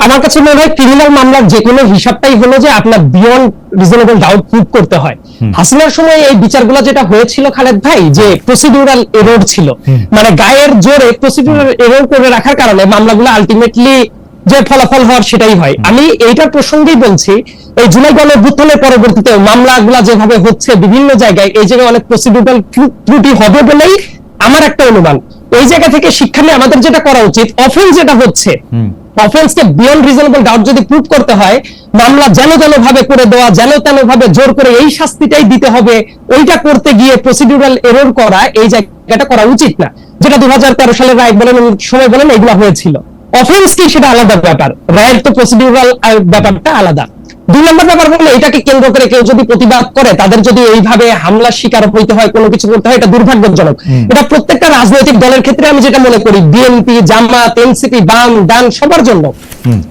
আমার কাছে মনে হয় ক্রিমিনাল মামলার যে কোনো হিসাবটাই হলো যে আপনার বিয়ন্ড রিজনেবল ডাউট প্রুভ করতে হয়। হাসিনার সময় এই বিচারগুলো যেটা হয়েছিল খালেদ ভাই, যে প্রসিডিউরাল এরর ছিল, মানে গায়ের জোরে প্রসিডিউরাল এরর করে রাখার কারণে মামলাগুলো আলটিমেটলি যে ফলাফল হওয়ার সেটাই হয়। আমি এইটার প্রসঙ্গেই বলছি, এই জুলাই গণ অভ্যুত্থানের পরবর্তীতে মামলাগুলা যেভাবে হচ্ছে বিভিন্ন জায়গায়, এই জায়গায় অনেক প্রসিডিউরাল ত্রুটি হবে বলেই আমার একটা অনুমান। এই জায়গা থেকে শিক্ষা নিয়ে আমাদের যেটা করা উচিত, অফেন্স যেটা হচ্ছে, অফেন্সকে বিয়ন্ড রিজনেবল ডাউট যদি প্রুভ করতে হয়, মামলা যেন ভাবে করে দেওয়া, যেন ভাবে জোর করে এই শাস্তিটাই দিতে হবে, ওইটা করতে গিয়ে প্রসিডিউরাল এরর করা, এই জায়গাটা করা উচিত না। যেটা 2013 সালের রায় বলেন, সময় বলেন, এগুলো হয়েছিল। অফেন্স কি সেটা আলাদা ব্যাপার, রায়ের তো প্রসিডিউরাল ব্যাপারটা আলাদা। দুই নম্বর ব্যাপার হলো এটাকে কেন্দ্র করে কেউ যদি প্রতিবাদ করে, তাদের যদি এইভাবে হামলার শিকার হইতে হয়, কোনো কিছু করতে হয়, এটা দুর্ভাগ্যজনক। এটা প্রত্যেকটা রাজনৈতিক দলের ক্ষেত্রে আমি যেটা মনে করি, বিএনপি, জামাত, এনসিপি, বাম, ডান সবার জন্য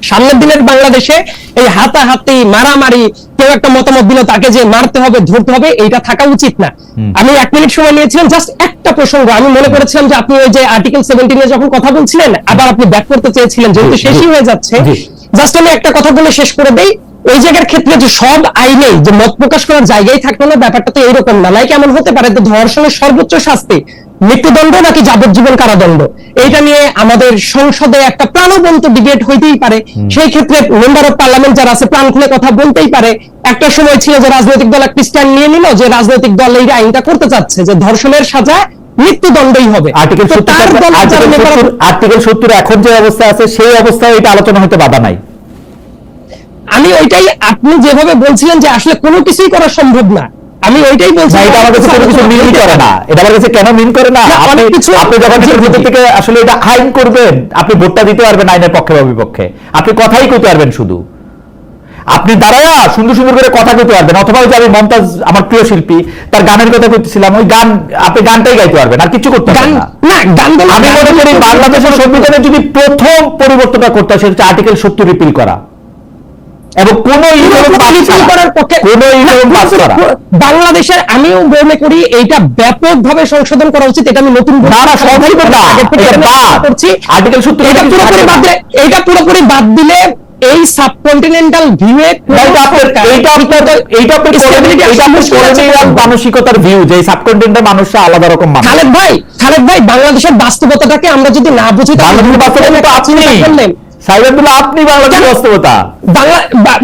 সামনের দিনের বাংলাদেশে এই হাতাহাতি, মারামারি, কেউ একটা মতামত দিল তাকে যে মারতে হবে, ধরতে হবে, এইটা থাকা উচিত না। আমি 1 মিনিট সময় নিয়েছিলাম জাস্ট একটা প্রসঙ্গ, আমি মনে করেছিলাম যে আপনি ওই যে আর্টিকেল 17 যখন কথা বলছিলেন, আবার আপনি ব্যাক করতে চেয়েছিলেন, যেহেতু শেষই হয়ে যাচ্ছে, জাস্ট আমি একটা কথা বলে শেষ করে দেই। ওই জায়গার ক্ষেত্রে যে সব আইনে যে মত প্রকাশ করার জায়গায় থাকলো না, ব্যাপারটা তো এইরকম না। লাইক এমন হতে পারে যে ধর্ষণের সর্বোচ্চ শাস্তি মৃত্যুদণ্ড নাকি যাবজ্জীবন কারাদণ্ড, এইটা নিয়ে আমাদের সংসদে একটা প্রাণবন্ত ডিবেট হইতেই পারে। সেই ক্ষেত্রে মেম্বার অফ পার্লামেন্ট যারা আছে প্রাণ খুলে কথা বলতেই পারে। একটা সময় ছিল যে রাজনৈতিক দল একটা স্ট্যান্ড নিয়ে নিল যে রাজনৈতিক দল এই আইনটা করতে চাচ্ছে যে ধর্ষণের সাজা মৃত্যুদণ্ডই হবে। আর্টিকেল 70 এখন যে অবস্থা আছে সেই অবস্থায় এটা আলোচনা হতে বাধা নাই। আমি ওইটাই, আপনি যেভাবে বলছিলেন যে আসলে কোনো কিছুই করা সম্ভব না, আমি ওইটাই বলছি। এটা আমার কাছে কোনো কিছু মিন করে না, এটা আমার কাছে কেন মিন করে না, আপনি যখন এর ভিতর থেকে আসলে এটা আইন করবেন, আপনি ভোটটা দিতে পারবেন আইনের পক্ষে বা বিপক্ষে, আপনি কথাই কইতে পারবেন, শুধু আপনি দাঁড়ায়া সুন্দর সুন্দর করে কথা কইতে পারবেন। অথবা ওই যে আমি মমতাজ, আমার প্রিয় শিল্পী, তার গানের কথা কইতেছিলাম, ওই গান আপনি গানটাই গাইতে পারবেন, আর কিছু করতে পারবেন না। আমি মনে করি বাংলাদেশের সংবিধানে যদি প্রথম পরিবর্তনটা করতে হয় সেটা হচ্ছে আর্টিকেল 70 রিপিল করা এবং কোন বাংলাদেশের, আমিও মনে করি এইটা ব্যাপকভাবে সংশোধন করা উচিত। এটা আমি নতুন এইটা পুরোপুরি বাদ দিলে এই সাবকন্টিনেন্টাল ভিউয়ে মানসিকতার ভিউ যে সাবকন্টিনেন্টাল মানুষরা আলাদা রকম মানুষ। খালেদ ভাই, বাংলাদেশের বাস্তবতাটাকে আমরা যদি না বুঝি, আপনি বাংলাদেশের বাস্তবতা,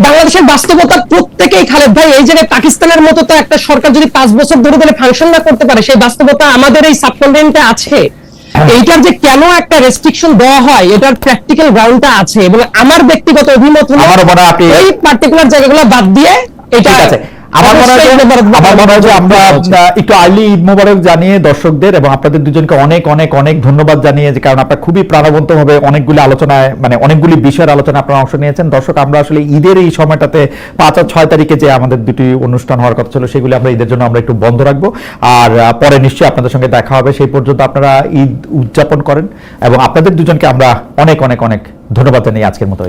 বাংলাদেশের বাস্তবতা প্রত্যেকেই খালেদ ভাই, এই জায়গায় পাকিস্তানের মতো তো একটা সরকার যদি 5 বছর ধরে ফাংশন না করতে পারে, সেই বাস্তবতা আমাদের এই সাবকন্টিনেন্টে আছে। এইটার যে কেন একটা রেস্ট্রিকশন দেওয়া হয়, এটার প্র্যাকটিক্যাল গ্রাউন্ডটা আছে। এবং আমার ব্যক্তিগত অভিমত হলো এই পার্টিকুলার জায়গাগুলো বাদ দিয়ে এটা আছে। আমার মনে হয় যে আমরা একটু আর্লি ঈদ মোবারক জানিয়ে দর্শকদের এবং আপনাদের দুজনকে অনেক অনেক অনেক ধন্যবাদ জানিয়ে, যে কারণ আপনারা খুবই প্রাণবন্ত ভাবে অনেকগুলি আলোচনায়, মানে অনেকগুলি বিষয়ের আলোচনা আপনারা অংশ নিয়েছেন। দর্শক, আমরা আসলে ঈদের এই সময়টাতে 5 আর 6 তারিখে যে আমাদের দুটি অনুষ্ঠান হওয়ার কথা ছিল, সেগুলি আমরা ঈদের জন্য আমরা একটু বন্ধ রাখবো। আর পরে নিশ্চয়ই আপনাদের সঙ্গে দেখা হবে। সেই পর্যন্ত আপনারা ঈদ উদযাপন করেন এবং আপনাদের দুজনকে আমরা অনেক অনেক অনেক ধন্যবাদ জানিয়ে আজকের মতো